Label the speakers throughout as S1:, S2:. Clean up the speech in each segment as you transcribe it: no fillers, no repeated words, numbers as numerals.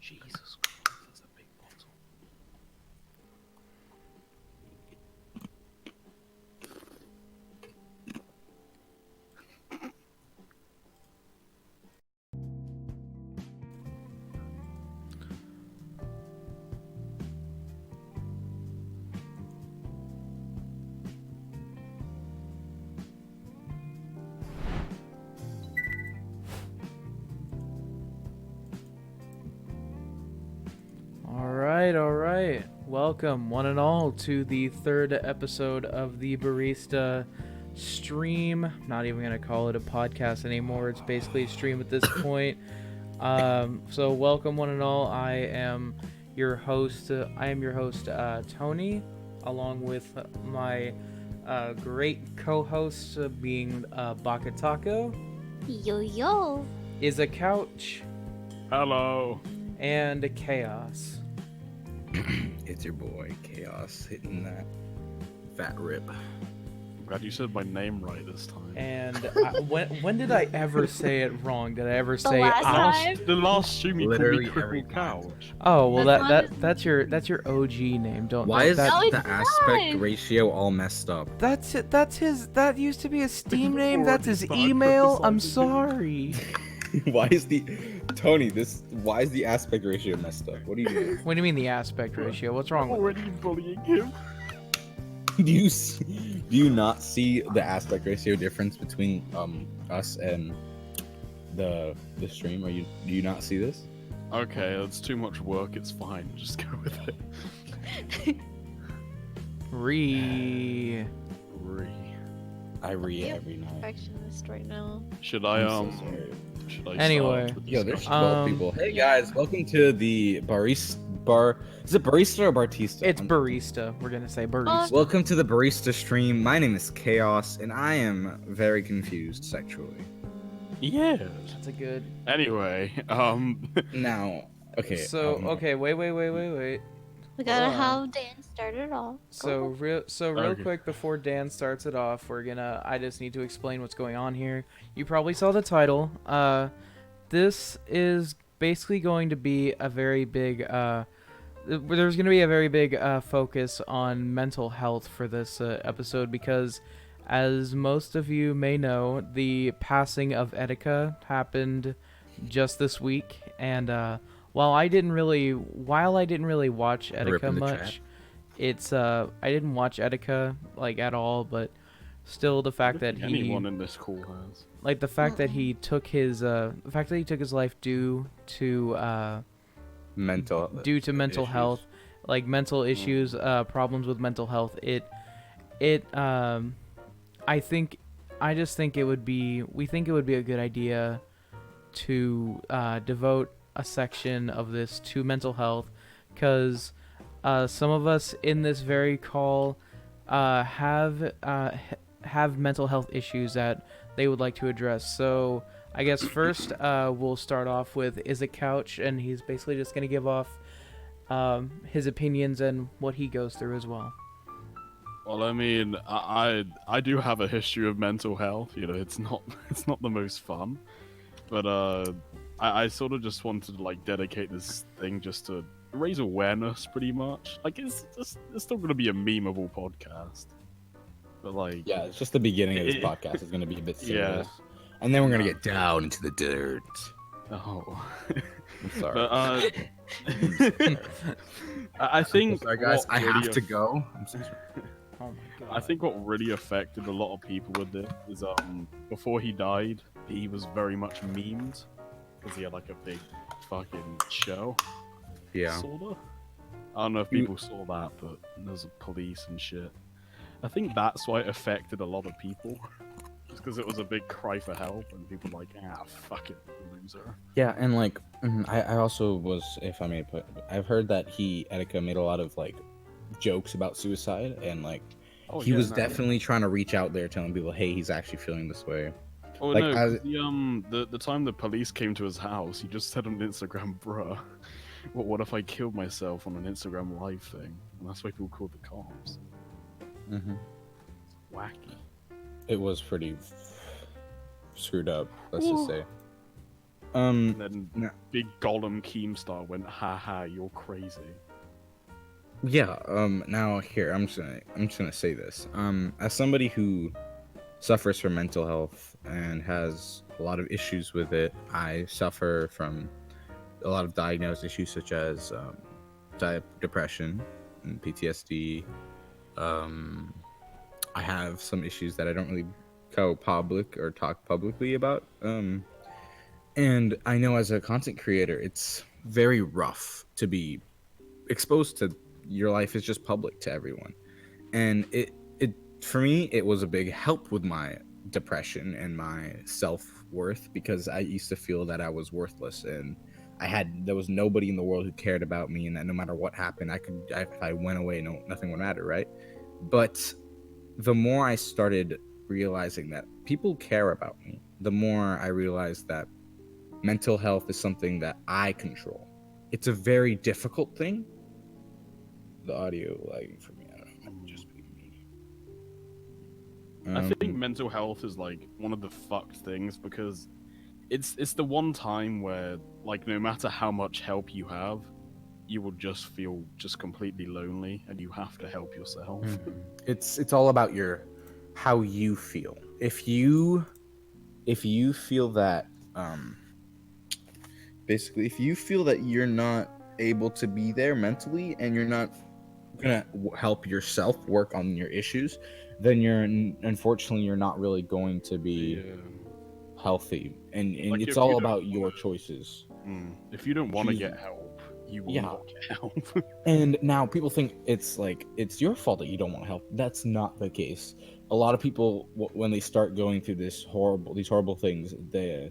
S1: Jesus Christ, that's a big bottle. All right. Welcome, one and all, to the third episode of the Barista stream. Not even going to call it a podcast anymore. It's basically a stream at this point. So welcome, one and all. I am your host. Tony, along with my great co-host being Bakatako,
S2: Yo yo.
S1: is a couch,
S3: Hello.
S1: and Chaos.
S4: It's your boy Chaos hitting that fat rip.
S3: I'm glad you said my name right this time.
S1: And when did I ever say it wrong? Did I ever say
S2: last time?
S3: The last stream you called me
S4: Literally every
S3: Crippled
S4: time.
S3: Couch.
S1: Oh well,
S2: That's
S1: that's your OG name. Don't.
S4: Why is
S1: that?
S2: No,
S4: the
S2: it's
S4: aspect
S2: not.
S4: ratio all messed up?
S1: That's it. That's his. That used to be his Steam
S3: You've
S1: name. That's
S3: already
S1: his
S3: started
S1: email. I'm
S3: criticizing him.
S1: sorry.
S4: Why is the Tony? Why is the aspect ratio messed up? What do you mean?
S1: What do you mean the aspect ratio? What's wrong with it?
S3: Already bullying him.
S4: Do you not see the aspect ratio difference between us and the stream? Do you not see this?
S3: Okay, that's too much work. It's fine. Just go with it.
S1: Re.
S4: I read
S2: Yep.
S4: every night.
S2: Perfectionist right now.
S3: Should I
S4: I'm so sorry.
S3: Should I
S1: Anyway.
S3: start the
S4: Yo, there's
S3: discussion?
S4: 12 people. Hey guys, welcome to the Barista. Is it Barista or Bartista?
S1: It's barista. We're gonna say barista.
S4: Welcome to the Barista stream. My name is Chaos, and I am very confused sexually.
S3: Yeah.
S1: That's a good.
S3: Anyway,
S4: Now, okay.
S1: So okay, wait.
S2: We gotta
S1: Hold on.
S2: have Dan start it off.
S1: So real
S3: Okay.
S1: quick before Dan starts it off, I just need to explain what's going on here. You probably saw the title. This is basically going to be a very big there's going to be a very big focus on mental health for this episode because, as most of you may know, the passing of Etika happened just this week, and while I didn't really watch
S4: Rip
S1: Etika
S4: in the
S1: much,
S4: chat.
S1: it's I didn't watch Etika like at all, but still the fact that
S3: anyone in this call has.
S1: like the fact that he took his life due to
S4: mental
S1: mental
S4: issues.
S1: health, like mental issues, problems with mental health. I just think it would be a good idea to devote a section of this to mental health, because some of us in this very call have mental health issues that they would like to address. So I guess first we'll start off with Is a Couch, and he's basically just gonna give off his opinions and what he goes through as well.
S3: Well, I mean, I do have a history of mental health. You know, it's not the most fun, but I sort of just wanted to like dedicate this thing just to raise awareness, pretty much. Like it's still gonna be a memeable podcast, but like
S4: Yeah, it's just the beginning of this
S3: It-
S4: podcast. It's gonna be a bit
S3: Yeah.
S4: serious, and then we're gonna get down into the dirt.
S3: Oh.
S4: I'm sorry.
S3: But I think
S4: sorry, guys.
S3: what
S4: I
S3: really
S4: have to go. I'm so sorry.
S1: Oh my god.
S3: I think what really affected a lot of people with this is before he died, he was very much memed because he had like a big fucking show.
S4: Yeah.
S3: Sorta. I don't know if people saw that, but there's a police and shit. I think that's why it affected a lot of people. Just because it was a big cry for help and people were like, fucking loser.
S4: Yeah, and like I also was, if I may put, I've heard that Etika made a lot of like jokes about suicide, and like
S3: Oh,
S4: he
S3: yeah,
S4: was
S3: no.
S4: definitely trying to reach out there, telling people, hey, he's actually feeling this way.
S3: Oh
S4: Like,
S3: no,
S4: as-
S3: the time the police came to his house, he just said on Instagram, bruh, what if I killed myself on an Instagram live thing? And that's why people called the cops.
S4: Mm-hmm.
S3: Wacky.
S4: It was pretty screwed up, let's just say.
S3: And then
S4: no-
S3: big Gollum Keemstar went, haha, you're crazy.
S4: yeah. Now here, I'm just gonna say this. As somebody who suffers from mental health and has a lot of issues with it, I suffer from a lot of diagnosed issues such as depression and PTSD. Um, I have some issues that I don't really go public or talk publicly about. And I know as a content creator, it's very rough to be exposed to your life is just public to everyone. And it for me, it was a big help with my depression and my self-worth because I used to feel that I was worthless and there was nobody in the world who cared about me, and that no matter what happened, if I went away, nothing would matter, right? But the more I started realizing that people care about me, the more I realized that mental health is something that I control. It's a very difficult thing. The audio lagging for me, I don't know, it might just be me.
S3: I think mental health is like one of the fucked things because it's the one time where like no matter how much help you have, you will just feel just completely lonely and you have to help yourself.
S4: It's all about how you feel. If you feel that basically if you feel that you're not able to be there mentally and you're not gonna help yourself work on your issues, then unfortunately you're not really going to be
S3: Yeah.
S4: healthy, and
S3: Like
S4: it's
S3: if you
S4: all
S3: don't
S4: about your
S3: wanna-
S4: choices.
S3: If you don't want to
S4: Choose-
S3: get help, you will
S4: Yeah.
S3: not get help.
S4: And now people think it's like it's your fault that you don't want to help. That's not the case. A lot of people, when they start going through these horrible things, the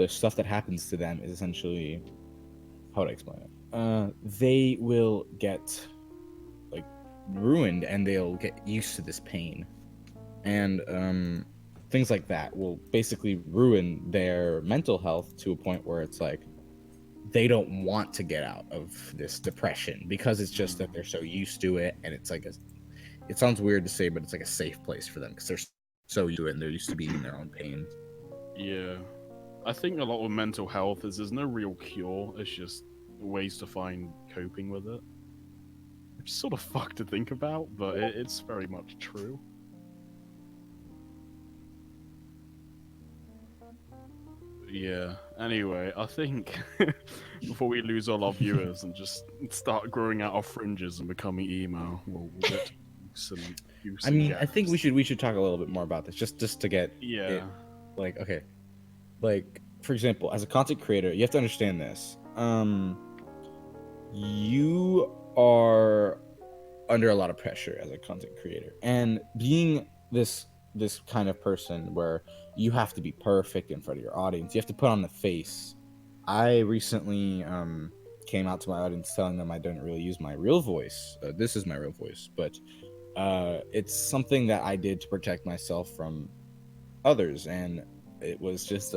S4: stuff that happens to them is essentially, how would I explain it? They will get like ruined, and they'll get used to this pain, and things like that will basically ruin their mental health to a point where it's like they don't want to get out of this depression because it's just that they're so used to it, and it's like it sounds weird to say, but it's like a safe place for them because they're so used to it and they're used to being in their own pain.
S3: Yeah. I think a lot of mental health is there's no real cure, it's just ways to find coping with it. Which is sort of fucked to think about, but it's very much true. Yeah, anyway, I think before we lose all our viewers and just start growing out our fringes and becoming emo, we'll get to some use
S4: I
S3: and
S4: mean, I think
S3: gaps.
S4: we should talk a little bit more about this just to get
S3: Yeah.
S4: it, like, okay, like for example, as a content creator, you have to understand this. You are under a lot of pressure as a content creator, and being this kind of person where you have to be perfect in front of your audience, you have to put on the face. I recently came out to my audience telling them I don't really use my real voice. This is my real voice, but it's something that I did to protect myself from others, and it was just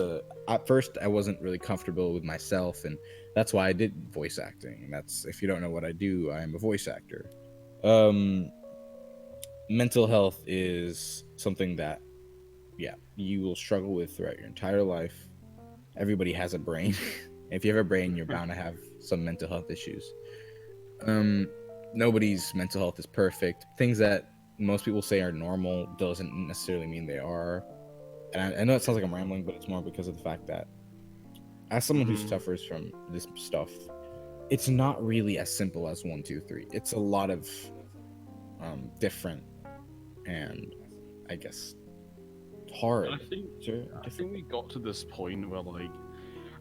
S4: at first I wasn't really comfortable with myself, and that's why I did voice acting. And that's, if you don't know what I do, I am a voice actor. Mental health is something that, yeah, you will struggle with throughout your entire life. Everybody has a brain. If you have a brain, you're bound to have some mental health issues. Nobody's mental health is perfect. Things that most people say are normal doesn't necessarily mean they are. And I know it sounds like I'm rambling, but it's more because of the fact that as someone who suffers from this stuff, it's not really as simple as 1, 2, 3. It's a lot of different, and I guess hard.
S3: I think we got to this point where like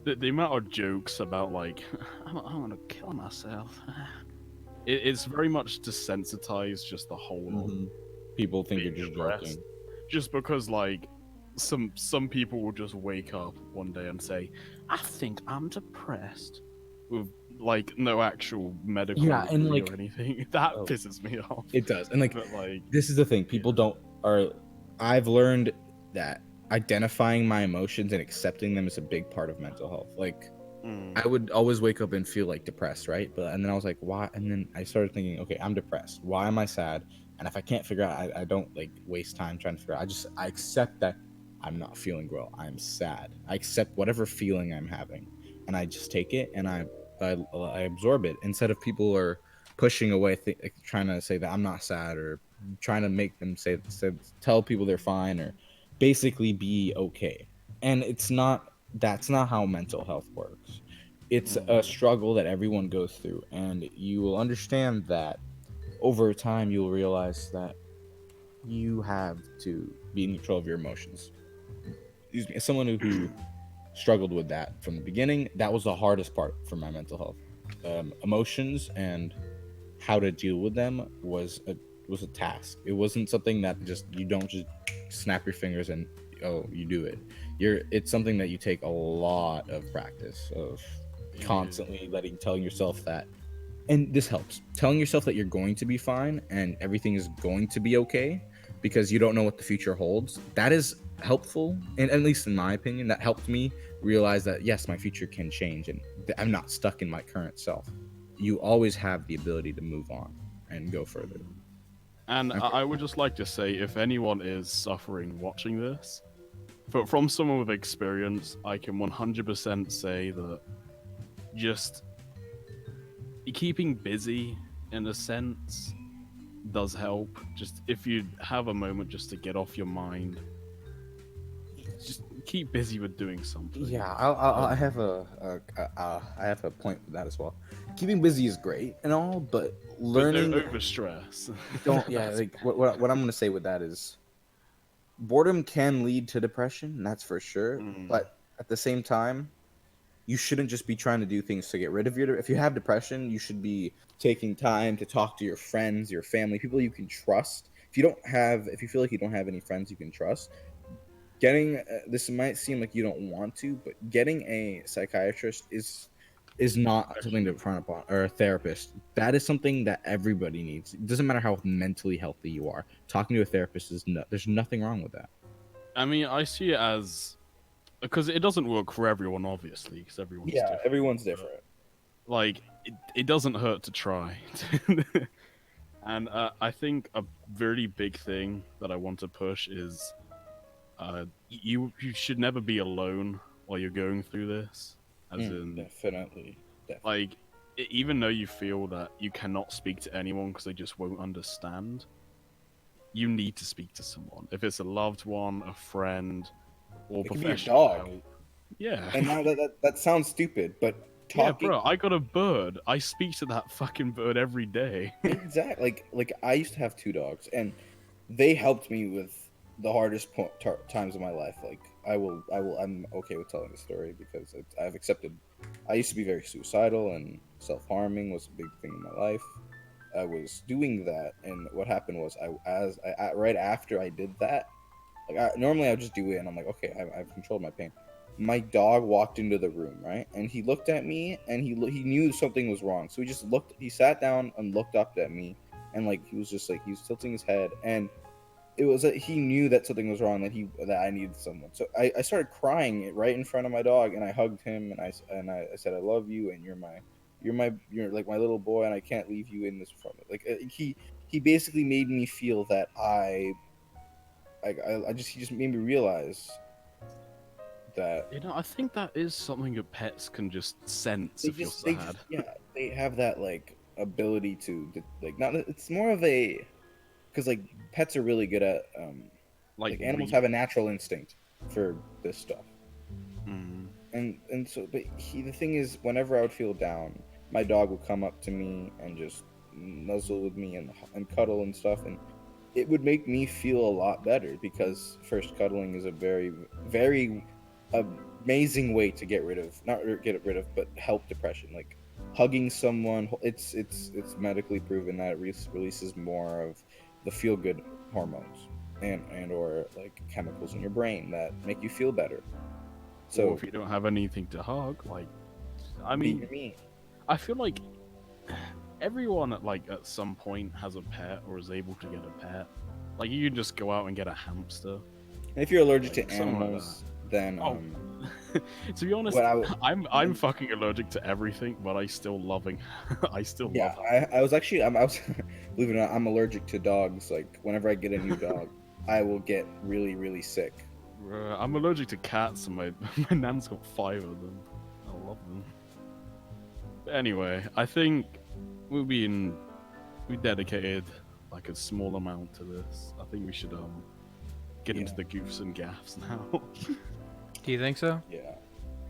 S3: the amount of jokes about like I'm gonna kill myself. It's very much desensitized just the whole of
S4: People think you're
S3: being
S4: just
S3: depressed.
S4: joking.
S3: Just because like some people will just wake up one day and say, I think I'm depressed, with like no actual medical
S4: Yeah, and,
S3: degree
S4: like,
S3: or anything. That
S4: oh,
S3: pisses me off.
S4: It does, and like
S3: But like
S4: this is the thing. People don't are. I've learned that identifying my emotions and accepting them is a big part of mental health. Like, I would always wake up and feel like depressed, right? And then I was like, why? And then I started thinking, okay, I'm depressed. Why am I sad? And if I can't figure out, I don't like waste time trying to figure out. I accept that I'm not feeling well. I'm sad. I accept whatever feeling I'm having, and I just take it and I absorb it instead of people are pushing away, trying to say that I'm not sad or trying to make them tell people they're fine or basically be okay. And it's not that's not how mental health works. It's a struggle that everyone goes through, and you will understand that over time you'll realize that you have to be in control of your emotions. Excuse me. As someone who struggled with that from the beginning, that was the hardest part for my mental health. Emotions and how to deal with them was a task. It wasn't something that just you don't just snap your fingers and you do it. It's something that you take a lot of practice of constantly telling yourself that, and this helps telling yourself that you're going to be fine and everything is going to be okay because you don't know what the future holds. That is helpful, and at least in my opinion that helped me realize that yes, my future can change and I'm not stuck in my current self. You always have the ability to move on and go further.
S3: And I would just like to say, if anyone is suffering watching this, from someone with experience, I can 100% say that just keeping busy, in a sense, does help. Just if you have a moment just to get off your mind, just keep busy with doing something.
S4: Yeah, I have I have a point with that as well. Keeping busy is great and all, but learning
S3: But don't overstress.
S4: don't yeah like what I'm gonna say with that is boredom can lead to depression, that's for sure. But at the same time, you shouldn't just be trying to do things to get rid of if you have depression, you should be taking time to talk to your friends, your family, people you can trust. If you feel like you don't have any friends you can trust, getting this might seem like you don't want to, but getting a psychiatrist is not something to frown upon, or a therapist. That is something that everybody needs. It doesn't matter how mentally healthy you are. Talking to a therapist there's nothing wrong with that.
S3: I mean, I see it as, because it doesn't work for everyone, obviously, because everyone's different.
S4: Everyone's different.
S3: Like, it doesn't hurt to try. And I think a very big thing that I want to push is you should never be alone while you're going through this. As in,
S4: Definitely.
S3: like, even though you feel that you cannot speak to anyone because they just won't understand, you need to speak to someone. If it's a loved one, a friend, or
S4: It could be your
S3: professional
S4: dog.
S3: help. Yeah.
S4: And now that sounds stupid, but talking.
S3: Yeah, bro, I got a bird. I speak to that fucking bird every day.
S4: Exactly. Like I used to have two dogs, and they helped me with the hardest times of my life. Like I'm okay with telling the story because I've accepted. I used to be very suicidal, and self-harming was a big thing in my life. I was doing that, and what happened was right after I did that, normally I would just do it, and I'm like, okay, I've controlled my pain. My dog walked into the room, right, and he looked at me, and he knew something was wrong, so he sat down and looked up at me, and like he was tilting his head, and it was that he knew that something was wrong, that I needed someone. So I started crying right in front of my dog, and I hugged him, and I said, I love you, and you're like my little boy, and I can't leave you in this from it. Like he basically made me feel that he just made me realize that
S3: I think that is something that pets can just sense if you're sad.
S4: they have that like ability to like not. It's more of a because like pets are really good at like animals have a natural instinct for this stuff. And so, but the thing is, whenever I would feel down, my dog would come up to me and just nuzzle with me and cuddle and stuff, and it would make me feel a lot better because first, cuddling is a very, very amazing way to but help depression. Like hugging someone, it's medically proven that it releases more of the feel good hormones and or like chemicals in your brain that make you feel better. So
S3: or if you don't have anything to hug, like, I mean, I feel like everyone at some point has a pet or is able to get a pet. Like, you can just go out and get a hamster.
S4: And if you're allergic to animals, then
S3: to be honest, I'm fucking allergic to everything, but I still love it.
S4: I was believe it or not, I'm allergic to dogs. Like whenever I get a new dog, I will get really, really sick.
S3: I'm allergic to cats, and my my nan's got 5 of them. I love them. But anyway, I think we dedicated like a small amount to this. I think we should get into the goofs and gaffs now.
S1: Do you think so?
S4: Yeah.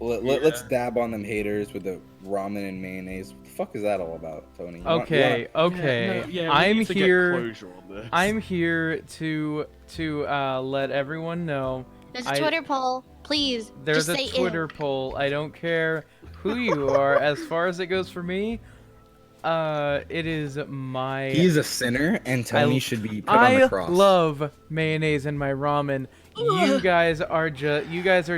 S4: Let's dab on them haters with the ramen and mayonnaise. What the fuck is that all about, Tony?
S1: Okay, okay.
S3: Yeah, we
S1: I'm
S3: need to get
S1: here.
S3: closure on this.
S1: I'm here to let everyone know.
S2: There's a Twitter poll. Please,
S1: There's
S2: just
S1: a
S2: say
S1: Twitter poll. I don't care who you are. As far as it goes for me, it is my.
S4: He's a sinner, and Tony should be put on
S1: I
S4: the cross.
S1: love mayonnaise in my ramen. You guys are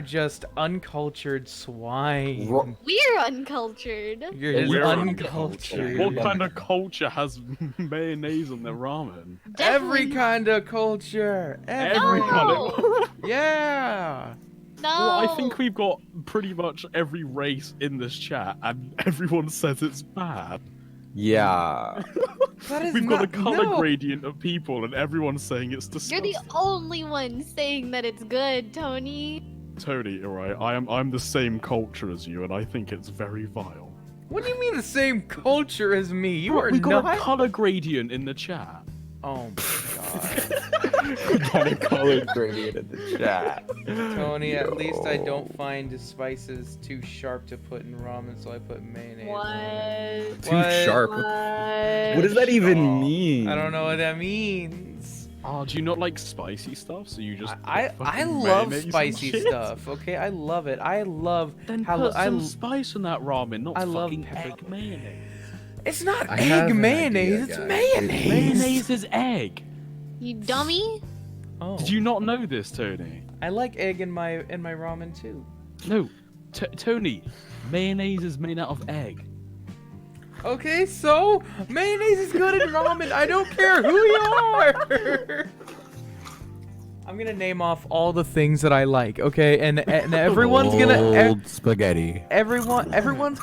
S1: just uncultured swine.
S2: We're uncultured.
S1: You're just
S3: We're
S1: uncultured.
S3: What kind of culture has mayonnaise in their ramen?
S1: Every
S2: Definitely-
S1: kind of culture.
S3: Every
S1: Every
S3: kind
S2: No.
S3: of.
S1: Yeah.
S2: No.
S3: Well, I think we've got pretty much every race in this chat, and everyone says it's bad.
S4: Yeah.
S1: That is
S3: We've
S1: not,
S3: got a color
S1: no.
S3: gradient of people, and everyone's saying it's
S2: You're
S3: disgusting.
S2: the only one saying that it's good, Tony.
S3: Tony, alright, I'm the same culture as you, and I think it's very vile.
S1: What do you mean the same culture as me? You are
S3: We've got
S1: not.
S3: a color gradient in the chat.
S1: Oh my
S4: Got a colored gradient in the chat.
S1: god. Tony, at least I
S4: Yo.
S1: don't find the spices too sharp to put in ramen, so I put mayonnaise.
S2: What?
S4: Too
S1: What?
S4: sharp.
S2: What?
S4: What does that even mean?
S1: I don't know what that means.
S3: Oh, do you not like spicy stuff? So you just
S1: I
S3: put fucking
S1: love
S3: mayonnaise and
S1: spicy
S3: shit?
S1: stuff. Okay, I love it. I love
S3: Then
S1: how
S3: put
S1: I
S3: some
S1: l-
S3: spice in that ramen, not
S1: I love
S3: fucking
S1: pepper-
S3: egg mayonnaise.
S1: It's not
S4: I have
S1: egg
S4: an
S1: mayonnaise.
S4: idea,
S1: It's
S4: guys.
S1: mayonnaise.
S3: Mayonnaise is egg.
S2: You dummy?
S1: Oh.
S3: Did you not know this, Tony?
S1: I like egg in my ramen too.
S3: No, Tony. Mayonnaise is made out of egg.
S1: Okay, so mayonnaise is good in ramen. I don't care who you are. I'm gonna name off all the things that I like, okay? And everyone's gonna
S4: spaghetti.
S1: everyone's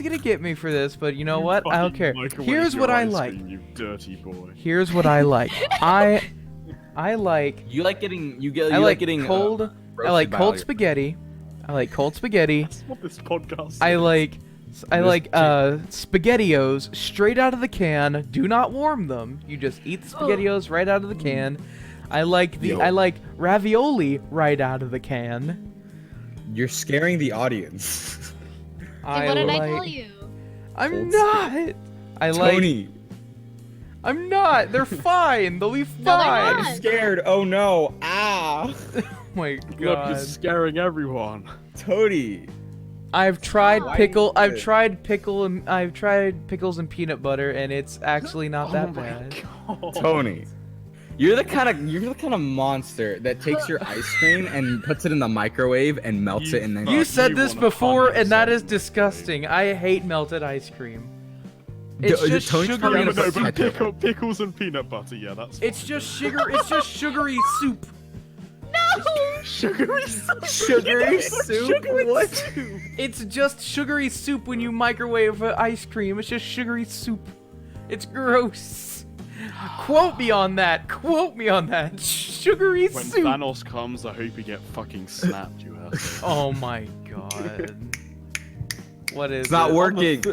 S1: gonna get me for this, but you know what? I don't care. Here's what I like.
S3: You dirty boy.
S1: Here's what I like. I like
S4: You like getting
S1: I like
S4: getting
S1: cold I like cold spaghetti. I like cold spaghetti.
S3: That's what this podcast.
S1: I
S3: is.
S1: like spaghettios straight out of the can. Do not warm them. You just eat the spaghettios right out of the can. I like ravioli right out of the can.
S4: You're scaring the audience.
S2: Then what did I tell you?
S1: I'm
S4: Cold
S1: not. I like.
S4: Tony,
S1: I'm not. They're fine. They'll be
S2: they're
S1: fine.
S2: not.
S4: I'm scared. Oh no! Ah,
S1: Oh my
S3: Look, you're
S1: god.
S3: scaring everyone.
S4: Tony.
S1: I've tried
S2: Why
S1: pickle.
S4: is
S1: I've
S4: it-
S1: tried pickle. And I've tried pickles and peanut butter, and it's actually not that
S3: Oh my
S1: bad.
S3: God.
S4: Tony. You're the kind of monster that takes your ice cream and puts it in the microwave and melts it and then.
S1: You
S3: You
S1: said this
S3: 100%
S1: before, and that is
S3: do.
S1: disgusting. I hate melted ice cream. It's just
S4: Tony's
S1: sugary.
S4: probably
S3: Yeah,
S4: gonna
S3: but no,
S4: put
S3: but
S4: ketchup.
S3: pickles and peanut butter. Yeah, that's.
S1: It's just sugar. It's just sugary soup.
S2: No!
S3: sugary.
S4: Sugary soup. What?
S1: It's just sugary soup when you microwave ice cream. It's just sugary soup. It's gross. Quote me on that. Quote me on that. Sugary
S3: When
S1: soup.
S3: Thanos comes, I hope you get fucking snapped, you asshole.
S1: Oh my god. What is
S4: It's not
S1: it?
S4: working.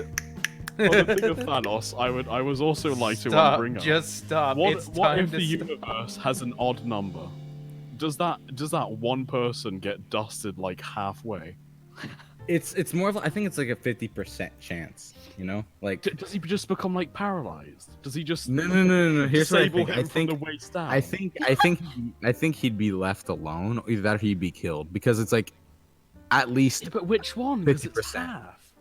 S3: On the thing of Thanos, I was also like to
S1: Stop.
S3: bring up.
S1: Just stop.
S3: What,
S1: It's
S3: what
S1: time
S3: if
S1: to
S3: the
S1: stop.
S3: universe has an odd number? Does that one person get dusted like halfway?
S4: It's more of I think it's like a 50% chance. You know, like
S3: Does he just become like paralyzed? Does he just
S4: no. Here's what I
S3: disable
S4: think.
S3: him from the waist down?
S4: I think he'd be left alone. Either that or he'd be killed because it's like at least
S3: Yeah, but which one? Because it's
S4: 50%.
S3: half.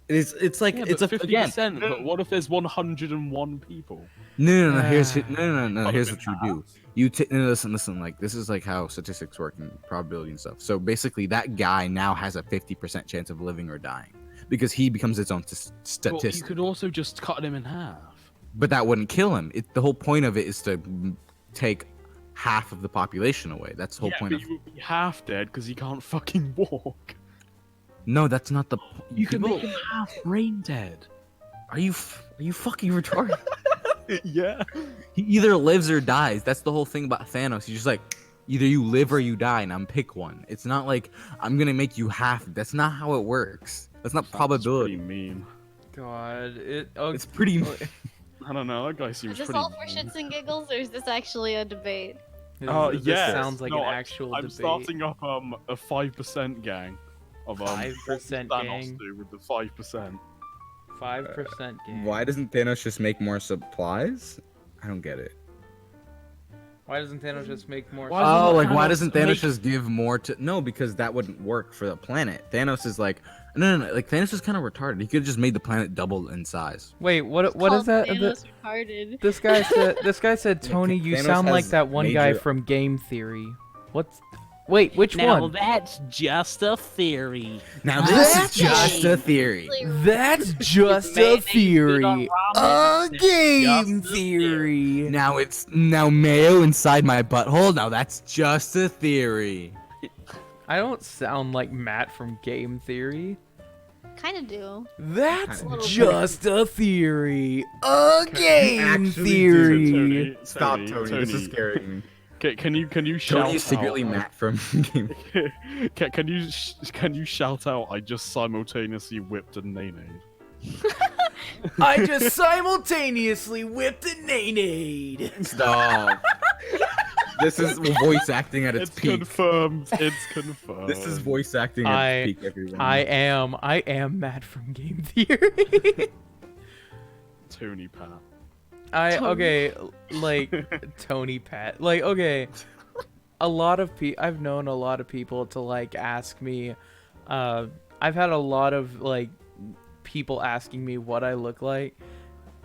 S4: it's like
S3: Yeah,
S4: it's
S3: but
S4: a
S3: 50%. But what if there's 101 people?
S4: No. Here's
S1: Ah.
S4: no.
S3: Cut
S4: Here's
S3: him
S4: what
S3: in
S4: you do. You no, listen. Like this is like how statistics work and probability and stuff. So basically, that guy now has a 50% chance of living or dying because he becomes its own
S3: Well, you
S4: statistic.
S3: could also just cut him in half.
S4: But that wouldn't kill him. The whole point of it is to take half of the population away. That's the whole
S3: Yeah,
S4: point
S3: but
S4: of.
S3: you would be half dead because he can't fucking walk.
S4: No, that's not the.
S3: You can
S4: People-
S3: make him half brain dead.
S4: Are you fucking retarded?
S3: Yeah.
S4: He either lives or dies. That's the whole thing about Thanos. He's just like, Either you live or you die, and I'm pick one. It's not like I'm gonna make you half. That's not how it works. That's not
S3: That's
S4: probability.
S3: pretty mean.
S1: God,
S4: It's pretty.
S3: I don't know. That guy seems
S2: Is this
S3: pretty.
S2: all for shits and giggles, or is this actually a debate?
S1: This
S3: Yes.
S1: sounds like
S3: No,
S1: an actual
S3: I'm
S1: debate.
S3: starting up a 5% gang of
S1: 5%
S3: what
S1: gang.
S3: Thanos do with the 5%.
S1: 5% game.
S4: Why doesn't Thanos just make more supplies? I don't get it.
S1: Why doesn't Thanos just make more?
S3: Why doesn't
S4: Oh, like why
S3: Thanos
S4: doesn't Thanos
S3: make-
S4: just give more to? No, because that wouldn't work for the planet. Thanos is like, no. Like Thanos is kind of retarded. He could have just made the planet double in size.
S1: Wait, what is
S2: Called
S1: that?
S2: Thanos retarded.
S1: This guy said, Tony, you
S4: Thanos
S1: sound like
S4: has
S1: that one guy
S4: major-
S1: from Game Theory. What's? Wait, which
S5: Now
S1: one?
S5: that's just a theory.
S4: Now
S1: this
S4: this is just a theory.
S1: That's just a
S5: Mayonnaise
S1: theory.
S5: on
S1: A
S5: ramen.
S1: game
S5: Just a
S1: theory.
S4: Now it's mayo inside my butthole. Now that's just a theory.
S1: I don't sound like Matt from Game Theory.
S2: Kind of do.
S1: That's
S4: Kinda.
S1: just a theory. A game
S4: actually do,
S1: theory.
S3: Tony,
S4: Stop,
S3: Tony,
S4: Tony. This is scaring me.
S3: Can you shout
S4: Tony is secretly
S3: out?
S4: Matt from Game.
S3: Can you shout out? I just simultaneously whipped a nene.
S1: I just simultaneously whipped a nade.
S4: Stop. This is voice acting at its
S3: It's
S4: peak.
S3: confirmed. It's confirmed.
S4: This is voice acting at its peak, everyone.
S1: I am Matt from Game Theory.
S3: Tony Pat.
S1: Okay, like Tony Pat. Like okay, I've known a lot of people to like ask me. I've had a lot of like people asking me what I look like,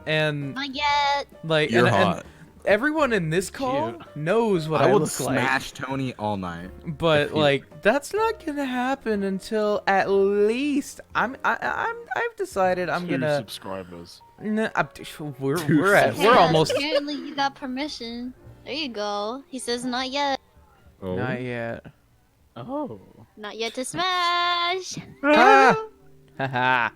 S1: and
S2: Not yet.
S1: like
S4: You're
S1: and
S4: hot.
S1: everyone in this call
S3: Cute.
S1: knows what
S4: I
S1: I
S4: would
S1: look
S4: smash Tony all night.
S1: like. But
S4: if you-
S1: like that's not gonna happen until at least I've decided I'm
S3: 2
S1: gonna.
S3: subscribers.
S1: Nah, we're
S2: Yeah,
S1: almost
S2: Apparently, you got permission. There you go. He says not yet.
S4: Oh.
S1: not yet.
S3: Oh.
S2: Not yet to smash.
S1: Ha! Haha.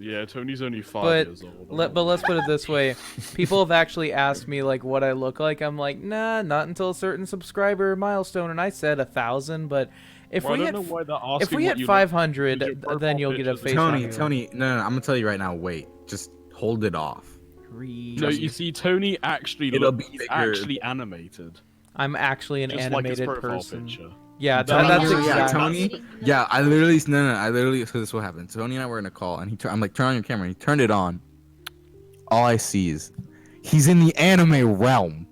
S3: Yeah, Tony's only 5
S1: But
S3: years old.
S1: But let's put it this way: people have actually asked me like what I look like. I'm like, nah, not until a certain subscriber milestone, and I said 1,000. But if
S3: Well, I
S1: we
S3: don't
S1: had
S3: know why they're
S1: if
S3: asking
S1: we
S3: what
S1: had
S3: you look-
S1: 500,
S3: Your profile
S1: then you'll get a
S3: picture's
S1: face.
S4: Tony,
S1: reveal.
S4: Tony, no, I'm gonna tell you right now. Wait, just hold it off.
S3: No, you see, Tony actually
S4: It'll
S3: looks.
S4: be
S3: He's
S4: bigger.
S3: actually animated,
S1: I'm actually an
S3: just like his
S1: animated
S3: profile
S1: person.
S3: picture.
S1: Yeah,
S4: Tony,
S1: that's
S4: yeah,
S1: exactly.
S4: Tony. Yeah, I literally so this is what happened. Tony and I were in a call, and I'm like, turn on your camera. And he turned it on. All I see is he's in the anime realm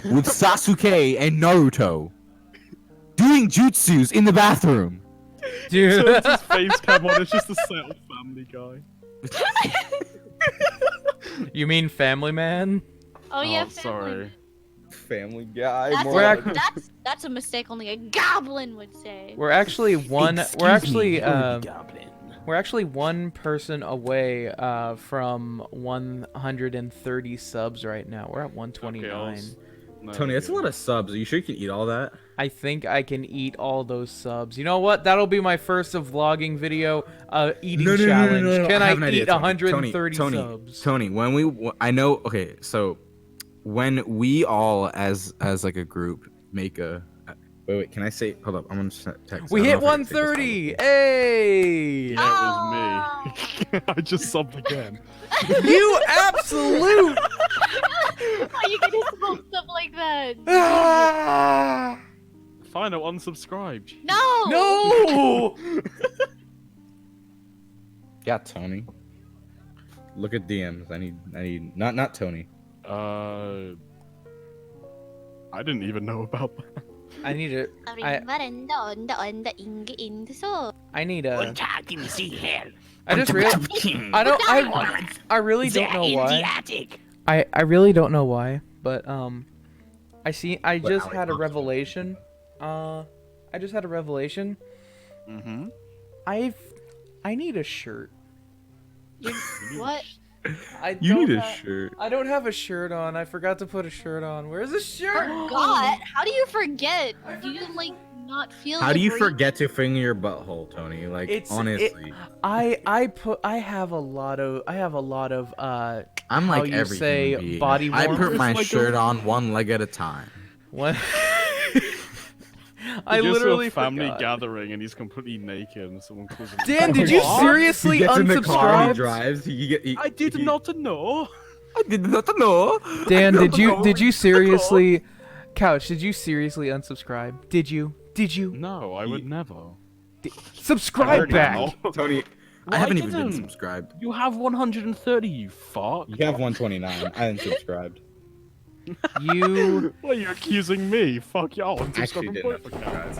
S4: with Sasuke and Naruto doing jutsus in the bathroom.
S1: Dude.
S3: Turns his face cam on. It's just a settled family guy.
S1: You mean Family Man?
S2: Oh yeah,
S3: sorry.
S4: Family Guy.
S2: That's,
S1: We're
S2: a,
S1: act-
S2: that's a mistake only a goblin would say.
S1: We're actually we're actually
S5: Goblin.
S1: we're actually one person away from 130 subs right now. We're at 129.
S4: Tony, that's a lot of subs. Are you sure you can eat all that?
S1: I think I can eat all those subs. You know what? That'll be my first of vlogging video. Eating challenge. Can
S4: I
S1: I,
S4: have an idea,
S1: eat
S4: Tony.
S1: 130
S4: Tony,
S1: subs?
S4: Tony, I know. Okay, so when we all as like a group make a wait, can I say? Hold up, I'm gonna text.
S1: We
S4: I
S1: hit
S4: don't know if I can say this
S1: 130. Hey!
S3: Yeah, it was me. I just subbed again.
S1: You absolute.
S2: Why you getting smoked up like that?
S1: Ah!
S3: Fine, I unsubscribed.
S2: No.
S1: No!
S4: Yeah, Tony. Look at DMs. I need not Tony.
S3: I didn't even know about that.
S1: I need a. I need a. I just really. I don't. I really don't know why. I really don't know why, but I just had a revelation. I just had a revelation.
S3: Mm-hmm.
S1: I need a shirt.
S2: What?
S4: You need a shirt.
S1: I don't have a shirt on. I forgot to put a shirt on. Where's the shirt?
S2: Forgot? How do you forget? Do you like not feel?
S4: How
S2: the
S4: do you
S2: breeze?
S4: forget to finger your butthole, Tony? Like honestly,
S1: I have a lot of
S4: I'm
S1: how
S4: like
S1: you
S4: every
S1: say
S4: human being.
S1: body
S4: I put
S1: warmth.
S4: my
S3: Like a-
S4: shirt on one leg at a time.
S1: what? I
S3: He goes to
S1: literally
S3: a family
S1: forgot.
S3: gathering and he's completely naked and someone calls him.
S1: Dan, did you
S3: What?
S1: seriously
S4: he gets in the car and he
S1: unsubscribe?
S4: drives.
S3: I did not know.
S4: I did not know.
S1: Dan,
S4: I
S1: did
S4: don't
S1: you
S4: know.
S1: did you seriously, Couch? Did you seriously unsubscribe? Did you? Did you?
S3: No, I would
S4: He-
S3: never.
S1: Subscribe
S3: already
S1: back.
S3: know.
S4: Tony,
S3: Well,
S4: I haven't
S3: I
S4: even been
S3: didn't.
S4: subscribed.
S3: You have 130, you fuck.
S4: You have 129. I didn't subscribed.
S1: You.
S3: What are you accusing me? Fuck y'all. I'm
S4: Actually
S3: subscribing
S4: didn't
S3: both accounts.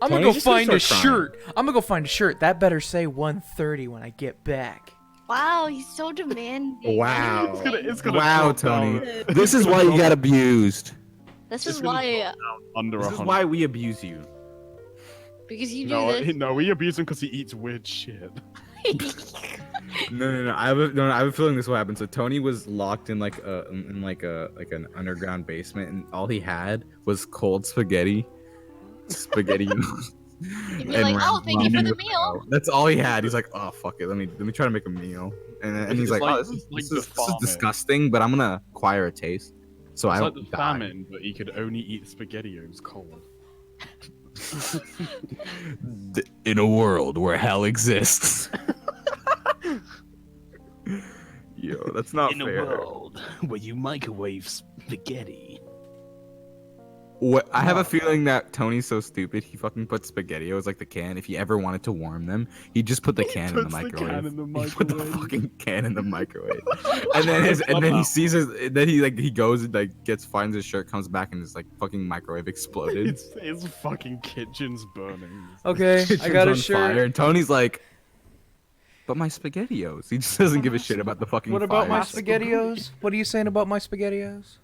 S1: I'm
S4: Tony,
S1: gonna go
S4: just gonna
S1: find a
S4: start crying.
S1: shirt. I'm gonna go find a shirt. That better say 130 when I get back.
S2: Wow, he's so demanding.
S4: Wow.
S3: It's gonna
S4: Wow,
S3: drop down.
S4: Tony. This is why you got abused.
S2: This
S3: It's
S2: is
S3: gonna
S2: why,
S3: drop down under
S4: This
S3: 100.
S4: is why we abuse you.
S2: because you do
S3: No,
S2: this.
S3: no, we abuse him because he eats weird shit.
S4: No. I have a feeling this will happen. So Tony was locked in like an underground basement, and all he had was cold spaghetti. Spaghetti.
S2: You'd be like, oh, thank you for the meal.
S4: That's all he had. He's like, oh fuck it, let me try to make a meal. And he's
S3: It's
S4: like,
S3: like-
S4: oh,
S3: it's like
S4: this
S3: the
S4: is
S3: famine.
S4: disgusting, but I'm gonna acquire a taste, so I
S3: It's like
S4: don't
S3: the
S4: die.
S3: famine, but he could only eat spaghettios cold.
S4: In a world where hell exists. Yo, that's not
S5: In a
S4: fair.
S5: world where you microwave spaghetti.
S4: What I have a feeling that Tony's so stupid. He fucking put SpaghettiOs like the can. If he ever wanted to warm them, he'd just put the can in the
S3: puts the
S4: microwave.
S3: can in the
S4: He put the
S3: microwave.
S4: fucking can in the microwave. and then he sees his. Then he goes and like finds his shirt, comes back, and his like fucking microwave exploded.
S3: His fucking kitchen's burning.
S1: Okay, I
S4: Kitchen's
S1: got a
S4: on
S1: shirt.
S4: fire, and Tony's like, "But my SpaghettiOs." He just doesn't give a shit about the fucking.
S1: What about my
S4: fire.
S1: spaghettios? What are you saying about my spaghettios?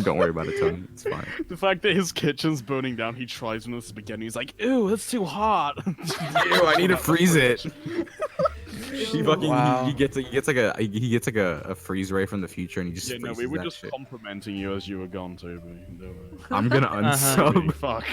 S4: Don't worry about it, Tony. It's fine.
S3: The fact that his kitchen's burning down, he tries one of the spaghetti. He's like, "Ew, that's too hot."
S4: Ew, I need to freeze it. He fucking
S1: Wow.
S4: he gets like a freeze ray from the future, and he just
S3: Yeah, no,
S4: freezes
S3: we were
S4: that
S3: just
S4: shit.
S3: complimenting you as you were gone, Toby. Don't worry.
S4: I'm gonna unsub.
S3: Really, fuck.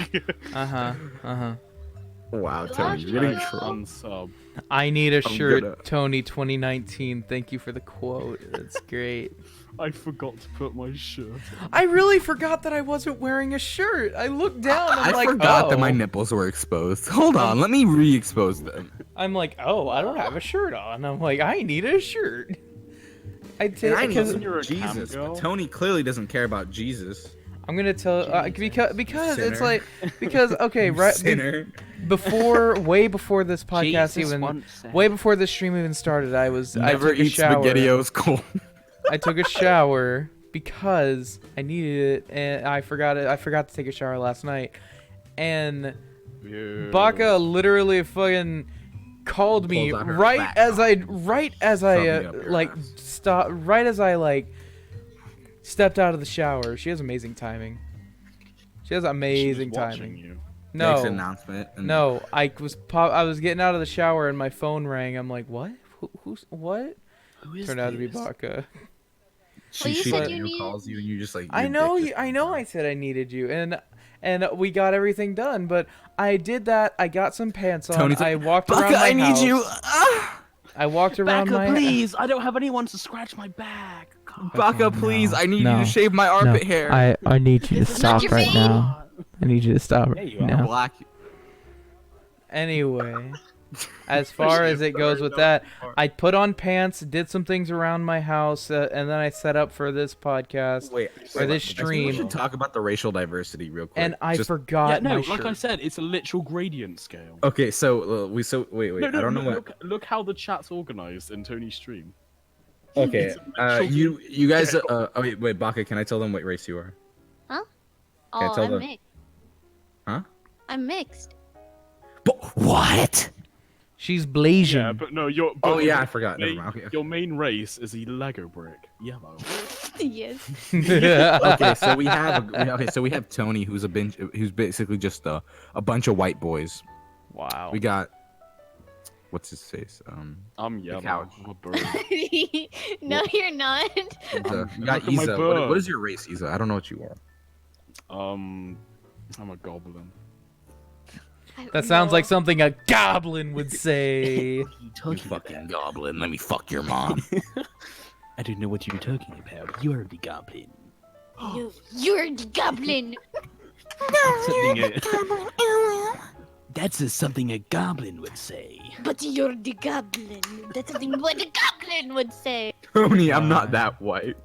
S4: Wow, Tony, you're getting trolled.
S3: Unsub.
S1: I need a
S4: I'm
S1: shirt,
S4: gonna-
S1: Tony 2019. Thank you for the quote. That's great.
S3: I forgot to put my shirt on.
S1: I really forgot that I wasn't wearing a shirt. I looked down. I'm
S4: I
S1: like,
S4: forgot
S1: oh.
S4: that my nipples were exposed. Hold on, let me re-expose them.
S1: I'm like, oh, I don't have a shirt on. I'm like, I need a shirt. I did
S4: And I
S1: because
S4: need
S3: you're a cam
S4: Jesus,
S3: girl.
S4: but Tony clearly doesn't care about Jesus.
S1: I'm gonna tell because it's
S4: Sinner.
S1: like because okay right
S4: Sinner.
S1: way before this podcast
S5: Jesus
S1: even
S5: once said-
S1: way before this stream even started I
S4: Never
S1: took a
S4: eat
S1: shower.
S4: SpaghettiOs cold.
S1: I took a shower because I needed it and I forgot to take a shower last night and
S3: Ew.
S1: Baka literally fucking called me
S4: Pulls out her
S1: right
S4: fat
S1: as I
S4: cock.
S1: like
S4: Shove me up your ass.
S1: stepped out of the shower. She has amazing timing. She has
S3: She was
S1: amazing
S3: watching
S1: timing.
S3: you.
S4: Makes an
S1: No,
S4: announcement. And
S1: no, I was getting out of the shower and my phone rang. I'm like, what? Who's what?
S5: Who is
S1: Turned out to be
S5: this?
S1: Baka.
S2: Well, you
S4: she
S2: said
S4: you
S2: you needed-
S4: calls you and you just like.
S1: I
S4: your
S1: know
S4: dick
S1: you. I know. I said I needed you, and we got everything done. But I did that. I got some pants on.
S4: Tony's like,
S1: I walked around
S4: Baka,
S1: my
S4: I need
S1: house.
S4: you.
S1: I walked around
S5: Baka,
S1: my.
S5: please! I don't have anyone to scratch my back. God.
S4: Baka, please, I need you
S1: no,
S4: to shave my armpit hair.
S1: I need you to
S2: This is not your vein.
S1: I need you to stop
S5: There you are.
S4: Black.
S1: Anyway, as far as it goes with that, I put on pants, did some things around my house, and then I set up for this podcast.
S4: Wait,
S1: Or this
S4: I think
S1: stream.
S4: We should talk about the racial diversity real quick.
S1: And I
S4: Just-
S1: forgot
S3: Yeah, no,
S1: my
S3: like
S1: shirt.
S3: I said, it's a literal gradient scale.
S4: Okay, so wait.
S3: No,
S4: I don't know what.
S3: look how the chat's organized in Tony's stream.
S4: Okay,
S3: It's a literal
S4: you guys. Oh wait, Baka, can I tell them what race you are?
S2: Huh?
S4: Can I
S2: Oh,
S4: tell
S2: I'm
S4: the-
S2: mixed.
S4: Huh?
S2: I'm mixed.
S4: What?
S1: She's Blasian.
S3: Yeah, but no, your.
S4: Oh
S3: but
S4: yeah, I
S3: your
S4: forgot. Never
S3: main-
S4: mind. Okay.
S3: Your main race is the Lego brick, yellow.
S2: Yes.
S4: Okay, so we have Tony, who's basically just a bunch of white boys.
S1: Wow.
S4: We got what's his face?
S3: I'm yellow.
S4: couch.
S3: I'm a bird.
S2: No, you're not.
S4: We got
S3: Look at my
S4: Isa.
S3: bird.
S4: What is your race, Isa? I don't know what you are.
S3: I'm a goblin.
S1: That sounds like something a goblin would say.
S5: What are you talking
S4: fucking
S5: about?
S4: goblin. Let me fuck your mom.
S5: I don't know what you're talking about. You're the goblin.
S2: You're the goblin.
S5: That's something a goblin would say.
S2: But you're the goblin. That's something what the goblin would say.
S4: Tony, I'm not that white.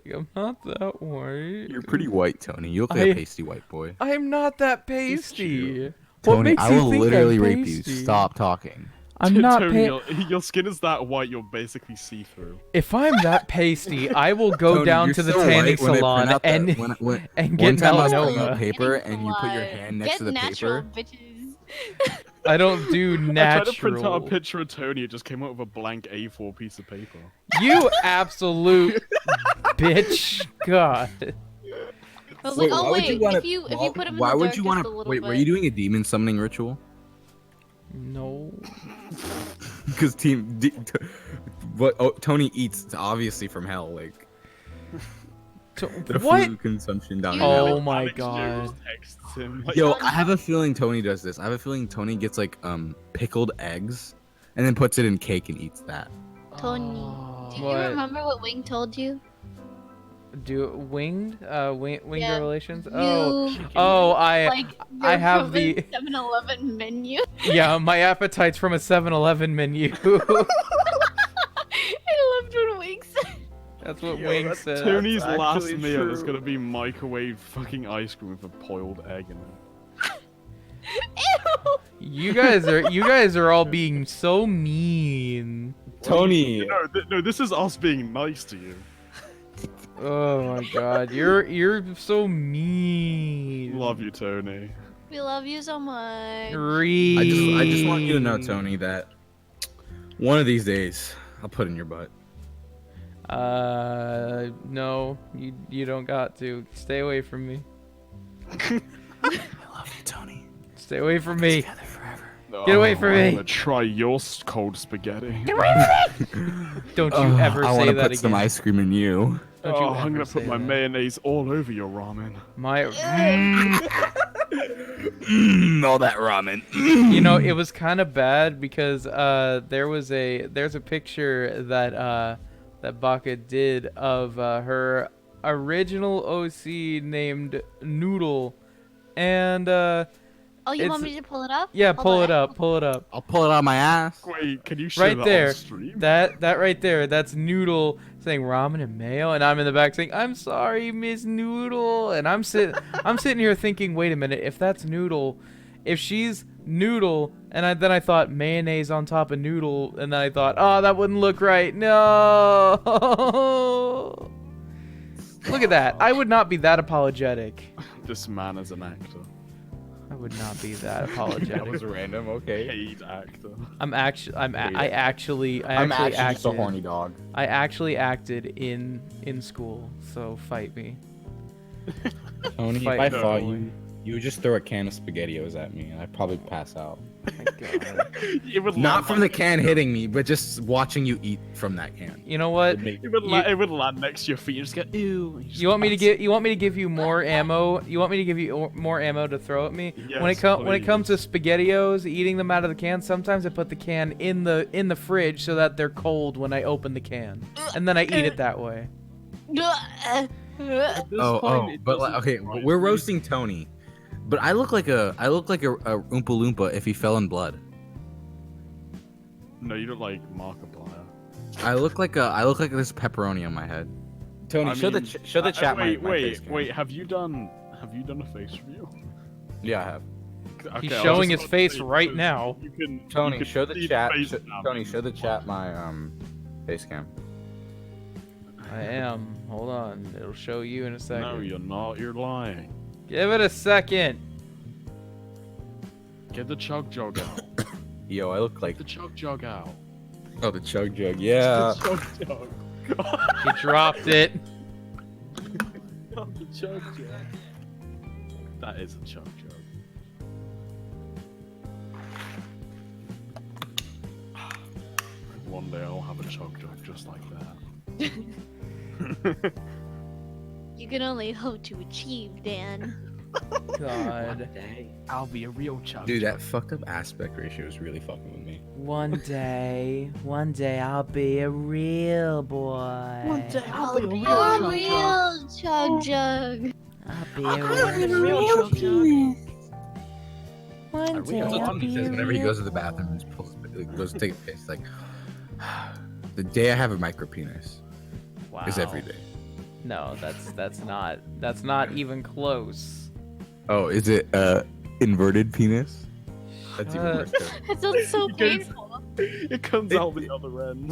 S1: Like, I'm not that white.
S4: You're pretty white, Tony. You look like a
S1: I-
S4: pasty white boy.
S1: I'm not that pasty. What
S4: Tony,
S1: makes
S4: I
S1: you
S4: will
S1: think
S4: literally
S1: I'm
S4: rape you.
S1: pasty?
S4: Stop talking.
S1: I'm not
S3: Tony,
S1: pa-
S3: your skin is that white, you're basically see-through.
S1: If I'm that pasty, I will go
S4: Tony,
S1: down
S4: you're
S1: to the
S4: so
S1: tanning
S4: white when they print
S1: salon
S4: out the-
S1: and
S4: when
S1: and
S4: one
S1: get
S4: time I was printing out
S1: melanoma.
S4: paper and you put your hand next
S2: Get
S4: to the
S2: natural,
S4: paper.
S2: bitches.
S1: I don't do
S3: I tried
S1: natural.
S3: to print out a picture of Tony, it just came out with a blank A4 piece of paper.
S1: You absolute bitch. God.
S2: I was like, oh
S4: why would
S2: wait,
S4: you wanna-
S2: if you put him in
S4: why
S2: the
S4: would you
S2: want to
S4: wait? Were you doing a demon summoning ritual?
S1: No.
S4: Because Tony eats obviously from hell, like the
S1: What?
S4: food consumption down in
S1: Oh
S4: hell.
S1: my
S3: Alex
S1: God.
S3: Jones texts him, like,
S4: Yo, I have a feeling Tony does this. I have a feeling Tony gets like pickled eggs and then puts it in cake and eats that.
S2: Tony,
S1: Oh,
S2: do you
S1: what?
S2: remember what Wing told you?
S1: Do winged? Winged
S2: Yeah,
S1: relations?
S2: You,
S1: Oh, I
S2: like,
S1: I
S2: you're
S1: have
S2: from
S1: the-
S2: a 7-Eleven menu.
S1: yeah, my appetite's from a 7-Eleven menu.
S2: I loved what Wing said.
S1: That's what
S4: Yo,
S1: Wing
S4: that's
S1: said.
S3: Tony's
S4: That's
S3: last
S4: actually
S3: meal is
S4: true.
S3: gonna be microwave fucking ice cream with a boiled egg in it.
S2: Ew.
S1: You guys are all being so mean.
S4: Tony,
S3: No, this is us being nice to you.
S1: Oh my God, you're so mean.
S3: Love you, Tony.
S2: We love you so much.
S1: Reed.
S4: I just want you to know, Tony, that one of these days I'll put in your butt.
S1: No, you don't got to. Stay away from me.
S5: I love you, Tony.
S1: Stay away from me.
S5: Together forever.
S1: Get away from
S3: I'm
S1: me.
S3: gonna try your cold spaghetti.
S1: Don't you ever
S4: I
S1: say
S4: wanna
S1: that
S4: put some
S1: again.
S4: ice cream in you.
S1: Don't you
S3: I'm
S1: ever
S3: gonna
S1: say
S3: put my
S1: that.
S3: mayonnaise all over your ramen.
S1: My,
S4: All that ramen.
S1: you know, it was kind of bad because there's a picture that that Baka did of her original OC named Noodle, and
S2: Oh, you want
S1: It's-
S2: me to pull it up?
S1: yeah,
S2: Hold
S1: pull
S2: on.
S1: it up, pull it up.
S4: I'll pull it out of my ass.
S3: Wait, can you show
S1: Right
S3: that
S1: there.
S3: on stream?
S1: That right there, that's Noodle saying ramen and mayo, and I'm in the back saying, "I'm sorry, Miss Noodle," and I'm sitting here thinking, wait a minute, if that's Noodle, if she's Noodle, and then I thought mayonnaise on top of Noodle, and then I thought, oh, that wouldn't look right. No. Look at that. I would not be that apologetic.
S3: This man is an actor.
S1: I would not be that
S4: That
S1: apologetic.
S4: was random. Okay.
S3: Paid actor.
S1: I actually
S4: I'm actually
S1: acted.
S4: just a horny dog.
S1: I actually acted in school, so fight me.
S4: Tony,
S1: Fight
S4: if I
S1: me.
S4: fought you, you would just throw a can of SpaghettiOs at me, and I'd probably pass out.
S1: My God.
S3: It would
S4: Not
S3: land
S4: from the
S3: like-
S4: can hitting me, but just watching you eat from that can.
S1: You know what?
S3: It would land next to your feet. You just go, ew.
S1: You want me to give you more ammo? You want me to give you more ammo to throw at me? when it
S3: Yes,
S1: comes to SpaghettiOs, eating them out of the can, sometimes I put the can in the fridge so that they're cold when I open the can, and then I eat it that way.
S4: But like, okay, we're roasting Tony, but I look like a Oompa Loompa if he fell in blood.
S3: No, you don't like Markiplier.
S4: I look like there's pepperoni on my head. Tony,
S3: I
S4: show
S3: mean,
S4: the chat
S3: Wait,
S4: my face cam.
S3: wait. Have you done a face review?
S4: Yeah, I have.
S3: Okay,
S1: He's
S3: I was
S1: showing
S3: just
S1: his
S3: about to
S1: face
S3: say,
S1: right
S3: because
S1: now.
S3: You can,
S4: Tony,
S3: you can
S4: show the
S3: see
S4: chat.
S3: face now.
S4: Tony, show the chat my face cam.
S1: I am. Hold on. It'll show you in a second.
S3: No, you're not. You're lying.
S1: Give it a second.
S3: Get the chug jug out.
S4: Yo, I look like
S3: Get the chug jug out.
S4: oh the chug jug. Yeah.
S3: The chug jug.
S1: He dropped it.
S3: Not the chug jug. That is a chug jug. One day I'll have a chug jug just like that.
S2: You can only hope to achieve, Dan.
S1: God.
S5: Day, I'll be a real chug.
S4: Dude, that fucked up aspect ratio is really fucking with me.
S1: One day I'll be a real boy.
S5: One day I'll be a real
S2: Oh,
S5: chug jug.
S2: real chug jug.
S1: I'll be
S5: real
S2: penis.
S5: A
S2: One
S5: real
S2: day
S4: That's what
S2: I'll
S4: Tony
S2: be
S4: says
S2: a
S4: whenever he
S2: real
S4: goes to the bathroom and just goes to take a piss. Like, the day I have a micro penis
S1: Wow.
S4: is every day.
S1: No, that's not even close.
S4: Oh, is it inverted penis? That's even worse. Tony.
S2: That sounds so
S3: It goes-
S2: painful.
S3: It comes out the other end.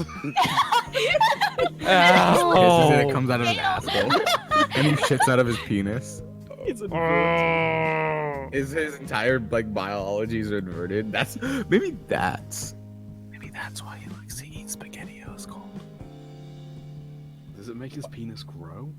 S4: Pisses and it
S1: Oh.
S4: comes out of his asshole, and he shits out of his penis.
S3: It's inverted.
S4: Is his entire like biologies are inverted? Maybe that's
S5: why he likes to eat spaghettios cold.
S3: Does it make his penis grow?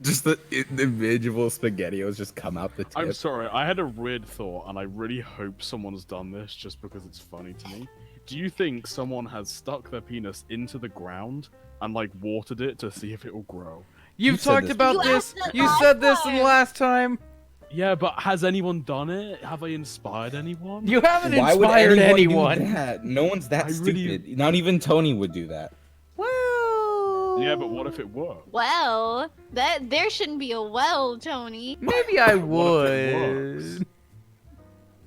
S4: just the individual spaghettios just come out the tip.
S3: I'm sorry, I had a weird thought, and I really hope someone's done this just because it's funny to me. Do you think someone has stuck their penis into the ground and like watered it to see if it will grow?
S1: You've
S4: said
S1: talked
S4: this
S1: about
S2: You
S1: this.
S2: asked that
S1: You
S2: last
S1: said this in the
S2: time.
S1: last time.
S3: Yeah, but has anyone done it? Have I inspired anyone?
S1: You haven't
S4: Why would
S1: inspired
S4: anyone
S1: anyone.
S4: do that? No one's that
S3: I really-
S4: stupid. Not even Tony would do that.
S1: Well.
S3: Yeah, but what if it worked?
S2: Well, there shouldn't be a well, Tony.
S1: Maybe I
S3: What if it works?
S1: would.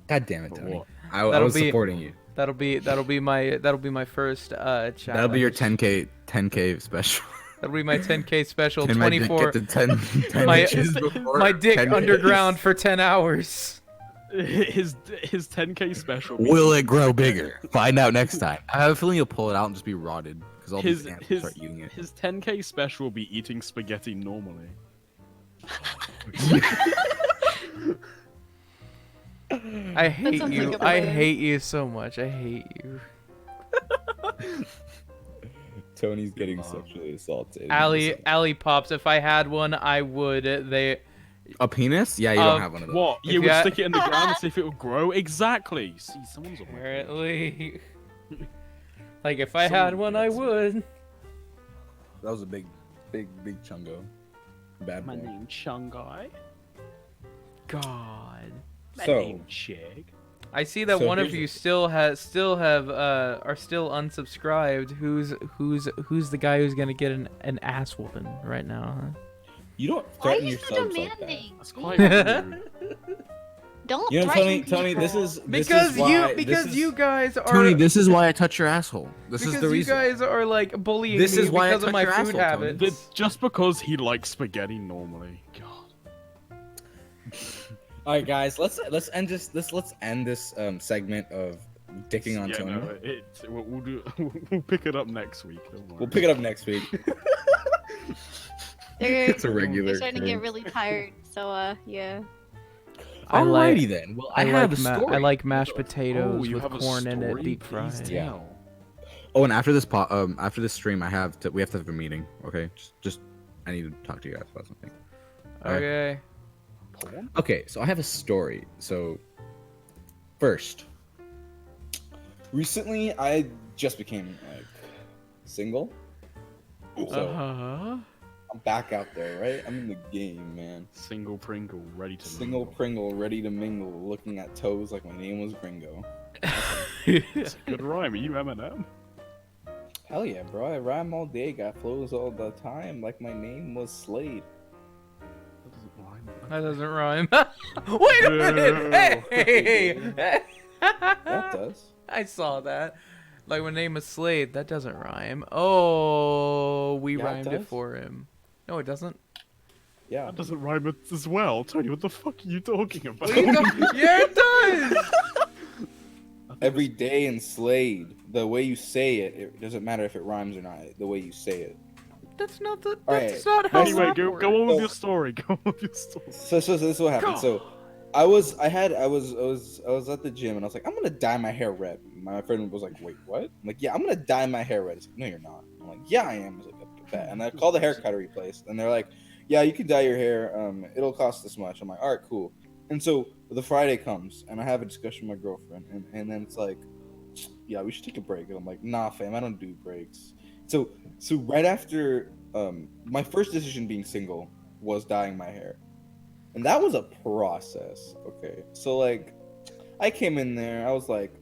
S4: God damn it,
S3: But
S4: Tony.
S3: what?
S4: I
S1: That'll
S4: was
S1: be-
S4: supporting you.
S1: That'll be my first challenge.
S4: That'll be your 10K special.
S1: That'll be my 10K special.
S4: Can my dick
S1: 24.
S4: get to 10
S1: My-
S4: inches before
S1: My dick
S4: 10
S1: underground
S4: days?
S1: for 10 hours.
S3: His 10K special.
S4: Will it grow bigger? Find out next time. I have a feeling you'll pull it out and just be rotted because all
S3: His
S4: these ants
S3: his
S4: start eating it.
S3: his 10K special will be eating spaghetti normally.
S1: I hate
S2: sounds
S1: you.
S2: like a
S1: I
S2: plan.
S1: hate you so much. I hate you.
S4: Tony's getting sexually assaulted.
S1: Allie Pops. If I had one, I would.
S4: A penis? Yeah, you
S1: Um,
S4: don't have one of those.
S3: What?
S1: If
S3: You would
S1: you ha-
S3: stick it in the ground and see if it will grow? Exactly. See, someone's aware.
S1: Apparently. Like if I had one, I would.
S4: That was a big chungo. Bad
S3: My
S4: boy.
S3: name Chungai.
S1: God.
S3: My
S4: So-
S3: name Chig.
S1: I see that
S4: So
S1: one of
S4: here's
S1: you
S4: the-
S1: are still unsubscribed. Who's the guy who's gonna get an ass whooping right now?
S4: You don't
S2: Why are
S4: threaten
S2: you
S4: your
S2: so
S4: subs like that.
S2: demanding?
S3: That's quite rude.
S2: Don't
S4: You know,
S2: threaten
S4: Tony,
S2: people.
S4: this is
S1: Because
S4: why,
S1: you guys are
S4: Tony, this is why I touch your asshole. This is
S1: because
S4: the
S1: you
S4: reason.
S1: guys are like bullying
S4: This
S1: me
S4: is why I
S1: because of
S4: touch
S1: my
S4: your
S1: food
S4: asshole, Tony.
S1: habits.
S3: Just because he likes spaghetti normally. God.
S4: All right, guys, let's end this segment of dicking on
S3: Yeah,
S4: Tony.
S3: no, we'll do. We'll pick it up next week. Don't worry.
S4: We'll pick it up next week.
S2: They're,
S4: It's a regular
S2: they're starting to get
S4: thing.
S2: really tired. So yeah.
S1: I like-
S4: Alrighty then. Well, I have a story.
S1: I like mashed potatoes
S3: Oh, you
S1: with
S3: have a
S1: corn in it,
S3: story?
S1: deep
S3: Please
S1: fried.
S4: Yeah.
S3: tell.
S4: Oh, and after this after this stream, we have to have a meeting. Okay, just I need to talk to you guys about something.
S1: Okay.
S3: Porn?
S4: Okay, so I have a story. So first, recently I just became like single. So
S1: Uh-huh.
S4: I'm back out there, right? I'm in the game, man.
S3: Single Pringle, ready to
S4: Single
S3: mingle.
S4: Pringle, ready to mingle, looking at toes like my name was Gringo.
S3: It's a good rhyme. Are you Eminem?
S4: Hell yeah, bro! I rhyme all day, got flows all the time, like my name was Slade.
S3: That doesn't rhyme.
S1: That doesn't rhyme. Wait a minute. Hey.
S4: That does.
S1: I saw that. Like my name is Slade. That doesn't rhyme. Oh, we
S4: Yeah, it
S1: rhymed it
S4: does.
S1: for him. No, it doesn't.
S4: Yeah.
S3: That doesn't rhyme as well. Tony, what the fuck are you talking about?
S1: Yeah, it does.
S4: Every day in Slade, the way you say it, it doesn't matter if it rhymes or not. The way you say it.
S1: That's not the.
S4: Alright,
S1: That's not how.
S3: Anyway,
S1: rap
S3: go
S1: works.
S3: on with
S4: So-
S3: your story. Go on with your story.
S4: So this is what happened. So I was at the gym and I was like, I'm gonna dye my hair red. My friend was like, wait, what? I'm like, yeah, I'm gonna dye my hair red. He's like, no, you're not. I'm like, yeah, I am. I was like, bet. And I called the haircuttery place and they're like, yeah, you can dye your hair. It'll cost this much. I'm like, all right, cool. And so the Friday comes and I have a discussion with my girlfriend and then it's like, yeah, we should take a break. And I'm like, nah, fam, I don't do breaks. So right after my first decision being single was dyeing my hair. And that was a process. Okay. So like I came in there, I was like,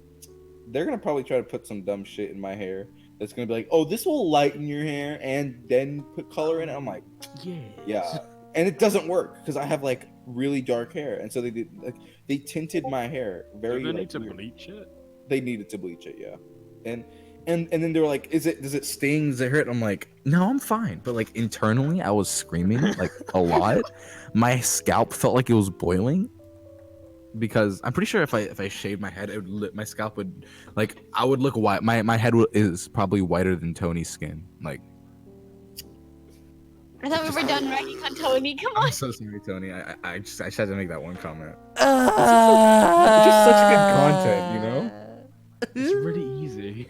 S4: they're gonna probably try to put some dumb shit in my hair that's gonna be like, oh, this will lighten your hair and then put color in it. I'm like,
S5: Yeah.
S4: yeah. and it doesn't work because I have like really dark hair, and so they did like they tinted my hair very.
S3: Do they
S4: like,
S3: need to
S4: weird.
S3: bleach it?
S4: They needed to bleach it, yeah. And then they were like, does it sting? Does it hurt? I'm like, no, I'm fine. But like internally, I was screaming like a lot. My scalp felt like it was boiling. Because I'm pretty sure if I shaved my head, my scalp would like I would look white. My head is probably whiter than Tony's skin. Like,
S2: I thought we were done writing on Tony. Come on.
S4: I'm so sorry, Tony. I just had to make that one comment.
S1: Uh,
S4: It's just such good content, you know?
S3: It's really easy.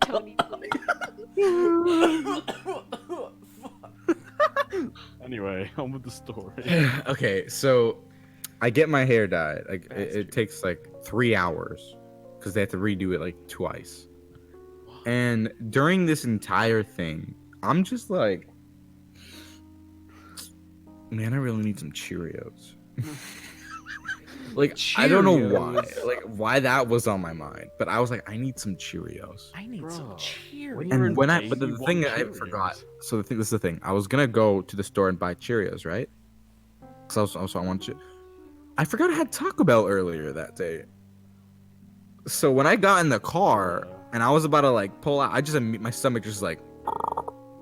S2: Tony.
S3: Anyway, on with the story.
S4: Okay, so I get my hair dyed. Like it
S3: Bastard.
S4: takes like 3 hours because they have to redo it like twice. And during this entire thing, I'm just like, man, I really need some Cheerios. Like I don't know why,
S1: Cheerios.
S4: like why that was on my mind, but I was like, I need some Cheerios.
S1: I need some
S3: Bro,
S1: Cheerios.
S3: when you're in
S4: And
S3: pain,
S4: but the
S3: you
S4: thing
S3: want
S4: that I
S3: Cheerios.
S4: forgot. So this is the thing. I was gonna go to the store and buy Cheerios, right? Because I want you. I forgot I had Taco Bell earlier that day. So when I got in the car and I was about to like pull out, my stomach just like,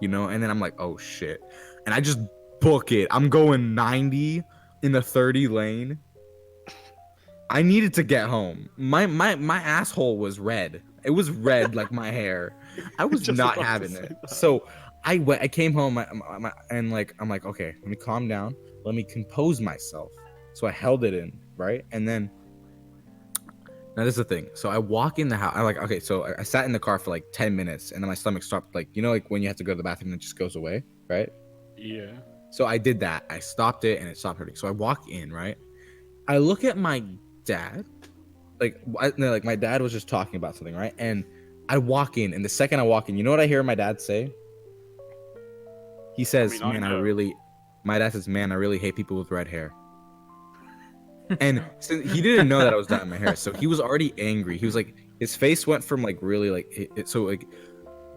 S4: you know, and then I'm like, oh shit, and I just book it. I'm going 90 in the 30 lane. I needed to get home. My asshole was red. It was red like my hair. I was
S3: Just
S4: not
S3: about to
S4: having
S3: say
S4: it.
S3: that.
S4: So I came home and like I'm like, okay, let me calm down. Let me compose myself. So I held it in, right? And then now this is the thing. So I walk in the house. I'm like, okay, so I sat in the car for like 10 minutes and then my stomach stopped, like, you know, like when you have to go to the bathroom and it just goes away, right?
S3: Yeah.
S4: So I did that. I stopped it and it stopped hurting. So I walk in, right? I look at my dad. Like my dad was just talking about something, right? And I walk in, and the second I walk in, you know what I hear my dad say? He says,
S3: I know.
S4: My dad says, man, I really hate people with red hair. And he didn't know that I was dyeing my hair, so he was already angry. He was like, his face went from like really like so like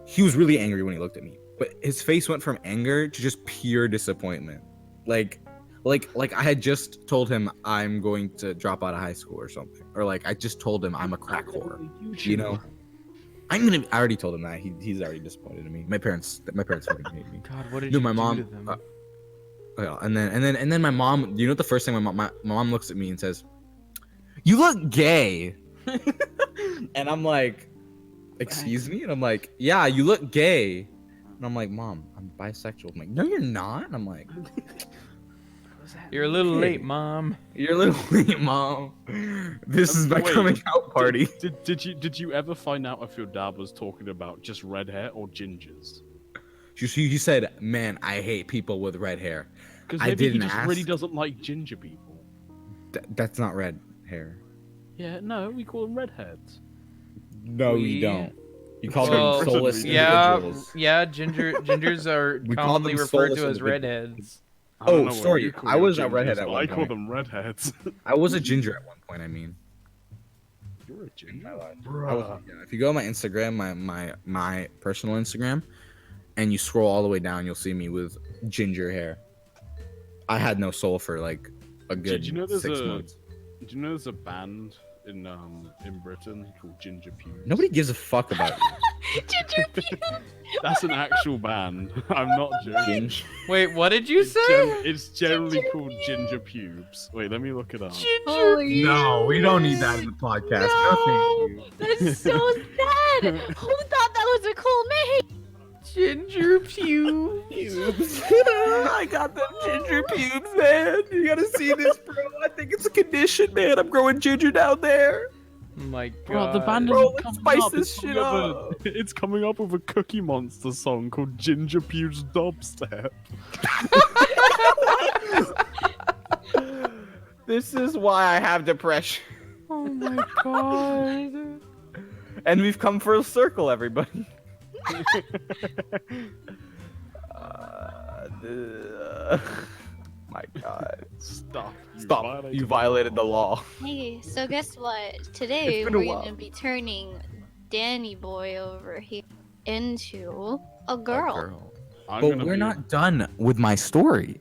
S4: he was really angry when he looked at me, but his face went from anger to just pure disappointment. Like I had just told him I'm going to drop out of high school or something, or like I just told him I'm a crack whore. You know, I already told him that. He's already disappointed in me. My parents fucking hate me.
S1: God, what did
S4: No,
S1: you
S4: my
S1: do
S4: mom.
S1: to them?
S4: Yeah, and then my mom. You know what the first thing my mom looks at me and says, "You look gay," and I'm like, "Excuse me?" And I'm like, "Yeah, you look gay," and I'm like, "Mom, I'm bisexual." I'm like, "No, you're not." And I'm like,
S1: You're a little
S4: Okay.
S1: late, Mom.
S4: "You're a little late, Mom. This is my
S3: Wait,
S4: coming out party."
S3: Did you ever find out if your dad was talking about just red hair or gingers?
S4: He said, "Man, I hate people with red hair."
S3: Because
S4: I
S3: maybe he
S4: didn't
S3: just really
S4: ask.
S3: doesn't like ginger people.
S4: That's not red hair.
S3: Yeah, no, we call them redheads.
S4: No,
S1: We-
S4: you don't. You call
S1: Well,
S4: them soulless
S1: Yeah,
S4: individuals.
S1: gingers are
S4: We call
S1: commonly
S4: them
S1: referred
S4: soulless
S1: to as
S4: individuals.
S1: redheads.
S3: I don't
S4: Oh,
S3: know what
S4: sorry,
S3: you call
S4: I
S3: your
S4: was a redhead
S3: gingers,
S4: at
S3: but
S4: one
S3: I call
S4: point.
S3: them redheads.
S4: I was a ginger at one point. I mean,
S3: You're a ginger?
S4: I was,
S3: Bruh.
S4: yeah, if you go on my Instagram, my personal Instagram, and you scroll all the way down, you'll see me with ginger hair. I had no soul for like a good
S3: Did you know there's
S4: 6
S3: a-
S4: months.
S3: Do you know there's a band in Britain called Ginger Pubes?
S4: Nobody gives a fuck about you.
S2: Ginger pubes.
S3: That's an actual band. I'm not joking.
S1: Wait, what did you
S3: It's
S1: say?
S3: it's generally called Ginger Pubes. Wait, let me look it up.
S2: Holy
S4: No, we don't need that in the podcast. No, thank you.
S2: That's so sad. Who thought that was a cool name?
S1: Ginger pubes.
S4: I got them ginger pubes, man. You gotta see this, bro. I think it's a condition, man. I'm growing ginger down there.
S1: My God.
S3: Bro, the band
S4: Bro,
S3: isn't
S4: let's
S3: coming
S4: spice
S3: up.
S4: this
S3: It's
S4: shit
S3: coming up
S4: up.
S3: It's coming up with a Cookie Monster song called Ginger Pubes Dubstep.
S4: This is why I have depression.
S1: Oh my God.
S4: And we've come for a circle, everybody. My God.
S3: Stop.
S4: Stop. You violated the law.
S2: Hey, so guess what? Today
S4: It's been a
S2: we're
S4: while.
S2: gonna be turning Danny boy over here into a girl.
S3: I'm
S4: But
S3: gonna
S4: we're
S3: be-
S4: not done with my story.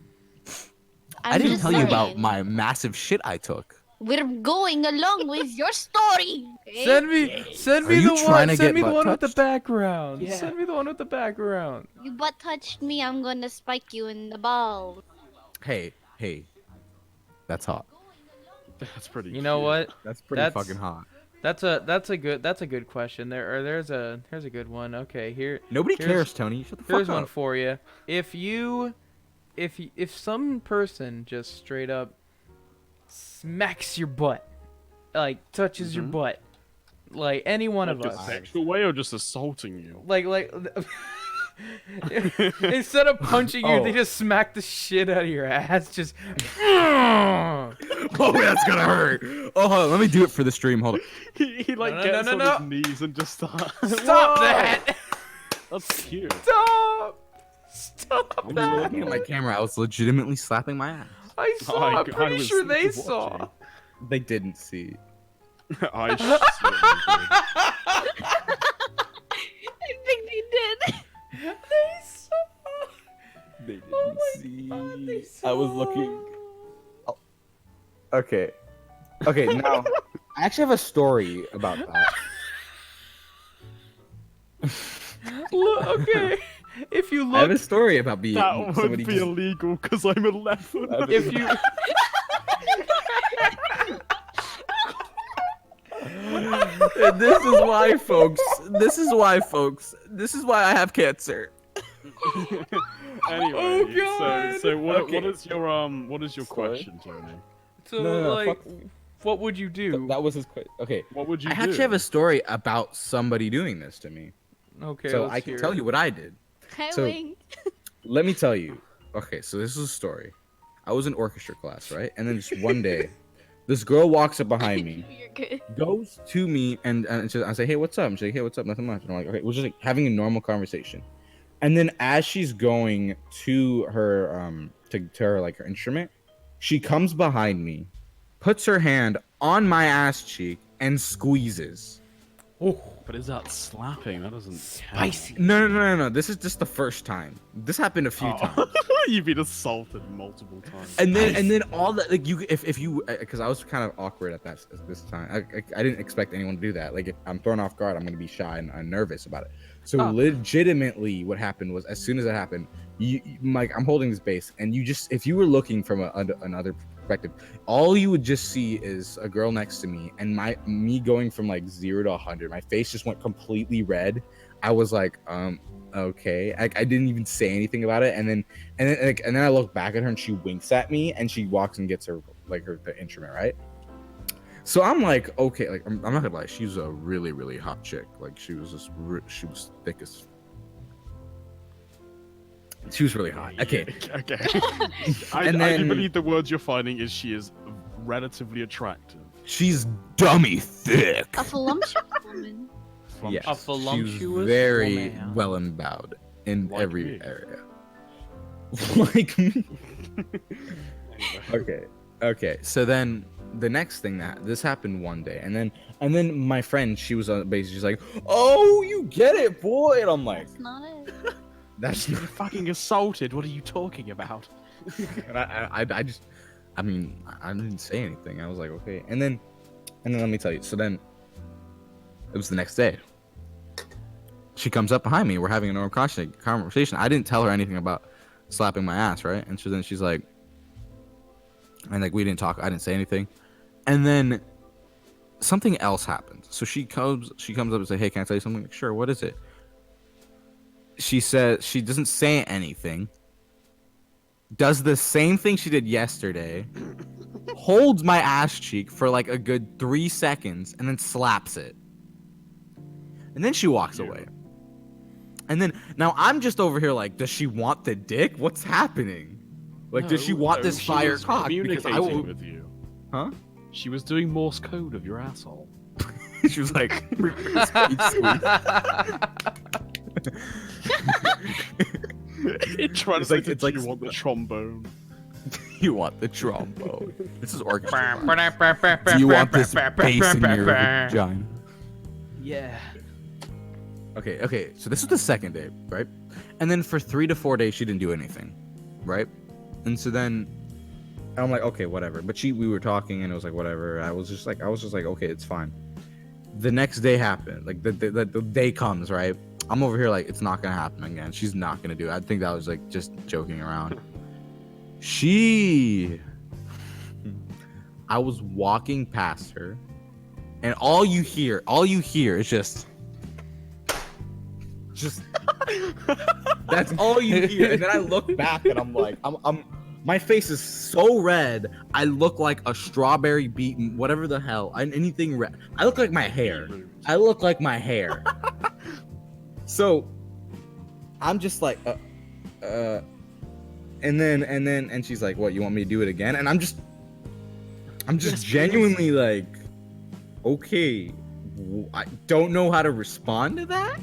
S4: I
S2: I'm
S4: didn't
S2: just
S4: tell you about
S2: saying,
S4: my massive shit I took.
S2: We're going along with your story. Okay?
S1: Send me
S4: Are you
S1: the
S4: trying
S1: one.
S4: to
S1: Send
S4: get
S1: me the
S4: butt
S1: one with the
S4: touched?
S1: background.
S5: Yeah.
S1: Send me the one with the background.
S2: You butt touched me, I'm gonna spike you in the ball.
S4: Hey, that's hot.
S3: That's pretty.
S1: You know
S3: cute.
S1: what?
S4: That's pretty
S1: That's-
S4: fucking hot.
S1: That's a good question. There's a good one. Okay,
S4: Nobody
S1: here's-
S4: cares, Tony. Shut the
S1: here's
S4: fuck
S1: one
S4: up.
S1: for you. If some person just straight up smacks your butt, like touches your
S3: Mhm.
S1: butt, like any one
S3: Like
S1: of
S3: a
S1: us,
S3: sexual way or just assaulting you?
S1: like instead of punching you, they
S4: Oh.
S1: just smack the shit out of your ass. Just
S4: Oh, that's gonna hurt. Oh, hold on. Let me do it for the stream. Hold on.
S3: He like
S1: No, no,
S3: gets
S1: no,
S3: on
S1: no,
S3: his knees and just starts.
S1: stop that!
S3: That's cute.
S1: Stop
S3: I'm
S1: that!
S4: Looking at my camera, I was legitimately slapping my ass.
S1: I saw. I'm
S3: I
S1: pretty
S3: was
S1: sure they
S3: watching.
S1: saw.
S4: They didn't see.
S3: I certainly
S2: I think they did.
S1: They saw.
S4: They didn't
S1: Oh my God, they saw.
S4: I was looking. Okay. Okay, now I actually have a story about that.
S1: Look, okay. If you
S4: I have a
S1: look,
S4: story about being
S3: That would
S4: somebody
S3: be
S4: just-
S3: illegal because I'm 11.
S1: if you.
S4: And this is why, folks. This is why, folks. This is why I have cancer.
S3: Anyway,
S1: Oh, God.
S3: so what
S4: Okay.
S3: what is your
S4: Sorry.
S3: question, Tony?
S1: So
S4: No,
S1: like,
S4: fuck.
S1: what would you do?
S4: That was his question. Okay.
S3: What would you
S4: I
S3: do?
S4: actually have a story about somebody doing this to me.
S1: Okay,
S4: So
S1: let's
S4: I can
S1: hear
S4: tell
S1: it.
S4: you what I did.
S2: I
S4: So-
S2: winked.
S4: Let me tell you. Okay, so this is a story. I was in orchestra class, right? And then just one day, this girl walks up behind me,
S2: You're good.
S4: goes to me, and I say, "Hey, what's up?" And she's like, "Hey, what's up? Nothing much." And I'm like, "Okay." We're just like having a normal conversation. And then as she's going to her to her like her instrument, she comes behind me, puts her hand on my ass cheek, and squeezes.
S1: Oh,
S3: But is that slapping? That doesn't
S1: spicy.
S4: No. This is just the first time. This happened a few times.
S3: count. You've been assaulted multiple times.
S4: And then all that, like, you, if you, because I was kind of awkward at this time. I didn't expect anyone to do that. Like, if I'm thrown off guard, I'm gonna be shy and nervous about it. So
S1: Oh.
S4: legitimately, what happened was, as soon as that happened, like, I'm holding this bass, and you just, if you were looking from another perspective, all you would just see is a girl next to me, and me going from like 0 to 100. My face just went completely red. I was like, okay. I didn't even say anything about it, and then I look back at her, and she winks at me, and she walks and gets her the instrument, right? So I'm like, okay, like I'm not gonna lie, she's a really, really hot chick. Like, she was thick as. She was really hot. Okay.
S3: Okay. I
S4: And
S3: do
S4: then-
S3: believe the words you're finding is she is relatively attractive.
S4: She's dummy thick.
S2: A voluptuous woman.
S4: Yes,
S1: A
S4: she
S1: voluptuous
S4: was very
S1: woman.
S4: well endowed in
S3: Like
S4: every
S3: me.
S4: area. Like me. Okay. So then the next thing that this happened one day, and then my friend, she was basically just like, "Oh, you get it, boy," and I'm like,
S2: That's not it.
S4: "That's
S3: You're
S4: not."
S3: fucking assaulted. What are you talking about?
S4: And I just, I mean, I didn't say anything. I was like, okay. And then let me tell you. So then it was the next day. She comes up behind me. We're having a normal conversation. I didn't tell her anything about slapping my ass, right? And then she's like, and like we didn't talk. I didn't say anything. And then something else happened. So she comes up and says, "Hey, can I tell you something?" Like, sure. What is it? She says she doesn't say anything. Does the same thing she did yesterday. Holds my ass cheek for like a good 3 seconds and then slaps it. And then she walks away. And then now I'm just over here like, does she want the dick? What's happening? Like, does she want this
S3: she
S4: fire
S3: was
S4: cock? Because I
S3: communicating
S4: will.
S3: with you.
S4: Huh?
S3: She was doing Morse code of your asshole.
S4: She was like, "Speed sweet."
S3: It trying
S4: It's
S3: to
S4: like-
S3: say,
S4: it's like-
S3: you want the trombone.
S4: You want the trombone. This is orchestra. Do you want this bass in your vagina?
S1: Yeah.
S4: Okay. So this was the second day, right? And then for 3 to 4 days, she didn't do anything, right? And so then I'm like, okay, whatever. But we were talking, and it was like, whatever. I was just like, okay, it's fine. The next day happened. Like the day comes, right? I'm over here like, it's not gonna happen again. She's not gonna do it. I think that was like just joking around. I was walking past her, and all you hear is just that's all you hear. And then I look back, and I'm like, my face is so red. I look like a strawberry beaten, whatever the hell. Anything red. I look like my hair. So I'm just like, and she's like, what, you want me to do it again? And I'm just
S3: Yes,
S4: genuinely like, okay, I don't know how to respond to that.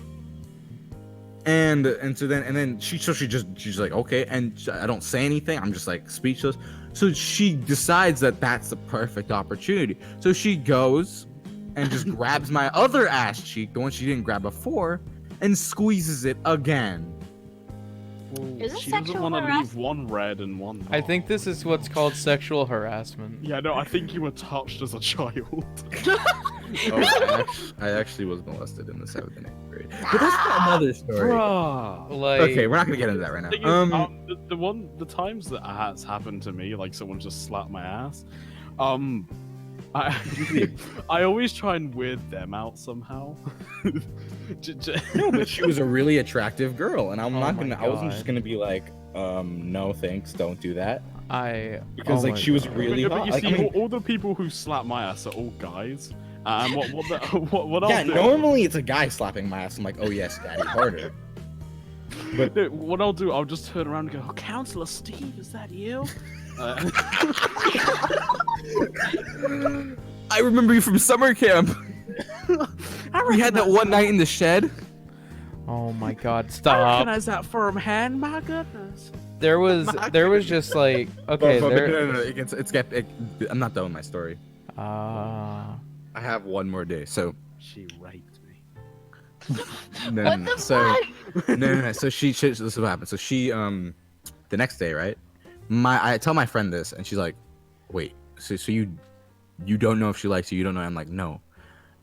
S4: And so then she's like, okay, and I don't say anything. I'm just like speechless. So she decides that that's the perfect opportunity. So she goes and just grabs my other ass cheek, the one she didn't grab before, and squeezes it again.
S2: Is this
S3: She doesn't
S2: sexual
S3: want to leave
S2: harassment?
S3: one red and one not.
S1: I think this is what's called sexual harassment.
S3: Yeah, no, I think you were touched as a child.
S4: I actually was molested in the 7th and 8th grade, but that's another story.
S3: Bruh.
S1: Like,
S4: Okay, we're not gonna get into that right
S3: Thing
S4: now.
S3: is, the times that has happened to me, like someone just slapped my ass, I I always try and weird them out somehow.
S4: No, but she was a really attractive girl, and I'm
S1: Oh
S4: not
S1: my
S4: gonna. I wasn't just
S1: God.
S4: gonna be like, no, thanks, don't do that, because
S1: oh
S4: like
S1: my
S4: she was
S1: God.
S4: really
S3: but
S4: hot.
S3: you
S4: Like,
S3: see,
S4: I mean,
S3: all the people who slap my ass are all guys. And what
S4: yeah,
S3: I'll do,
S4: normally it's a guy slapping my ass. I'm like, oh yes, daddy, harder. But
S3: no, what I'll do, I'll just turn around and go, Counselor Steve, is that you?
S4: I remember you from summer camp. We had that one night in the shed.
S1: Oh my God!
S3: I
S1: Stop.
S3: recognize that firm hand. My goodness.
S1: There was just like, okay,
S4: But
S1: there.
S4: no, I'm not done with my story.
S1: Ah.
S4: I have one more day. So
S3: She raped me.
S2: What the fuck?
S4: no. So this is what happened. So she the next day, right? I tell my friend this, and she's like, wait, so you don't know if she likes you? You don't know? I'm like, no.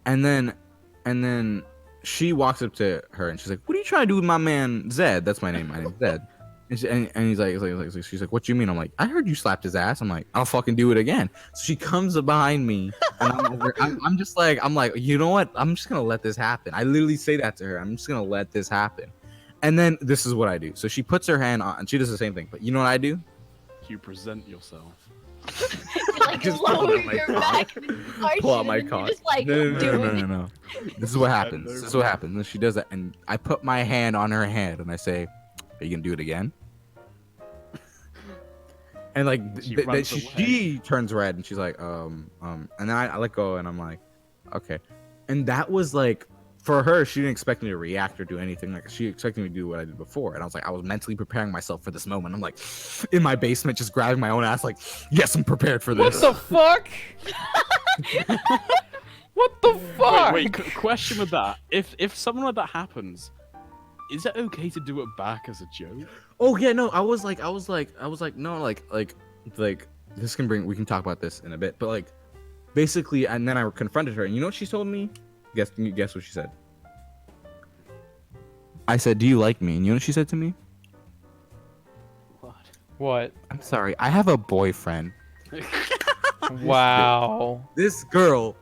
S4: And then she walks up to her, and she's like, what are you trying to do with my man Zed? That's my name. My name's Zed. And he's like, she's like, what do you mean? I'm like, I heard you slapped his ass. I'm like, I'll fucking do it again. So she comes behind me, and I'm just like, you know what? I'm just gonna let this happen. I literally say that to her. I'm just gonna let this happen. And then this is what I do. So she puts her hand on, and she does the same thing. But you know what I do?
S3: You present yourself.
S2: You like
S4: Just pull
S2: lower
S4: out my
S2: your
S4: cock.
S2: back and arch
S4: Pull out
S2: it,
S4: my
S2: and you're
S4: cock.
S2: just like
S4: No. This is what happens. And she does that, and I put my hand on her hand, and I say, "Are you gonna do it again?" And like, she turns red, and she's like, and then I let go, and I'm like, okay. And that was like, for her, she didn't expect me to react or do anything. Like, she expected me to do what I did before, and I was like, I was mentally preparing myself for this moment. I'm like, in my basement, just grabbing my own ass, like, yes, I'm prepared for
S1: What
S4: this.
S1: the fuck? What the fuck?
S3: Wait, question with that. If something like that happens, is it okay to do it back as a joke?
S4: Oh yeah, no, I was like, no, like this we can talk about this in a bit, but like, basically, and then I confronted her, and you know what she told me? Guess what she said? I said, "Do you like me?" And you know what she said to me?
S3: What?
S1: What?
S4: I'm sorry, I have a boyfriend.
S1: Wow.
S4: This girl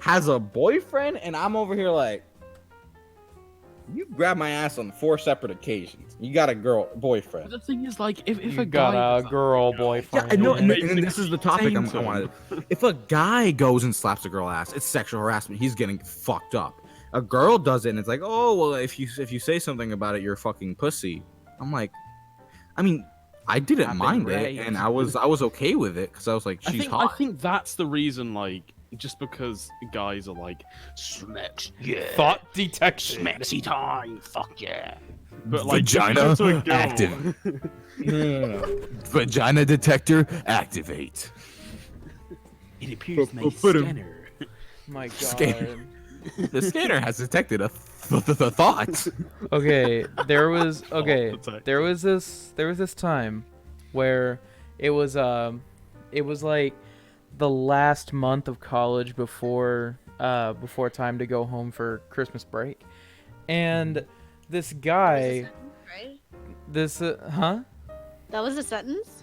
S4: has a boyfriend, and I'm over here like, you grabbed my ass on 4 separate occasions. You got a boyfriend.
S3: The thing is, like, if
S1: You
S3: a
S1: got
S3: guy
S1: a
S3: does
S1: girl
S3: that,
S1: boyfriend.
S4: Yeah, no, and
S3: Basically
S4: this is the topic I
S3: saying
S4: wanted.
S3: to
S4: If a guy goes and slaps a girl ass, it's sexual harassment. He's getting fucked up. A girl does it, and it's like, oh well, if you say something about it, you're fucking pussy. I'm like, I mean, I didn't
S3: I've been
S4: mind it,
S3: raped.
S4: and I was okay with it because I was like,
S3: I
S4: she's
S3: think
S4: hot.
S3: I think that's the reason, like, just because guys are like, smacks, yeah,
S1: Thought detection.
S3: smexy time, fuck yeah. But like,
S4: Vagina
S3: to a girl,
S4: active. Vagina detector activate.
S3: It appears my
S4: Put him-
S3: scanner.
S1: My God.
S4: Scan- The scanner has detected a thought.
S1: Okay, there was
S3: detected.
S1: there was this time where it was like the last month of college before time to go home for Christmas break, and this
S2: That was a
S1: guy,
S2: sentence, right?
S1: huh?
S2: That was a sentence?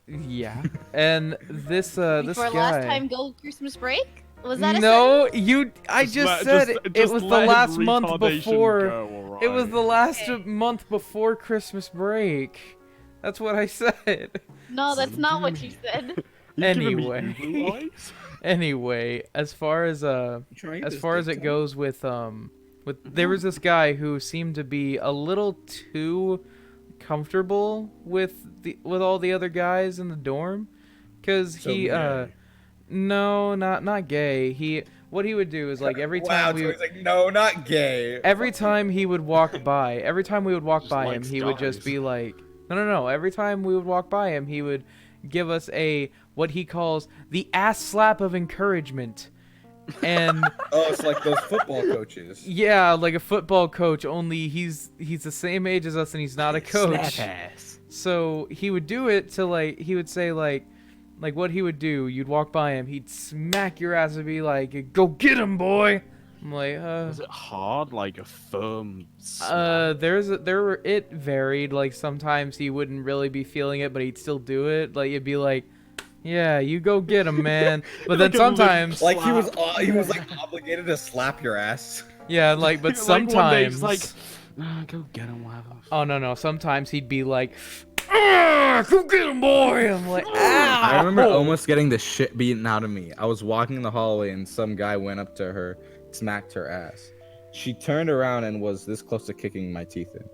S1: Yeah, and this
S2: Before
S1: guy.
S2: last time go Christmas break? Was that a
S1: No, I
S3: Just
S1: just
S3: let-
S1: said
S3: just-
S1: it
S3: just
S1: was the
S3: let his
S1: last month
S3: retardation
S1: before.
S3: go,
S1: It was the
S3: alright?
S1: last
S2: Okay.
S1: month before Christmas break. That's what I said.
S2: sentence? No, that's not what you said.
S3: You giving me
S1: Anyway.
S3: evil eyes?
S1: Anyway, as far as it goes with there was this guy who seemed to be a little too comfortable with all the other guys in the dorm, cuz
S4: So
S1: he
S4: gay.
S1: no, not gay. What he would do is like every time we
S4: Tony's like, no, not gay.
S1: every time he would walk by, every time we would walk
S3: Just
S1: by him,
S3: likes
S1: he would just
S3: guys.
S1: be like, no. Every time we would walk by him, he would give us what he calls the ass slap of encouragement. And
S4: Oh, it's like those football coaches.
S1: yeah, like a football coach, only he's the same age as us and he's not a coach.
S4: Snap ass.
S1: So he would do it to he would say like what he would do, you'd walk by him, he'd smack your ass and be like, "Go get him, boy." I'm like,
S3: Was it hard, like a firm? Slap?
S1: it varied. Like sometimes he wouldn't really be feeling it, but he'd still do it. Like it'd be like, "Yeah, you go get him, man." But then
S3: Like a limp
S1: sometimes,
S4: Like he was like obligated to slap your ass.
S1: yeah, but
S3: Like, one day
S1: sometimes,
S3: it's like, go get him, whatever.
S1: oh no, sometimes he'd be like, "Ah, go get him, boy." I'm like, "Ah."
S4: I remember almost getting the shit beaten out of me. I was walking in the hallway and some guy went up to her, smacked her ass. She turned around and was this close to kicking my teeth in.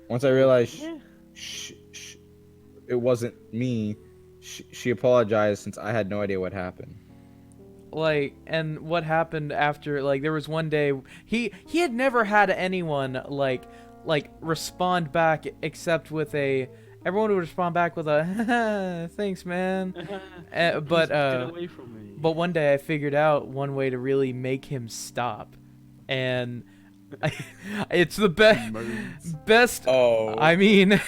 S4: Once I realized it wasn't me, she apologized since I had no idea what happened.
S1: And what happened after, there was one day he had never had anyone like respond back except with everyone would respond back with a thanks, man.
S3: Get away from me.
S1: But one day I figured out one way to really make him stop, and it's the best.
S4: Oh,
S1: I mean,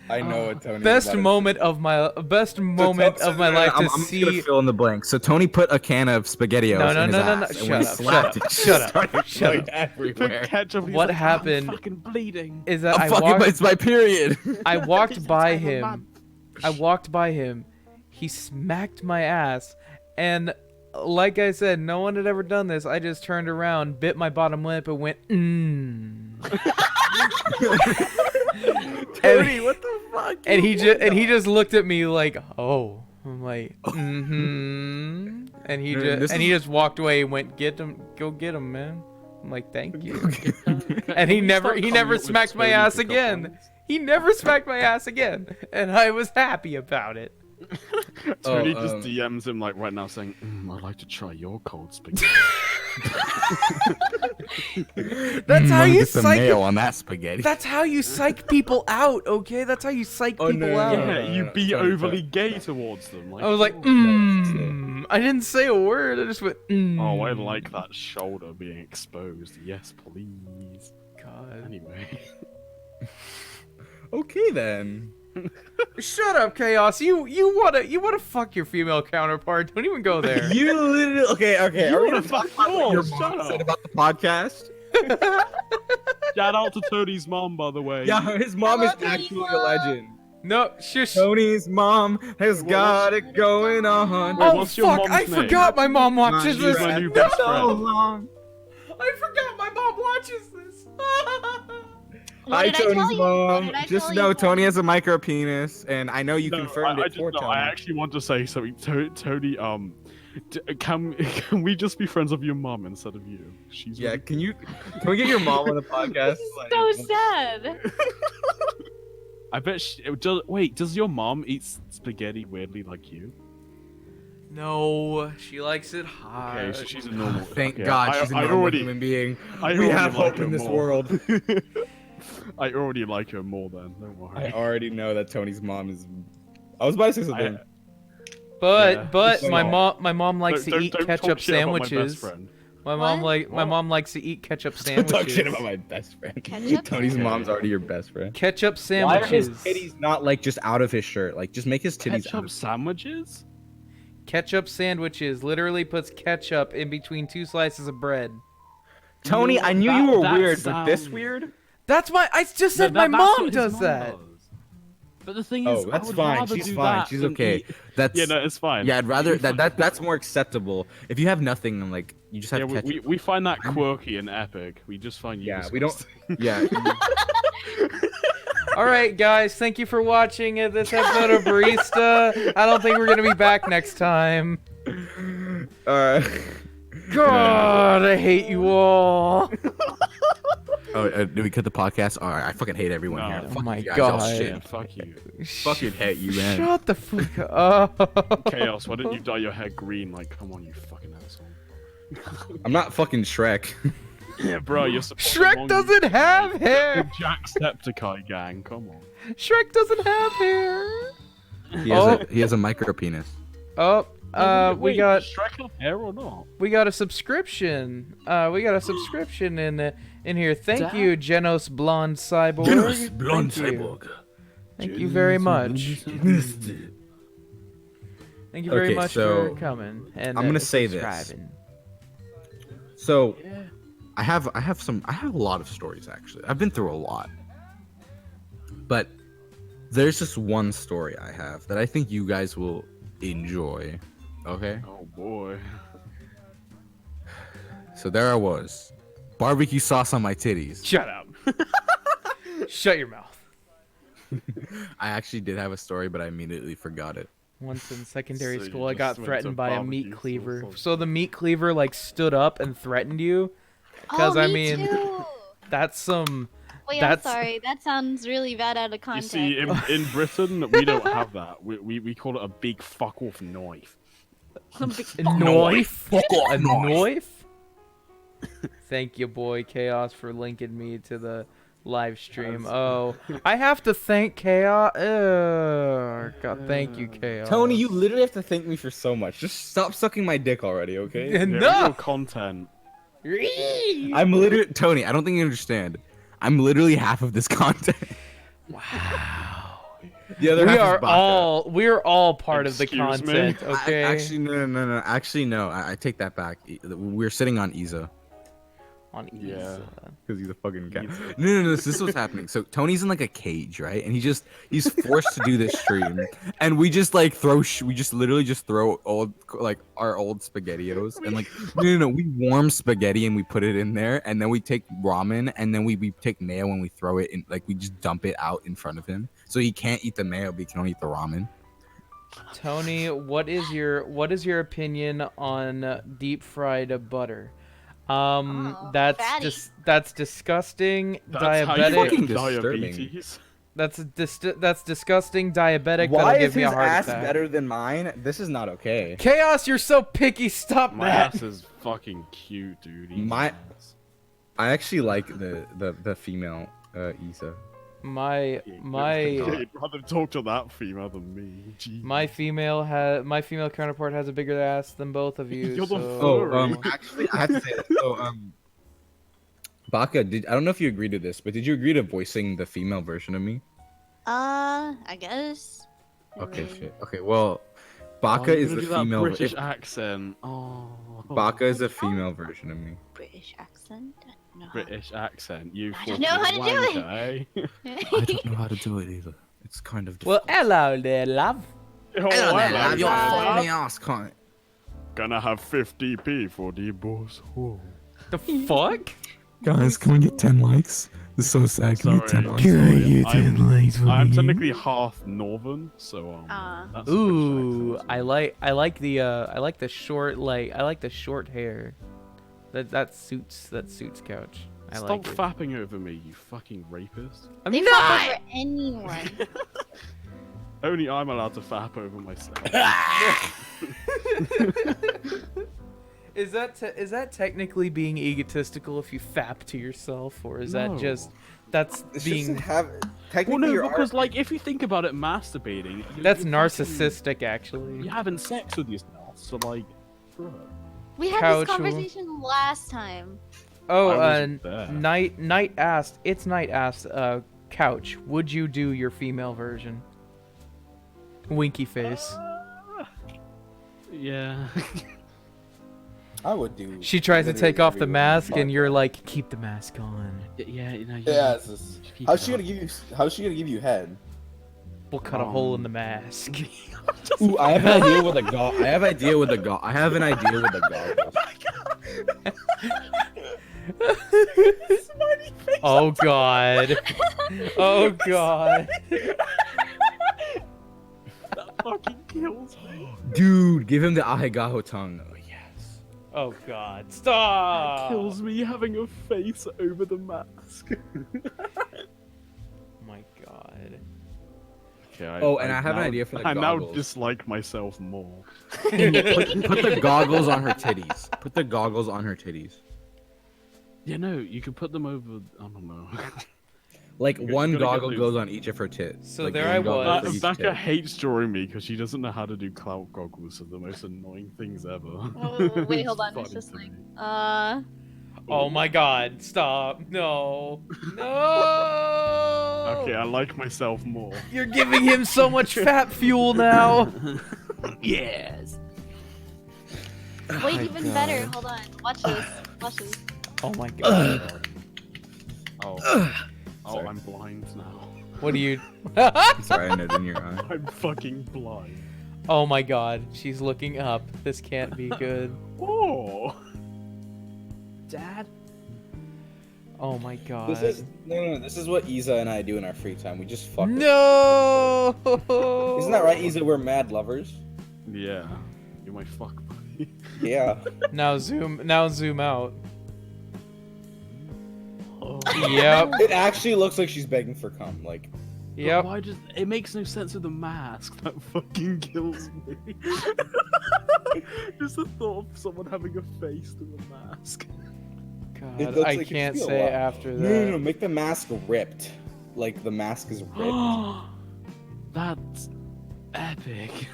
S4: I know what Tony.
S1: best moment of my life to
S4: I'm
S1: see.
S4: just gonna fill in the blank. So Tony put a can of SpaghettiOs
S1: No,
S4: in his ass, and when he slapped it,
S1: shut up,
S4: started
S1: shut
S4: going
S1: up.
S4: everywhere.
S3: Ketchup, he's
S1: What
S3: like,
S1: happened-
S3: I'm fucking bleeding.
S1: Is that
S4: I'm fucking, it's my period.
S1: I walked
S3: He's
S1: by
S3: a
S1: him.
S3: man.
S1: I walked by him. He smacked my ass, and like I said, no one had ever done this. I just turned around, bit my bottom lip, and went,
S4: Tony, what the fuck?
S1: And he just looked at me like, "Oh." I'm like, "Mm-hmm." And he just walked away and went, "Go get him, man." I'm like, "Thank you." And he never smacked my ass again. He never smacked my ass again, and I was happy about it.
S3: Tony just DMs him like right now saying, I'd like to try your cold spaghetti.
S1: That's how you
S4: get some
S1: psych.
S4: mayo on that spaghetti.
S1: That's how you psych people out, okay? That's how you psych people out.
S3: Yeah, you
S4: no,
S3: be
S4: Tony,
S3: overly gay towards them.
S1: I was like, I didn't say a word. I just went,
S3: Oh, I like that shoulder being exposed. Yes, please.
S1: God.
S3: Anyway.
S4: Okay then.
S1: Shut up, Chaos. You wanna fuck your female counterpart. Don't even go there.
S4: You literally okay.
S3: You
S4: Are we
S3: wanna
S4: gonna talk
S3: fuck
S4: about what your
S3: yours,
S4: mom
S3: shut
S4: said
S3: up.
S4: about the podcast?
S3: Shout out to Tony's mom, by the way.
S4: Yeah, his mom is
S2: love Tony's
S4: actually a
S2: mom.
S4: legend.
S1: No, shush.
S4: Tony's mom has
S3: Wait,
S4: got it going on.
S3: Wait,
S1: Oh
S3: what's your
S1: fuck!
S3: mom's
S1: I
S3: name?
S1: forgot my mom watches
S3: She's
S1: this.
S3: my new best
S4: So
S3: friend.
S4: long.
S1: I forgot my mom watches this.
S2: What
S4: Hi,
S2: did I tell
S4: Tony's
S2: you? What
S4: mom.
S2: did I
S4: Just
S2: tell
S4: know
S2: you?
S4: Tony has a micro penis, and I know you
S3: No,
S4: confirmed
S3: I
S4: it for Tony.
S3: I actually want to say something. Tony, can we just be friends of your mom instead of you? She's
S4: Yeah,
S3: really-
S4: can we get your mom on the podcast?
S2: So sad.
S3: I bet does your mom eat spaghetti weirdly like you?
S1: No, she likes it hot.
S3: Okay, so she's a normal.
S4: Thank
S3: okay,
S4: God she's a normal
S3: already,
S4: human being.
S3: I
S4: We
S3: already
S4: have
S3: like
S4: hope
S3: her
S4: in this
S3: more.
S4: world.
S3: I already like her more then. Don't worry.
S4: I already know that Tony's mom is. I was about to say something.
S1: But
S3: Yeah.
S1: but
S4: Just
S1: my
S4: don't-
S1: mom likes to eat
S3: don't
S1: ketchup
S3: talk shit about my best
S1: sandwiches.
S3: friend.
S1: My mom likes to eat ketchup
S4: Don't
S1: sandwiches.
S4: talk shit about my best friend.
S2: Ketchup
S4: Tony's
S3: sandwiches?
S4: mom's already your best friend.
S1: Ketchup
S4: Why are his
S1: sandwiches.
S4: titties not like just out of his shirt? Like just make his titties out
S3: Ketchup
S4: of
S3: sandwiches?
S1: Ketchup sandwiches literally puts ketchup in between 2 slices of bread.
S4: Tony, I knew you were weird, but this
S3: sounds-
S4: weird?
S1: That's my. I just said my
S3: That's
S1: mom
S3: what his
S1: does
S3: mom
S1: that.
S3: does. But the thing
S4: Oh,
S3: is, I
S4: that's
S3: would
S4: fine.
S3: rather
S4: She's
S3: do
S4: fine.
S3: that
S4: She's
S3: than
S4: okay.
S3: eat-
S4: That's
S3: Yeah, no, it's fine.
S4: yeah. I'd rather that's more acceptable. If you have nothing and like you just have
S3: Yeah,
S4: ketchup.
S3: we find that quirky and epic. We just find you.
S4: Yeah, we don't.
S3: disgusting.
S4: Yeah.
S1: All right, guys. Thank you for watching this episode of Barista. I don't think we're gonna be back next time. God, I hate you all.
S4: Oh, did we cut the podcast? All right, I fucking hate everyone
S3: No.
S4: here.
S3: Oh
S4: Fuck
S1: my
S4: you guys,
S1: God.
S4: all shit.
S3: Yeah, fuck you.
S4: Fucking hate you, man.
S1: Shut the fuck up.
S3: Chaos, why didn't you dye your hair green? Like, come on, you fucking asshole.
S4: I'm not fucking Shrek.
S3: Yeah, bro, you're supporting
S1: Shrek
S3: wrong
S1: doesn't have
S3: The
S1: hair.
S3: Jacksepticeye gang, come on.
S1: Shrek doesn't have hair.
S4: He has a micro penis.
S1: Oh,
S3: Wait,
S1: we got
S3: does Shrek have hair or not?
S1: a subscription. We got a subscription in here. Thank
S3: Dad?
S1: you, Genos Blonde Cyborg.
S4: blonde
S1: Thank you.
S4: cyborg.
S1: Thank you very much. Thank you very
S4: Okay,
S1: much
S4: so,
S1: for coming. And
S4: I'm gonna say this.
S1: subscribing.
S4: So, I have a lot of stories actually. I've been through a lot, but there's just one story I have that I think you guys will enjoy. Okay.
S3: Oh boy.
S4: So there I was, barbecue sauce on my titties.
S1: Shut up. Shut your mouth.
S4: I actually did have a story, but I immediately forgot it.
S1: Once in secondary
S3: So you
S1: school, I
S3: just
S1: got
S3: went to
S1: threatened by a meat
S3: barbecue
S1: cleaver.
S3: sauce.
S1: So the meat cleaver like stood up and threatened you. Because
S2: oh,
S1: I
S2: me
S1: mean,
S2: too.
S1: that's some.
S2: Wait,
S1: that's-
S2: I'm sorry. That sounds really bad out of
S3: You
S2: context.
S3: see, in Britain, we don't have that. We call it a big fuck off knife.
S1: A knife? A knife? Thank you, boy, Chaos, for linking me to the live stream. Oh, I have to thank Chaos. God, thank you, Chaos.
S4: Tony, you literally have to thank me for so much. Just stop sucking my dick already, okay?
S3: Yeah, real
S1: Enough.
S3: content.
S4: I'm literally Tony. I don't think you understand. I'm literally half of this content.
S1: Wow.
S4: The other
S1: We
S4: half is
S1: are
S4: Baka.
S1: we're all part of the
S3: Excuse me?
S1: content, okay?
S4: Actually, no. Actually, no. I take that back. We're sitting on Isa
S1: On
S3: Yeah.
S1: Isa.
S4: because he's a fucking cat.
S3: Isa.
S4: No. This is what's happening. So Tony's in like a cage, right? And he's forced to do this stream, and we just like we just literally just throw old like our old SpaghettiOs, and like no. We warm spaghetti and we put it in there, and then we take ramen, and then we take mayo and we throw it in, like we just dump it out in front of him, so he can't eat the mayo, but he can only eat the ramen.
S1: Tony, what is your opinion on deep fried butter?
S2: Oh,
S1: That's
S2: fatty.
S1: that's disgusting.
S3: That's how you
S1: Diabetic.
S4: Fucking
S3: get
S4: disturbing.
S3: diabetes.
S1: That's disgusting. Diabetic.
S4: Why
S1: That'll give
S4: is
S1: me a
S4: his
S1: heart
S4: ass
S1: attack.
S4: better than mine? This is not okay.
S1: Chaos, you're so picky. Stop
S3: My
S1: that.
S3: ass is fucking cute, dude. Eat
S4: My-
S3: ass.
S4: I actually like the female Isa.
S1: My
S3: I'd rather talk to that female than me. Jeez.
S1: my female counterpart has a bigger ass than both of you.
S3: You're the
S1: so-
S3: furry.
S4: Actually, I have to say that. So, Baka, I don't know if you agreed to this, but did you agree to voicing the female version of me?
S2: I guess. I
S4: Okay,
S2: mean,
S4: shit. Okay, well,
S3: Oh,
S4: Baka
S3: you're
S4: is
S3: gonna
S4: the
S3: do that
S4: female.
S3: British
S4: If
S3: accent. Oh.
S4: Baka is the female version of me.
S2: British accent. I don't know.
S3: British accent. You
S2: I don't know how to do it.
S3: wanker, eh?
S4: I don't know how to do it either. It's kind of.
S1: Well, hello there, love.
S3: Oh,
S4: Hello there,
S3: hello,
S4: lad. You're
S2: lad.
S4: fucking me ass, cunt.
S3: Gonna have 50p for the boss. Oh.
S1: The fuck?
S5: Guys, can we get 10 likes? This is so sad. Can we get 10
S3: Sorry.
S5: likes?
S3: Sorry,
S5: likes for
S3: I'm
S5: me?
S3: technically half northern, so that's a
S1: Ooh,
S3: British accent.
S1: I like the short hair. That suits couch. I
S3: Stop
S1: like it.
S3: fapping over me, you fucking rapist.
S1: I'm
S2: They
S1: not.
S2: fuck over anyone.
S3: Only I'm allowed to fap over myself.
S1: Is that technically being egotistical if you fap to yourself, or is that
S3: No.
S1: just that's being
S4: have.
S3: Well,
S4: Technically,
S3: no, because like if you think about it, masturbating.
S1: that's
S3: you're
S1: narcissistic actually.
S3: You're having sex with yourself, so like, bro.
S2: We had
S1: Couch
S2: this
S1: will-
S2: conversation last time.
S1: Oh,
S3: I wasn't there.
S1: Knight asked. It's Knight asked. Couch, would you do your female version? Winky face.
S3: Yeah.
S6: I would do.
S1: She tries to
S6: literally
S1: take off the
S6: everyone
S1: mask, and
S6: podcast.
S1: you're like, keep the mask on.
S3: Yeah, you know.
S6: Yeah. It's just, how's she gonna give you? How's she gonna give you head?
S1: We'll cut a hole in the mask.
S4: Ooh, I have an idea with a I have an idea with the I have an idea with the goggles.
S1: Oh god. Oh god.
S3: That fucking kills me.
S4: Dude, give him the Ahegaho tongue. Oh yes.
S1: Oh god. Stop.
S3: Kills me having a face over the mask.
S1: My god.
S3: Okay,
S4: Oh, and I have an
S3: now-
S4: idea for the
S3: I now
S4: goggles.
S3: dislike myself more.
S4: Put the goggles on her titties. Put the goggles on her titties.
S3: Yeah, no, you can put them over. I don't know.
S4: Like
S3: You
S4: one
S3: gotta get
S4: goggle
S3: those-
S4: goes on each of her tits.
S1: So
S4: Like,
S1: there
S4: one
S1: I
S4: goggle
S1: was.
S4: for each
S3: Becca
S4: tit.
S3: hates drawing me because she doesn't know how to do clout goggles. Are the most annoying things ever.
S2: Oh, wait, hold on.
S3: funny
S2: It's just
S3: to
S2: like,
S3: me.
S1: Oh my god. Stop. No. No.
S3: Okay, I like myself more.
S1: You're giving him so much fat fuel now.
S3: Yes.
S2: wait, even better. Hold on. Watch this. Watch this.
S1: Oh my god.
S3: Oh,
S4: Sorry.
S3: I'm blind now.
S1: What do you...
S4: Sorry, I know in your eye.
S3: I'm fucking blind.
S1: Oh my god. She's looking up. This can't be good.
S3: Oh.
S1: Dad? Oh my god.
S6: This is no. This is what Iza and I do in our free time. We just fuck.
S1: No!
S6: Isn't that right, Iza? We're mad lovers.
S3: Yeah. You're my fuck buddy.
S6: Yeah.
S1: Now zoom out.
S3: Oh.
S1: Yep.
S6: It actually looks like she's begging for cum. Like,
S1: Yep.
S3: Why does it makes no sense with the mask? That fucking kills me. Just the thought of someone having a face through a mask.
S6: it
S1: God,
S6: looks
S1: I
S6: like it
S1: can't
S6: should be a
S1: say
S6: lot.
S1: after that.
S6: No. Make the mask ripped. Like the mask is ripped.
S3: That's epic.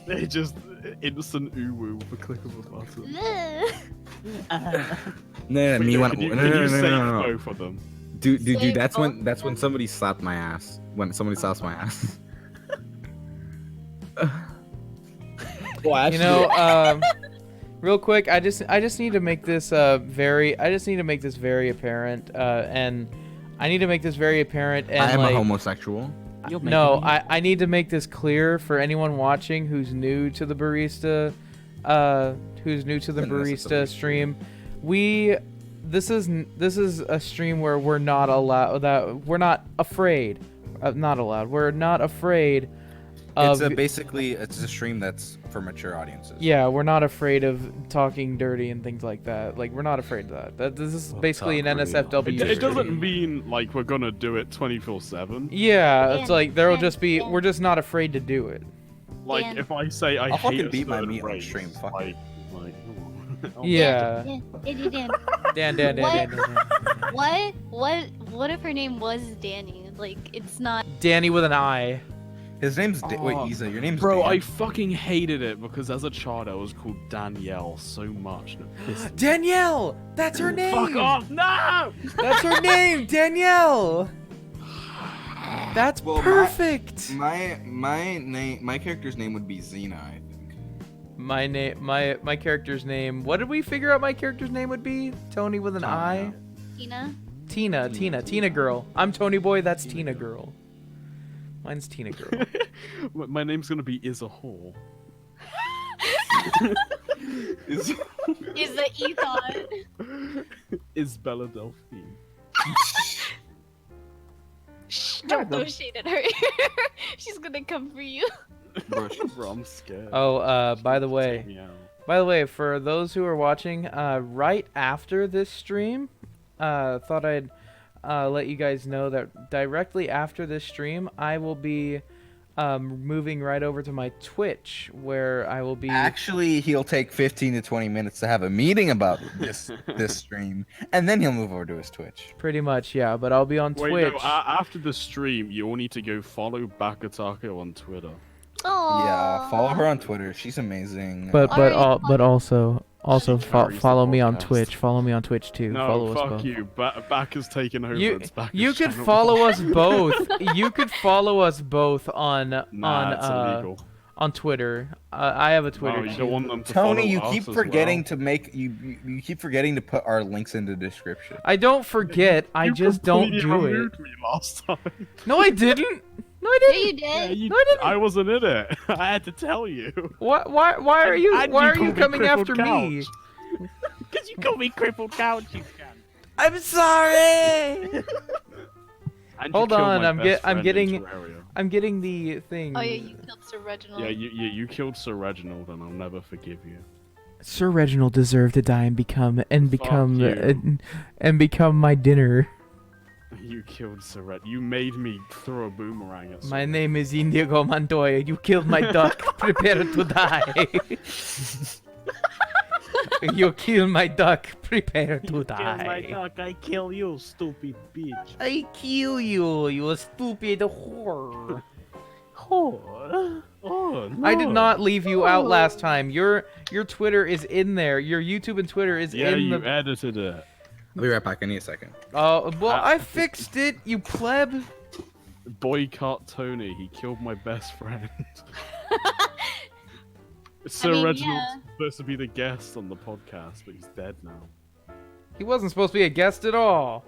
S3: They just instant uwu with a click of a button.
S4: No,
S3: Wait,
S4: me
S3: no,
S4: when
S3: can you,
S4: no,
S3: can
S4: no,
S3: you
S4: no,
S3: save
S4: no, no.
S3: both of them?
S4: Dude,
S2: Save
S4: that's
S2: both
S4: when
S2: of them?
S4: somebody slapped my ass. When somebody slaps my ass.
S6: Well, actually,
S1: You know, real quick, I just need to make this very apparent, and I need to make this very apparent and
S4: I am
S1: like
S4: a homosexual.
S1: no, I need to make this clear for anyone watching who's new to the barista, barista stream. This is a stream where we're not afraid of
S7: Basically it's a stream that's for mature audiences.
S1: yeah, we're not afraid of talking dirty and things like that. Like we're not afraid of that. This is basically an NSFW.
S3: It doesn't
S1: stream.
S3: mean like we're gonna do it 24/7.
S1: Yeah, it's
S2: Dan,
S1: like there'll
S2: Dan,
S1: just be
S2: Dan.
S1: we're just not afraid to do it.
S3: Like
S2: Dan.
S3: if I say I
S7: I'll
S3: hate
S7: fucking
S3: a
S7: beat my
S3: certain
S7: meat on
S3: race,
S7: stream, fuck
S3: like, oh.
S1: Yeah.
S2: Dan.
S1: Dan.
S2: What if her name was Danny? Like, it's not.
S1: Danny with an I.
S7: His name's wait,
S3: Oh,
S7: Iza, your name's
S3: Bro,
S7: Dan.
S3: I fucking hated it because as a child I was called Danielle so much. and it pissed me
S1: Danielle! That's her name!
S3: Fuck off! No!
S1: That's her name! Danielle! That's
S7: Well,
S1: perfect!
S7: My character's name would be Xena, I think.
S1: My character's name. What did we figure out my character's name would be? Tony with an I?
S2: Tina?
S1: Tina Girl. I'm Tony Boy, that's Tina Girl. Mine's Tina Girl.
S3: My name's gonna be Is a Whore.
S2: Is the Ethon?
S3: Is Bella Delphine.
S2: Shh, don't throw shade at her. She's gonna come for you.
S7: Bro,
S3: Bro, I'm scared.
S1: Oh, by the
S3: Take
S1: way,
S3: me out.
S1: for those who are watching, right after this stream, thought I'd let you guys know that directly after this stream, I will be moving right over to my Twitch, where I will be.
S7: actually, he'll take 15 to 20 minutes to have a meeting about this stream, and then he'll move over to his Twitch.
S1: Pretty much, yeah, but I'll be on
S3: Wait,
S1: Twitch.
S3: no, after the stream, you all need to go follow Bakatako on Twitter.
S2: Oh.
S7: Yeah, follow her on Twitter. She's amazing.
S1: But
S2: Alright.
S1: but also
S3: carries the
S1: follow me on
S3: podcast.
S1: Twitch. Follow me on Twitch too.
S3: No,
S1: follow us
S3: fuck
S1: both.
S3: you. Back has taken over.
S1: You
S3: It's back
S1: you could follow us both. You could follow us both on
S3: Nah, it's illegal.
S1: on Twitter. I have a Twitter
S3: No, you
S1: too.
S3: don't want them to
S7: Tony,
S3: follow
S7: you
S3: us
S7: keep
S3: as
S7: forgetting
S3: well.
S7: to make you keep forgetting to put our links in the description.
S1: I don't forget. I
S3: You
S1: just don't
S3: completely
S1: do it.
S3: removed me last time.
S1: No, I didn't. No, I
S2: Yeah,
S1: didn't.
S2: you did.
S3: Yeah, you,
S1: No, I didn't.
S3: I wasn't in it. I had to tell you.
S1: Why are you
S3: And
S1: why are
S3: called
S1: you
S3: me
S1: coming
S3: crippled
S1: after me?
S3: couch. Because you call me crippled couch, you can.
S1: I'm sorry.
S3: And
S1: Hold
S3: you killed
S1: on,
S3: my
S1: I'm
S3: best friend in
S1: getting
S3: Terraria.
S1: I'm getting the thing.
S2: Oh yeah, you killed Sir Reginald.
S3: Yeah, you killed Sir Reginald, and I'll never forgive you.
S1: Sir Reginald deserved to die and become
S3: you.
S1: and become my dinner.
S3: You killed Sir Red. You made me throw a boomerang at.
S1: My name is Indigo Montoya. You killed my duck. Prepare to die. You killed my duck. Prepare to die.
S3: duck. I kill you, stupid bitch.
S1: I kill you, you stupid whore.
S3: Oh, no.
S1: I did not leave you out last time. Your Twitter is in there. Your YouTube and Twitter is
S3: Yeah,
S1: in
S3: you
S1: the.
S3: edited it.
S4: I'll be right back. I need a second.
S1: Oh, well, I fixed it, you pleb.
S3: Boycott Tony. He killed my best friend. Sir
S2: mean,
S3: Reginald's
S2: yeah.
S3: supposed to be the guest on the podcast, but he's dead now.
S1: He wasn't supposed to be a guest at all.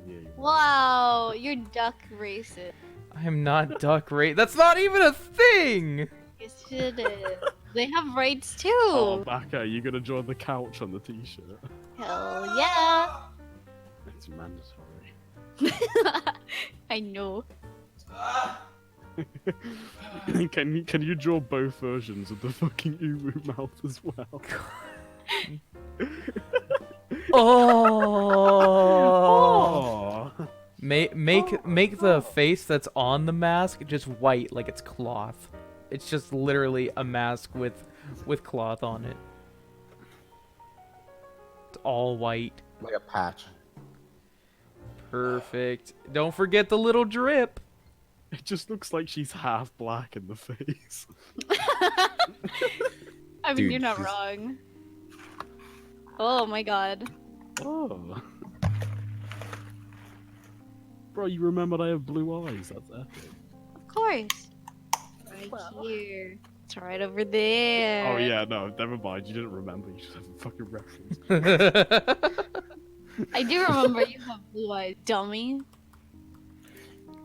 S3: Yeah, he was.
S2: Wow, you're duck racist.
S1: I am not duck rate. That's not even a thing.
S2: Yes, it is. They have rights too.
S3: Oh, Baka, you gonna join the couch on the t-shirt?
S2: Hell yeah.
S3: It's mandatory.
S2: I know.
S3: Can you draw both versions of the fucking uwu mouth as well?
S1: Oh.
S3: Oh.
S1: Make the face that's on the mask just white, like it's cloth. It's just literally a mask with cloth on it. It's all white.
S4: Like a patch.
S1: Perfect. Don't forget the little drip.
S3: It just looks like she's half black in the face.
S2: I mean,
S4: Dude,
S2: you're not
S4: she's-
S2: wrong. Oh my god.
S3: Oh. Bro, you remembered I have blue eyes. That's epic.
S2: Of course. Right here. It's right over there.
S3: Oh yeah, no, never mind. You didn't remember. You just have a fucking reference.
S2: I do remember you have blue eyes, dummy.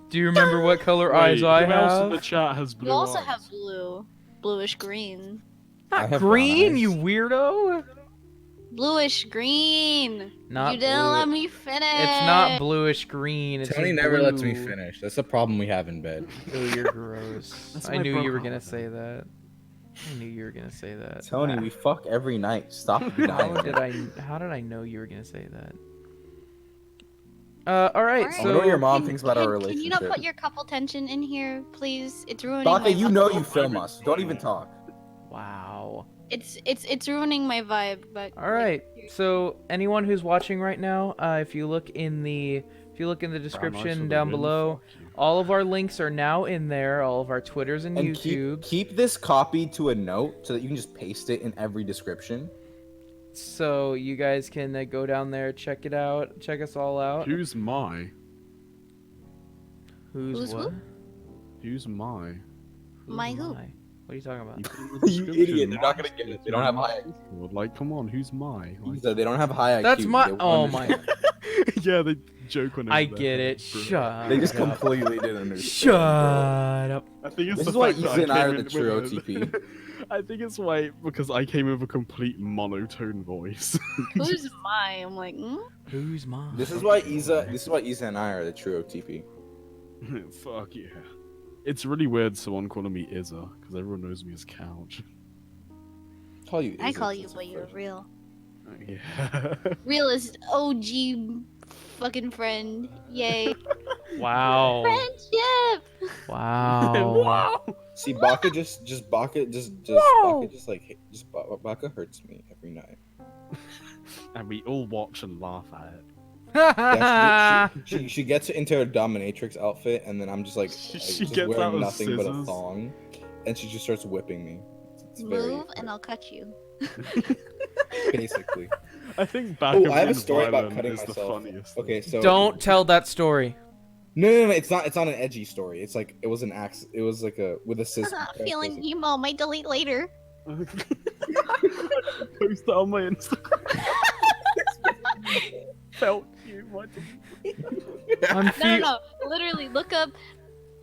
S1: Do you remember what color eyes I
S3: who else in the
S1: have?
S3: chat has blue
S2: You also
S3: eyes?
S2: have blue. Bluish green.
S4: I
S1: Not
S4: have
S1: green,
S4: brown
S1: you
S4: eyes.
S1: weirdo.
S2: Bluish green.
S1: Not
S2: you didn't
S1: blue-
S2: let me finish.
S1: It's not bluish green. It's
S4: Tony
S1: just
S4: never lets me
S1: blue.
S4: finish. That's the problem we have in bed.
S1: Oh, you're gross.
S3: That's
S1: I
S3: my
S1: knew
S3: bro
S1: you were gonna
S3: comment.
S1: say that. I knew you were gonna say that.
S4: Tony, we fuck every night. Stop
S1: How
S4: denying
S1: did
S4: it.
S1: How did I know you were gonna say that? All right.
S2: Alright.
S4: I wonder what your
S1: So
S4: mom thinks about our
S2: Can you
S4: relationship.
S2: not put your couple tension in here, please? It's ruining
S4: Baka,
S2: my
S4: you
S2: vibe.
S4: know you film us. Don't even talk.
S1: wow.
S2: It's ruining my vibe, but
S1: All right. So anyone who's watching right now, if you look in the description down below, all of our links are now in there. All of our Twitters and,
S4: And
S1: YouTubes.
S4: keep this copied to a note so that you can just paste it in every description.
S1: So you guys can go down there, check it out, check us all out.
S3: Who's my?
S1: Who's
S2: Who's
S1: what?
S3: Who's my?
S1: Who's
S2: My who?
S1: my? What are you talking about?
S4: You idiot, they're not gonna get it. They don't have high
S3: IQ. Like, come on, who's my? Like,
S4: So they don't have high IQ.
S1: That's my.
S4: They
S1: Oh
S4: won't
S1: my.
S4: understand.
S3: yeah, they joke when
S1: I get it. Shut.
S4: They just
S1: up.
S4: completely didn't understand.
S1: Shut up.
S3: I think it's
S4: This
S3: the
S4: is why
S3: fact that
S4: Isa and I
S3: came
S4: are the
S3: in
S4: true
S3: with
S4: OTP.
S3: I think it's why because I came with a complete monotone voice.
S2: who's my? I'm like,
S1: Who's mine?
S4: This is why Isa and I are the true OTP.
S3: Fuck yeah. It's really weird someone calling me Izza because everyone knows me as Couch.
S4: Call you.
S2: I
S4: Isa,
S2: call you,
S4: it's
S2: but you're
S4: first.
S2: real.
S3: Yeah.
S2: Realist OG fucking friend. Yay.
S1: Wow.
S2: Friendship.
S1: Wow.
S4: See, Baka Baka Baka hurts me every night.
S3: And we all watch and laugh at it.
S4: Yeah, she gets into her dominatrix outfit, and then I'm just like,
S3: She
S4: just
S3: gets out
S4: wearing
S3: of
S4: nothing but a
S3: scissors.
S4: thong,
S6: and she just starts whipping me. It's
S2: Move and I'll cut you.
S6: basically.
S3: I think back
S6: Oh,
S3: of
S6: I have a
S3: being
S6: story about
S3: violent
S6: cutting
S3: is the
S6: myself.
S3: funniest.
S6: Okay, so
S1: Don't tell that story.
S6: no, it's not. It's not an edgy story. It's like it was an accident. It was like a with a sis.
S2: Feeling emo, might delete later.
S3: Post that on my Instagram. Felt you. What?
S2: No. Literally, look up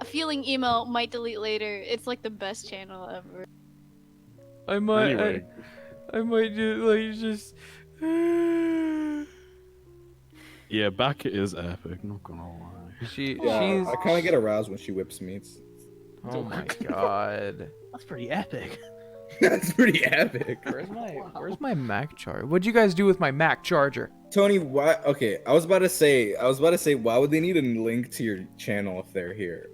S2: a feeling emo, might delete later. It's like the best channel ever.
S1: I might.
S3: Anyway.
S1: I might just.
S3: Yeah, Becca is epic. Not gonna lie.
S6: Yeah,
S1: She's.
S6: I kind of get aroused when she whips me. It's
S1: Oh my god.
S5: That's pretty epic.
S6: that's pretty epic.
S1: Where's my Mac charger? What'd you guys do with my Mac charger?
S6: Tony, why? Okay, I was about to say, why would they need a link to your channel if they're here?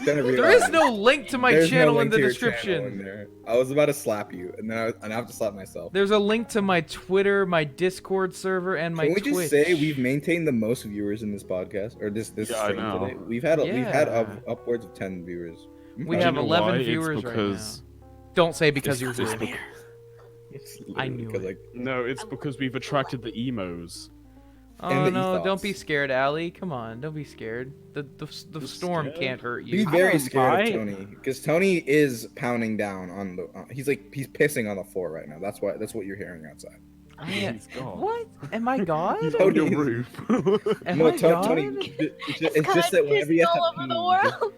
S1: There is no link to my
S6: There's no
S1: channel in
S6: link
S1: the
S6: to your channel
S1: description.
S6: in there. I was about to slap you, and then I have to slap myself.
S1: There's a link to my Twitter, my Discord server, and my
S6: Can we
S1: Twitch.
S6: just say we've maintained the most viewers in this podcast or this
S3: Yeah, I
S6: stream
S3: know.
S6: today? We've had
S1: Yeah.
S6: upwards of 10 viewers.
S1: We
S3: Do you
S1: have
S3: know
S1: 11
S3: why?
S1: viewers
S3: It's because
S1: right now. Don't say because you're
S3: it's
S1: weird.
S6: It's
S1: I
S6: literally
S1: knew
S6: 'cause,
S1: it.
S6: like,
S3: no, it's because we've attracted the emos.
S1: Oh
S6: And the
S1: no! Don't
S6: ethos.
S1: be scared, Allie. Come on, don't be scared. The storm
S3: scared?
S1: can't hurt
S6: be
S1: you.
S6: very
S5: don't
S6: scared
S5: mind.
S6: of Tony because Tony is pounding down on the. He's pissing on the floor right now. That's what you're hearing outside.
S3: He's gone.
S1: What? Am I God?
S3: He's on your
S6: Tony-
S3: roof.
S1: Am
S6: No,
S1: I God?
S6: Tony. It's just that whenever he has
S2: all
S6: to
S2: over the
S6: pee,
S2: world.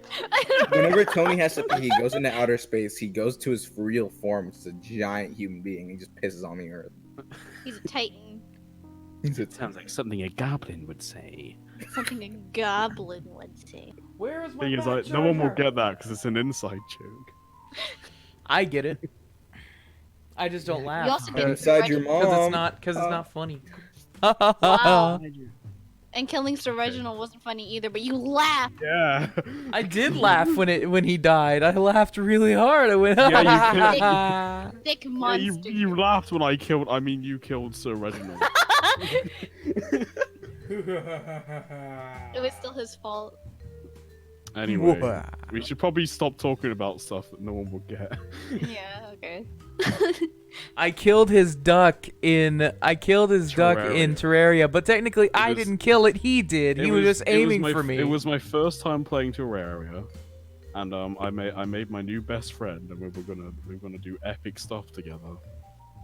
S6: whenever Tony has to pee, he goes into outer space. He goes to his real form, which is a giant human being. He just pisses on the earth.
S2: He's a titan.
S6: He's a
S5: Sounds like something a goblin would say.
S2: Something a goblin would say.
S1: Where is my
S3: Thing is,
S1: Mac
S3: like, no one will
S1: charger?
S3: get that because it's an inside joke.
S1: I get it. I just don't
S2: You
S1: laugh.
S2: also get
S6: inside your mom.
S1: Because it's not funny.
S2: Wow. And killing Sir Reginald wasn't funny either, but you laughed.
S3: Yeah.
S1: I did laugh when he died. I laughed really hard. I went.
S3: Yeah,
S2: Thick
S3: Yeah,
S2: monster.
S3: you laughed when you killed Sir Reginald.
S2: It was still his fault.
S3: Anyway, we should probably stop talking about stuff that no one will get.
S2: Yeah, okay.
S1: I killed his duck in Terraria, but technically I
S3: was-
S1: didn't kill it. He did. He was just aiming for me.
S3: It was my first time playing Terraria, and I made my new best friend, and we're gonna do epic stuff together.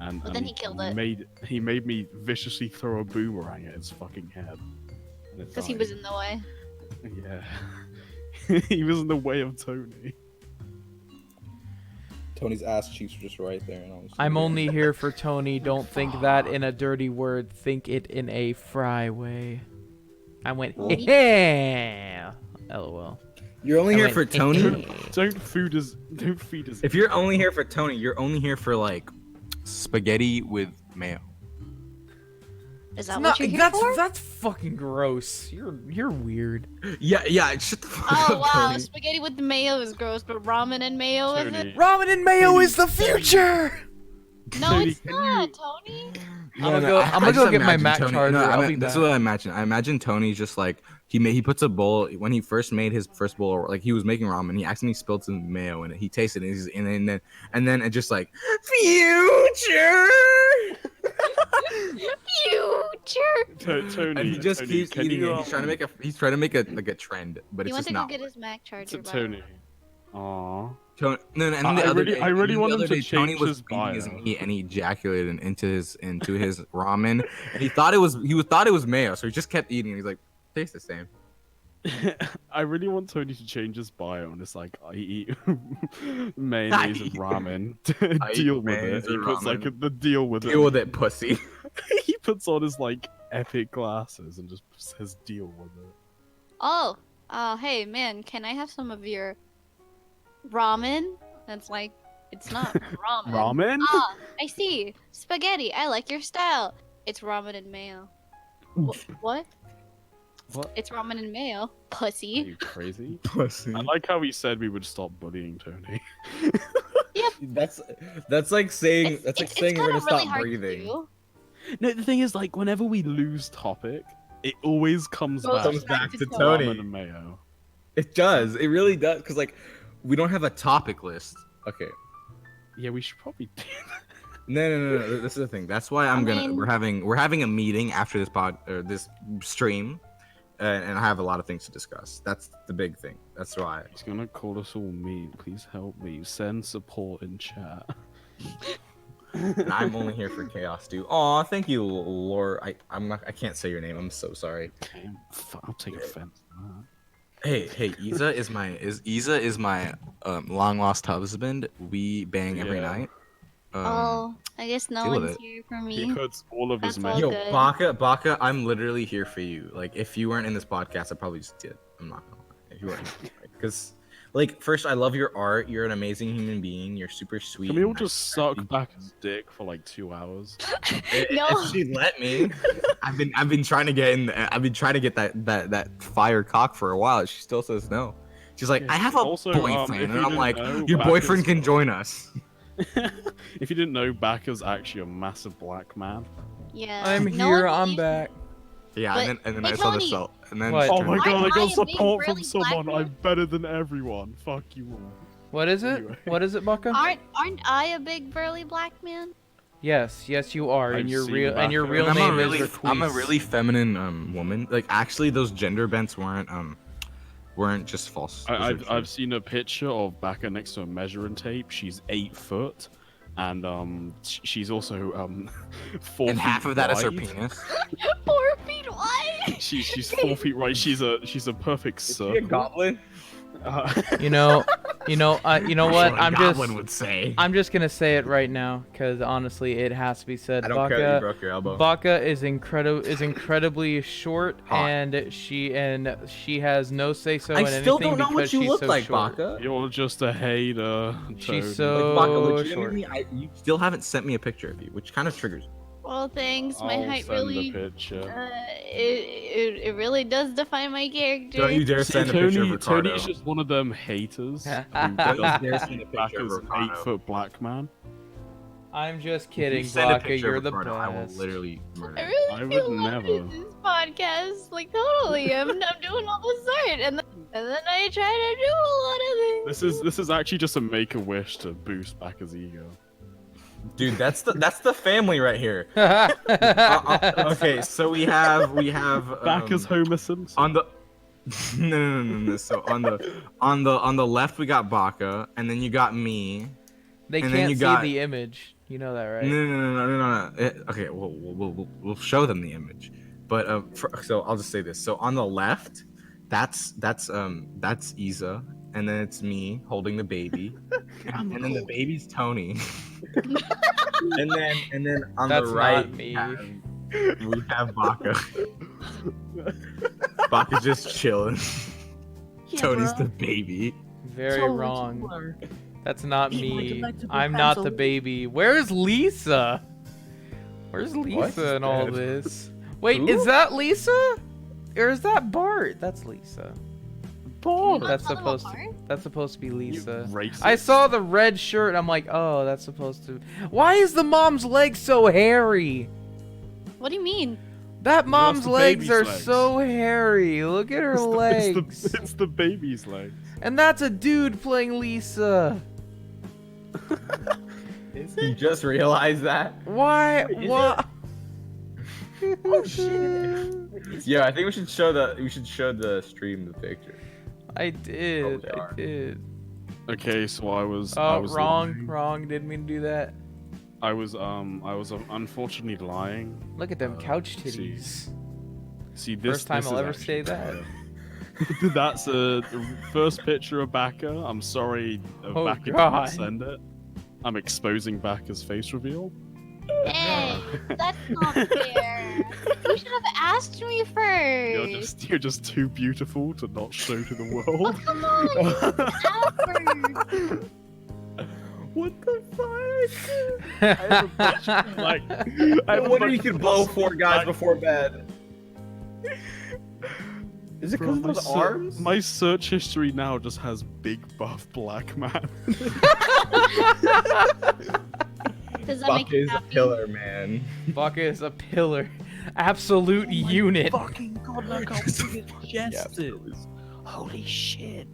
S3: And
S2: But then he killed it.
S3: He made me viciously throw a boomerang at its fucking head.
S2: Because he was in the way.
S3: Yeah. He was in the way of Tony.
S6: Tony's ass cheeks were just right there, and I was.
S1: I'm only here for Tony. Don't think that in a dirty word. Think it in a fry way. I went, yeah. LOL.
S7: You're only
S1: I
S7: here
S1: went,
S7: for Tony.
S3: Don't feed us.
S7: If you're only here for Tony, you're only here for like spaghetti with mayo.
S2: Is that
S1: No,
S2: what you're here
S1: that's
S2: for?
S1: that's fucking gross. You're weird.
S7: Yeah, shut the fuck
S2: Oh
S7: up,
S2: wow,
S7: Tony.
S2: spaghetti with the mayo is gross, but ramen and mayo is
S3: Tony.
S2: it?
S1: Ramen and mayo is the future.
S2: No,
S3: Tony,
S2: it's
S3: can
S2: not, Tony.
S1: I'm gonna go
S7: just
S1: get my
S7: imagine
S1: Mac
S7: Tony,
S1: charger.
S7: No,
S1: I'll be
S7: this is
S1: back.
S7: what I imagine. I imagine Tony's just like he puts a bowl when he first made his first bowl, like he was making ramen. He accidentally spilled some mayo in it. He tasted it, and then it just like future.
S2: Future.
S3: Tony,
S7: And he just
S3: Tony,
S7: keeps
S3: can
S7: eating
S3: you,
S7: it. He's trying to make a like a trend, but
S2: He
S7: it's
S2: went
S7: just
S2: to go
S7: not.
S2: get his Mac charger. by the
S3: Tony.
S2: way.
S3: Aw.
S7: Tony, no, and
S3: I
S7: the other
S3: really-
S7: day,
S3: I really
S7: and the
S3: want him
S7: other
S3: to
S7: day, Tony
S3: change
S7: was
S3: his
S7: eating his
S3: bio.
S7: meat and he ejaculated into his ramen, and he thought it was mayo, so he just kept eating. And he's like, tastes the same.
S3: I really want Tony to change his bio, and it's like I eat mayonnaise and ramen.
S7: I eat
S3: Deal with
S7: mayonnaise
S3: it. He
S7: and
S3: puts like
S7: ramen.
S3: the deal with
S7: Deal
S3: it.
S7: with it, pussy.
S3: He puts on his like epic glasses and just says deal with it.
S2: Oh, hey man, can I have some of your ramen? That's like, it's not ramen.
S3: Ramen?
S2: Ah, I see. Spaghetti. I like your style. It's ramen and mayo. What?
S3: What?
S2: It's ramen and mayo.
S3: Are
S2: Pussy.
S3: you crazy?
S7: Pussy.
S3: I like how he said we would stop bullying Tony.
S6: That's like saying we're gonna
S2: kinda
S6: stop
S2: really hard to
S6: breathing.
S2: do.
S3: No, the thing is, like, whenever we lose topic, it always comes
S2: Goes
S3: back.
S6: Comes back to
S3: to
S6: Tony.
S3: ramen and mayo.
S6: It does. It really does. Cause like
S7: we don't have a topic list.
S4: Okay.
S3: Yeah, we should probably do that.
S7: No. This is the thing. That's why we're having a meeting after this this stream, and I have a lot of things to discuss. That's the big thing. That's why.
S3: He's gonna call us all mean. Please help me. Send support in chat.
S7: And I'm only here for chaos, dude. Aw, thank you, Lord. I can't say your name. I'm so sorry.
S3: Okay, I'll take offense to that.
S7: Hey, Isa is my long lost husband. We bang every
S3: Yeah.
S7: night.
S2: I guess no
S7: deal with
S2: one's
S7: it.
S2: here for
S3: He
S2: me.
S3: puts all of his
S2: That's all
S3: men.
S7: Yo,
S2: good.
S7: Baka, I'm literally here for you. Like, if you weren't in this podcast, I probably just did. I'm not gonna lie. If you weren't, because, like, first, I love your art. You're an amazing human being. You're super sweet.
S3: Can we all
S7: and
S3: just suck back his dick for like 2 hours?
S2: No.
S7: If she let me, I've been trying to get in. I've been trying to get that fire cock for a while. She still says no. She's like,
S3: Yeah,
S7: I have a
S3: also,
S7: boyfriend,
S3: if
S7: and
S3: you
S7: I'm
S3: didn't
S7: like,
S3: know,
S7: your
S3: back
S7: boyfriend
S3: is-
S7: can join us.
S3: If you didn't know, Baka's actually a massive black man.
S2: Yeah.
S1: I'm
S2: no
S1: here.
S2: one
S1: I'm
S2: believes-
S1: back.
S7: Yeah,
S2: But-
S7: and then
S2: hey,
S7: I saw the
S2: Tony!
S7: cell, and then
S1: What?
S7: she
S3: Oh
S7: turned
S3: my
S7: around.
S3: god, I
S2: Am I
S3: got
S2: a big
S3: support from
S2: burly black
S3: someone.
S2: man?
S3: I'm better than everyone. Fuck you all.
S1: What is it?
S3: Anyway.
S1: What is it, Baka?
S2: Aren't I a big burly black man?
S1: Yes, you are, and
S3: I've
S1: your
S3: seen
S1: real
S3: Baka.
S1: real
S7: I'm
S1: name
S7: a really,
S1: is
S7: I'm a
S1: Requise.
S7: really feminine woman. Like, actually, those gender bents weren't just false. Those are
S3: I've
S7: true.
S3: seen a picture of Baka next to a measuring tape. She's 8 foot, and she's also 4
S7: and
S3: feet
S7: half of that is her
S3: wide.
S7: penis.
S2: 4 feet wide.
S3: She's 4 feet wide. She's a perfect
S4: Is he a
S3: circle.
S4: goblin?
S1: You know what?
S7: That's a
S1: I'm
S7: goblin would say.
S1: just gonna say it right now, because honestly, it has to be said.
S7: I don't care that you
S1: Baka,
S7: broke your elbow.
S1: Baka is incredibly short,
S7: Hot.
S1: and she has no say so
S7: I
S1: in
S7: still
S1: anything
S7: don't know
S1: because
S7: what you
S1: she's
S7: look
S1: so
S7: like,
S1: short.
S7: Baka.
S3: You're just a hater.
S1: She's
S3: Tony.
S1: so
S7: Like, Baka,
S1: short.
S7: legitimately, you still haven't sent me a picture of you, which kind of triggers me.
S2: Well, thanks. My
S3: I'll
S2: height
S3: send
S2: really.
S3: a picture.
S2: It really does define my character.
S7: Don't you dare
S3: See,
S7: send a picture of Ricardo.
S3: Tony's just one of them haters.
S1: Don't
S3: who
S7: Don't you
S3: doesn't
S7: dare
S3: think
S7: send a picture
S3: Baka's
S7: of
S3: an
S7: Ricardo.
S3: 8-foot black man.
S1: I'm just
S7: If you
S1: kidding,
S7: send a
S1: Baka.
S7: picture
S1: You're
S7: of
S1: the
S7: Ricardo, I will
S1: best.
S7: literally murder
S2: I
S7: you.
S2: really
S3: I
S2: feel
S3: would
S2: loved
S3: never.
S2: in this podcast. Like totally, I'm doing all this art, and then I try to do a lot of things.
S3: This is actually just a make a wish to boost Baka's ego.
S7: Dude, that's the family right here. Okay, so we have
S3: Baka's Homer Simpson.
S7: on the no. So on the left we got Baka, and then you got me.
S1: They
S7: And then
S1: can't
S7: you
S1: see
S7: got-
S1: the image. You know that, right?
S7: No. Okay, we'll show them the image, but so I'll just say this. So on the left, that's Isa, and then it's me holding the baby, and then the baby's Tony, and then on
S1: That's
S7: the
S1: not
S7: right
S1: me.
S7: we have Baka. Baka's just chilling. Tony's the baby.
S1: Very wrong. That's not
S5: Eat my
S1: me.
S5: delectable
S1: I'm not the
S5: pencil.
S1: baby. Where's Lisa? Where's Lisa in all this? Wait, is that Lisa? Or is that Bart? That's Lisa.
S2: Can you not
S1: That's
S2: tell them
S1: supposed
S2: apart?
S1: That's supposed to be Lisa.
S3: Racist.
S1: I saw the red shirt. I'm like, oh, that's supposed to. Why is the mom's leg so hairy?
S2: What do you mean?
S1: That mom's
S3: the
S1: legs
S3: baby's
S1: are
S3: legs.
S1: so hairy. Look at her
S3: It's
S1: legs.
S3: it's the baby's legs.
S1: And that's a dude playing Lisa.
S7: You just realized that?
S1: Why? What?
S5: Oh shit!
S7: Yeah, I think we should show the stream the picture.
S1: I did.
S7: they
S1: I
S7: are.
S1: did.
S3: Okay, so I was
S1: Oh,
S3: lying.
S1: wrong. Didn't mean to do that.
S3: I was unfortunately lying.
S1: Look at them couch
S3: see.
S1: titties.
S3: See, this
S1: First time
S3: this
S1: I'll
S3: is
S1: ever
S3: actually
S1: say that.
S3: fire. That's the first picture of Baka. I'm sorry,
S1: Oh,
S3: Baka did
S1: God.
S3: not send it. I'm exposing Baka's face reveal.
S2: Hey, that's not fair. You should have asked me first.
S3: You're just too beautiful to not show to the world.
S2: Come on, effort.
S4: What the fuck?
S3: I have a bunch of, like, I have a
S4: What
S3: bunch
S4: you
S3: of
S4: can blow
S3: possible
S4: 4 guys
S3: back-
S4: before bed? Is it
S3: Bro,
S4: because of those arms?
S3: My search history now just has big buff black man.
S2: Does that make
S4: Fuck
S2: you
S4: is a
S2: happy?
S4: pillar, man.
S1: Baka is a pillar. Absolute unit.
S5: Fucking god, look how big his chest
S4: Yeah,
S5: is. Holy shit!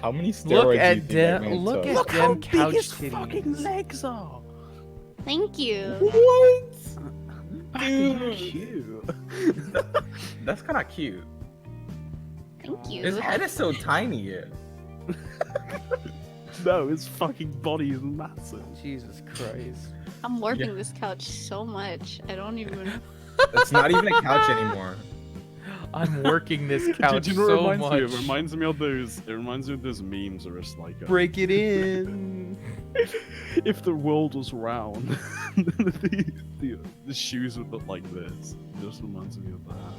S4: How many steroids
S1: Look
S4: do you
S1: at
S4: think that
S1: them.
S4: man
S1: Look
S4: took?
S1: at them
S5: big
S1: couch
S5: his fucking
S1: titties.
S5: legs are.
S2: Thank you.
S4: What?
S5: Fucking
S4: Dude.
S5: cute.
S4: That's kind of cute.
S2: Thank you.
S4: His head is so tiny.
S3: No, his fucking body is massive.
S1: Jesus Christ.
S2: I'm warping this couch so much. I don't even.
S4: It's not even a couch anymore.
S1: I'm working this couch
S3: Dude, you know
S1: so
S3: what it reminds
S1: much.
S3: me of? It reminds me of those. It reminds me of those memes where it's like,
S1: Break it in.
S3: if the world was round, the shoes would look like this. It just reminds me of that.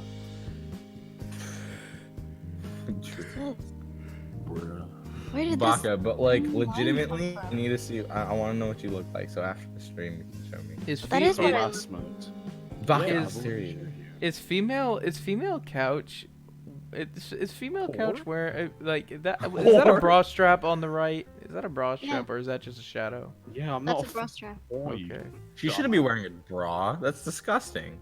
S3: Bruh.
S2: Where did
S4: Baka, but like legitimately, I need to see. I want to know what you look like. So after the stream, you can show me.
S1: Is,
S2: That is what I-
S3: Harassment.
S4: Baka,
S1: Is-
S4: I'm serious.
S1: is female couch? Is female couch where like that? Is that a
S4: Whore?
S1: bra strap on the right? Is that a bra strap or is that just a shadow?
S3: Yeah, I'm
S2: That's
S3: not
S2: a bra strap.
S3: boy.
S1: Okay.
S4: She shouldn't be wearing a bra. That's disgusting.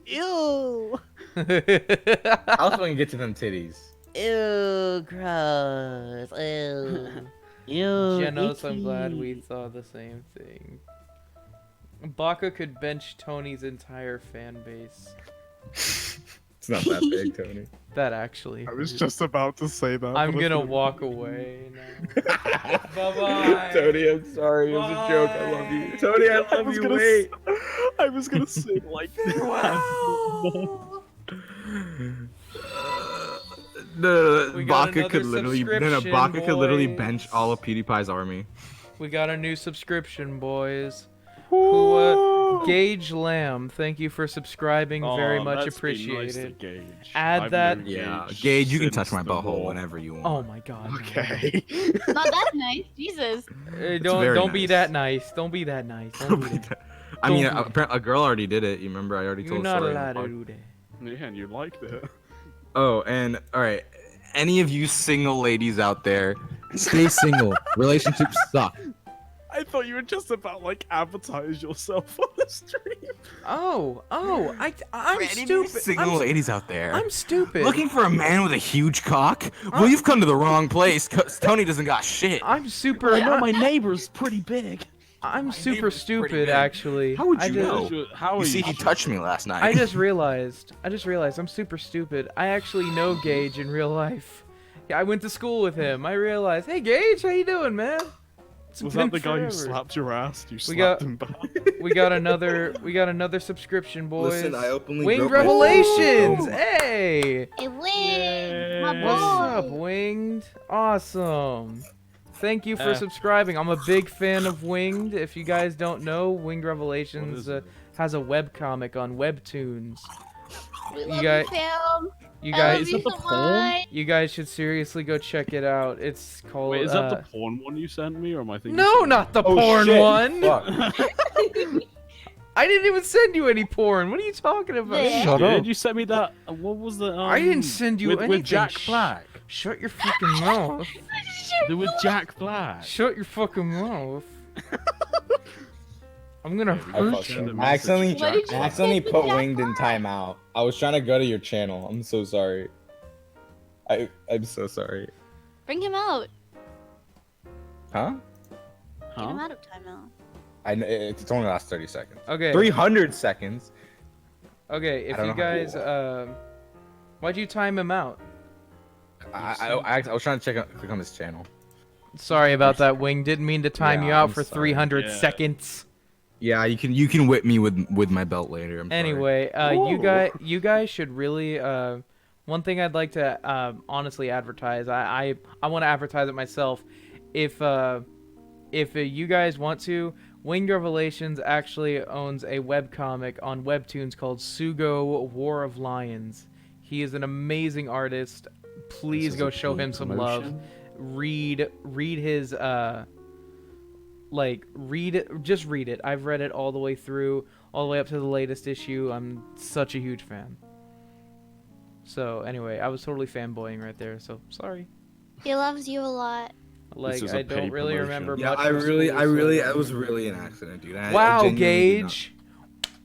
S5: Ew.
S4: How else am I gonna get to them titties?
S5: Ew, gross. Ew. Ew.
S1: Janos, I'm glad
S5: icky.
S1: we thought the same thing. Baka could bench Tony's entire fan base.
S4: It's not that big, Tony.
S1: That actually.
S3: I was just about to say that.
S1: I'm
S3: but I
S1: gonna
S3: couldn't.
S1: walk away now. Bye-bye.
S4: Tony, I'm sorry. It was a joke. I love you. Tony, I love
S3: was
S4: you.
S3: gonna
S4: Wait.
S3: I was gonna say like
S7: No,
S1: We got
S7: Baka could
S1: another
S7: literally
S1: subscription,
S7: Baka could literally
S1: boys.
S7: bench all of PewDiePie's army.
S1: We got a new subscription, boys. Who, Gage Lamb, thank you for subscribing. Very much
S3: that's been nice to
S1: appreciated.
S3: Gauge.
S1: Add
S3: I've
S1: that-
S3: known
S7: Yeah,
S3: Gauge
S7: Gage, you can
S3: since
S7: touch my
S3: the
S7: butthole
S3: war.
S7: whenever you want.
S1: Oh my god. no.
S3: Okay.
S2: Not that nice. Jesus.
S1: Hey,
S7: very
S1: don't be
S7: nice.
S1: that nice. Don't be that nice. Don't be that.
S7: I mean,
S1: Don't be-
S7: a girl already did it. You remember? I already
S1: You're
S7: told the
S1: not
S7: story. in the
S1: allowed to
S7: pod.
S1: do that.
S3: Yeah, and you liked it.
S7: Oh, and all right, any of you single ladies out there,
S4: Stay single. Relationships suck.
S3: I thought you were just about like advertise yourself on the stream.
S1: I'm
S7: for any of you
S1: stupid.
S7: single ladies out there,
S1: I'm stupid.
S7: looking for a man with a huge cock? Well, you've come to the wrong place. 'Cause Tony doesn't got shit.
S1: I'm super.
S5: I know my neighbor's pretty big.
S1: I'm super
S7: neighbor's pretty
S1: stupid,
S7: big.
S1: actually.
S7: How would
S1: I
S7: you
S1: just,
S7: know?
S3: How
S7: You
S3: are
S7: see, he touched me last night.
S1: I just realized I'm super stupid. I actually know Gage in real life. Yeah, I went to school with him. I realized, hey Gage, how you doing, man? It's
S3: Was
S1: been
S3: that the guy who
S1: forever.
S3: slapped your ass? You
S1: We
S3: slapped
S1: got-
S3: him back.
S1: We got another subscription, boys.
S4: Listen, I openly
S1: Winged
S4: broke my-
S1: Revelations. Hey,
S2: It wins. My
S3: Yay.
S2: boy.
S1: what's up, Winged? Awesome. Thank you for subscribing. I'm a big fan of Winged. If you guys don't know, Winged Revelations
S3: What is it?
S1: has a webcomic on Webtoons.
S2: We love
S1: got-
S2: you, fam.
S1: You
S2: I
S1: guys,
S2: love you
S3: it the
S2: so
S3: porn?
S2: much.
S1: you guys should seriously go check it out. It's called.
S3: Wait, is that the porn one you sent me, or am I thinking?
S1: No,
S3: something
S1: not the
S4: Oh,
S1: porn
S4: shit.
S1: one.
S4: Fuck.
S1: I didn't even send you any porn. What are you talking about?
S2: Yeah.
S1: Shut
S3: else?
S1: up.
S3: Did you send me that? What was the?
S1: I didn't send you
S3: with,
S1: anything.
S3: with Jack
S1: Shh.
S3: Black.
S1: Shut your fucking mouth.
S3: With Jack Black.
S1: Shut your fucking mouth. I'm gonna
S3: Yeah, we
S4: I,
S1: hurt
S4: fucked
S3: Send
S4: up.
S1: you.
S3: a
S4: I accidentally,
S3: message
S2: What did you
S4: I accidentally
S2: say to
S4: put
S2: Jack
S4: Winged in
S2: Black?
S4: timeout. I was trying to go to your channel. I'm so sorry. I'm so sorry.
S2: Bring him out.
S4: Huh?
S2: Get him
S3: Huh?
S2: out of timeout.
S4: It's only last 30 seconds.
S1: Okay.
S4: 300 seconds.
S1: Okay. If
S4: I don't
S1: you
S4: know how-
S1: guys, why'd you time him out?
S4: I was trying to click on this channel.
S1: Sorry about that, Wing. Didn't mean to time
S4: Yeah,
S1: you out
S4: I'm
S1: for
S4: sorry.
S1: 300
S3: Yeah.
S1: seconds.
S7: Yeah, you can whip me with my belt later. I'm sorry.
S1: Anyway,
S3: Whoa.
S1: you guys should really one thing I'd like to honestly advertise. I want to advertise it myself. If you guys want to, Winged Revelations actually owns a webcomic on Webtoons called Sugo War of Lions. He is an amazing artist. Please
S3: This
S1: go
S3: is a
S1: show
S3: paid
S1: him some love.
S3: promotion?
S1: Read his just read it. I've read it all the way through, all the way up to the latest issue. I'm such a huge fan. So anyway, I was totally fanboying right there, so sorry.
S2: He loves you a lot.
S1: Like
S3: is a
S1: I don't
S3: paid
S1: really
S3: promotion.
S1: remember
S4: Yeah,
S1: much.
S4: I
S1: from
S4: really,
S1: school,
S4: I really,
S1: so-
S4: it was really an accident, dude. I
S1: Wow,
S4: genuinely did not-
S1: Gage.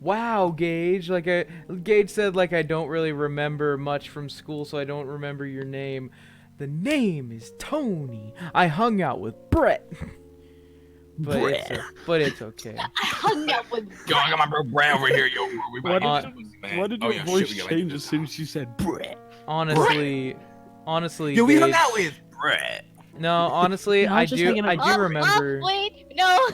S1: Wow, Gage. Gage said I don't really remember much from school, so I don't remember your name. The name is Tony. I hung out with Brett. But it's okay.
S2: I hung out with.
S7: Yo, I got my bro Brad over here, yo. Bro, we
S3: Why
S7: about
S3: did,
S7: to
S3: you,
S7: man.
S3: why did
S7: Oh,
S3: your
S7: yeah,
S3: voice
S7: shit, we gotta
S3: change
S7: do
S3: as
S7: this.
S3: soon as you said Brett?
S1: Honestly,
S7: Yo, we hung
S1: Gage-
S7: out with Brett.
S1: No, honestly,
S5: No,
S1: I
S5: just
S1: do
S5: hanging out-
S1: remember.
S2: Wait, no.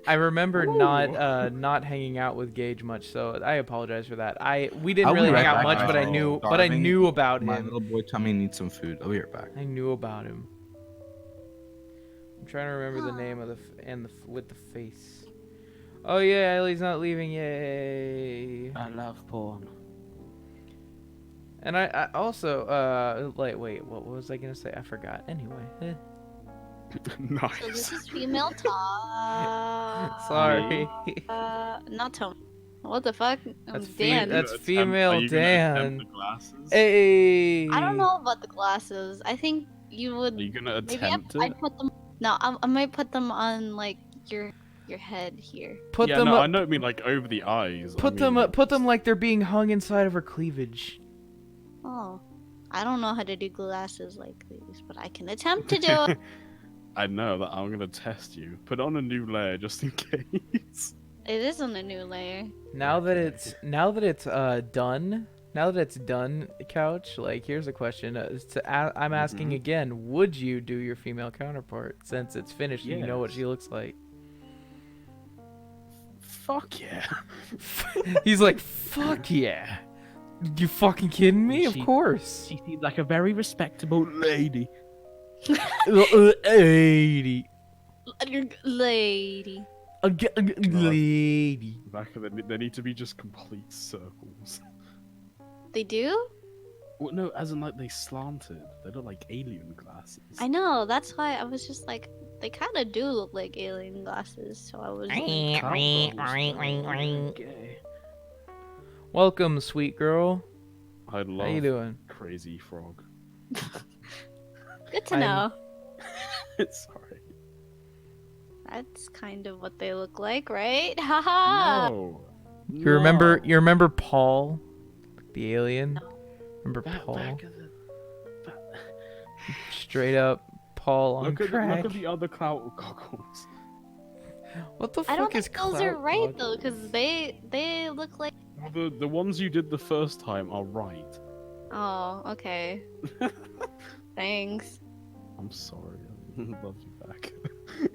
S1: I remember
S3: Ooh.
S1: not hanging out with Gage much, so I apologize for that. We didn't
S7: I'll be
S1: really
S7: right
S1: hang out
S7: back,
S1: much, but I
S7: guys.
S1: knew
S7: Starving.
S1: about
S7: My
S1: him.
S7: little boy tummy needs some food. I'll be right back.
S1: I knew about him. I'm trying to remember the name of with the face. Oh yeah, Ellie's not leaving. Yay!
S5: I love porn.
S1: And I also wait, what was I gonna say? I forgot. Anyway,
S3: Nice.
S2: So this is female talk.
S1: sorry.
S2: Not Tony. What the fuck?
S1: That's
S2: Dan.
S1: that's
S3: Are you
S1: female
S3: gonna attempt
S1: Dan.
S3: the glasses?
S1: Hey.
S2: I don't know about the glasses. I think you would.
S3: Are you gonna
S2: Maybe
S3: attempt
S2: I
S3: it?
S2: put them. No, I might put them on like your head here.
S1: Put
S3: yeah,
S1: them
S3: no,
S1: up.
S3: I don't mean like over the eyes.
S1: Put them like they're being hung inside of her cleavage.
S2: Oh, I don't know how to do glasses like these, but I can attempt to do it.
S3: I know that I'm gonna test you. Put on a new layer just in case.
S2: It is on a new layer.
S1: Now that it's done. Now that it's done, Couch. Like, here's a question. I'm asking
S3: Mhm.
S1: again. Would you do your female counterpart since it's finished? And you know what
S3: Yes.
S1: she looks like.
S3: Fuck yeah.
S1: He's like, fuck yeah. You fucking kidding me? Of
S5: She-
S1: course.
S5: She seems like a very respectable lady.
S1: 80.
S2: Lady.
S1: Lady.
S3: Back of they need to be just complete circles.
S2: They do?
S3: Well, no, as in like they slanted. They look like alien glasses.
S2: I know. That's why I was just like, they kind of do look like alien glasses. So I was.
S3: Gay.
S1: Welcome, sweet girl.
S3: I love
S1: How you doing?
S3: Crazy Frog.
S2: Good to
S1: I'm-
S2: know.
S3: Sorry.
S2: That's kind of what they look like, right? Haha.
S3: No.
S1: You remember Paul, the alien? Remember
S3: Back
S1: Paul?
S3: of the-
S1: Straight up Paul on
S3: Look
S1: crack.
S3: at the other clout goggles.
S1: What the
S2: I don't
S1: fuck is
S2: think those are
S1: clout
S2: right
S1: goggles?
S2: though, because they look like.
S3: Well, the ones you did the first time are right.
S2: Oh, okay. Thanks.
S3: I'm sorry. I love you back.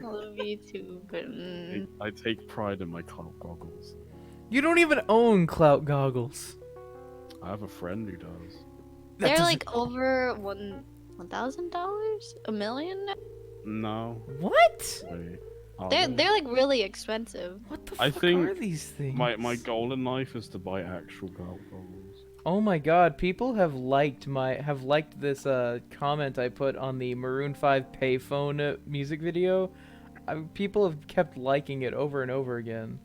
S2: I love you too, but
S3: I take pride in my clout goggles.
S1: You don't even own clout goggles.
S3: I have a friend who does.
S1: That
S2: they're
S1: doesn't-
S2: like over $1,000, $1 million.
S3: No.
S1: What?
S3: Wait. Are
S2: They're
S3: they?
S2: they're like really expensive.
S1: What the
S3: I
S1: fuck
S3: think
S1: are these things?
S3: My goal in life is to buy actual clout goggles.
S1: Oh my god, people have liked this comment I put on the Maroon 5 payphone music video. People have kept liking it over and over again.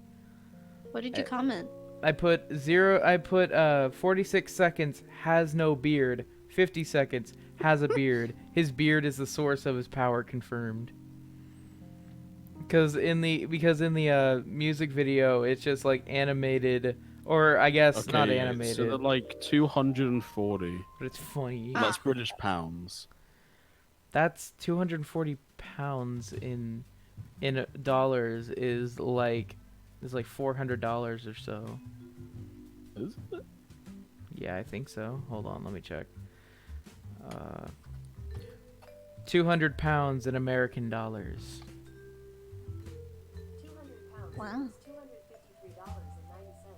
S2: What did you comment?
S1: I put 46 seconds has no beard. 50 seconds has a beard. His beard is the source of his power confirmed. Because in the music video it's just like animated, or I guess not
S3: Okay,
S1: animated,
S3: So they're like 240.
S1: but it's funny.
S3: That's British pounds.
S1: That's 240 pounds in dollars is like $400 or so.
S3: Is it?
S1: Yeah, I think so. Hold on, let me check. 200 pounds in American dollars.
S2: Wow.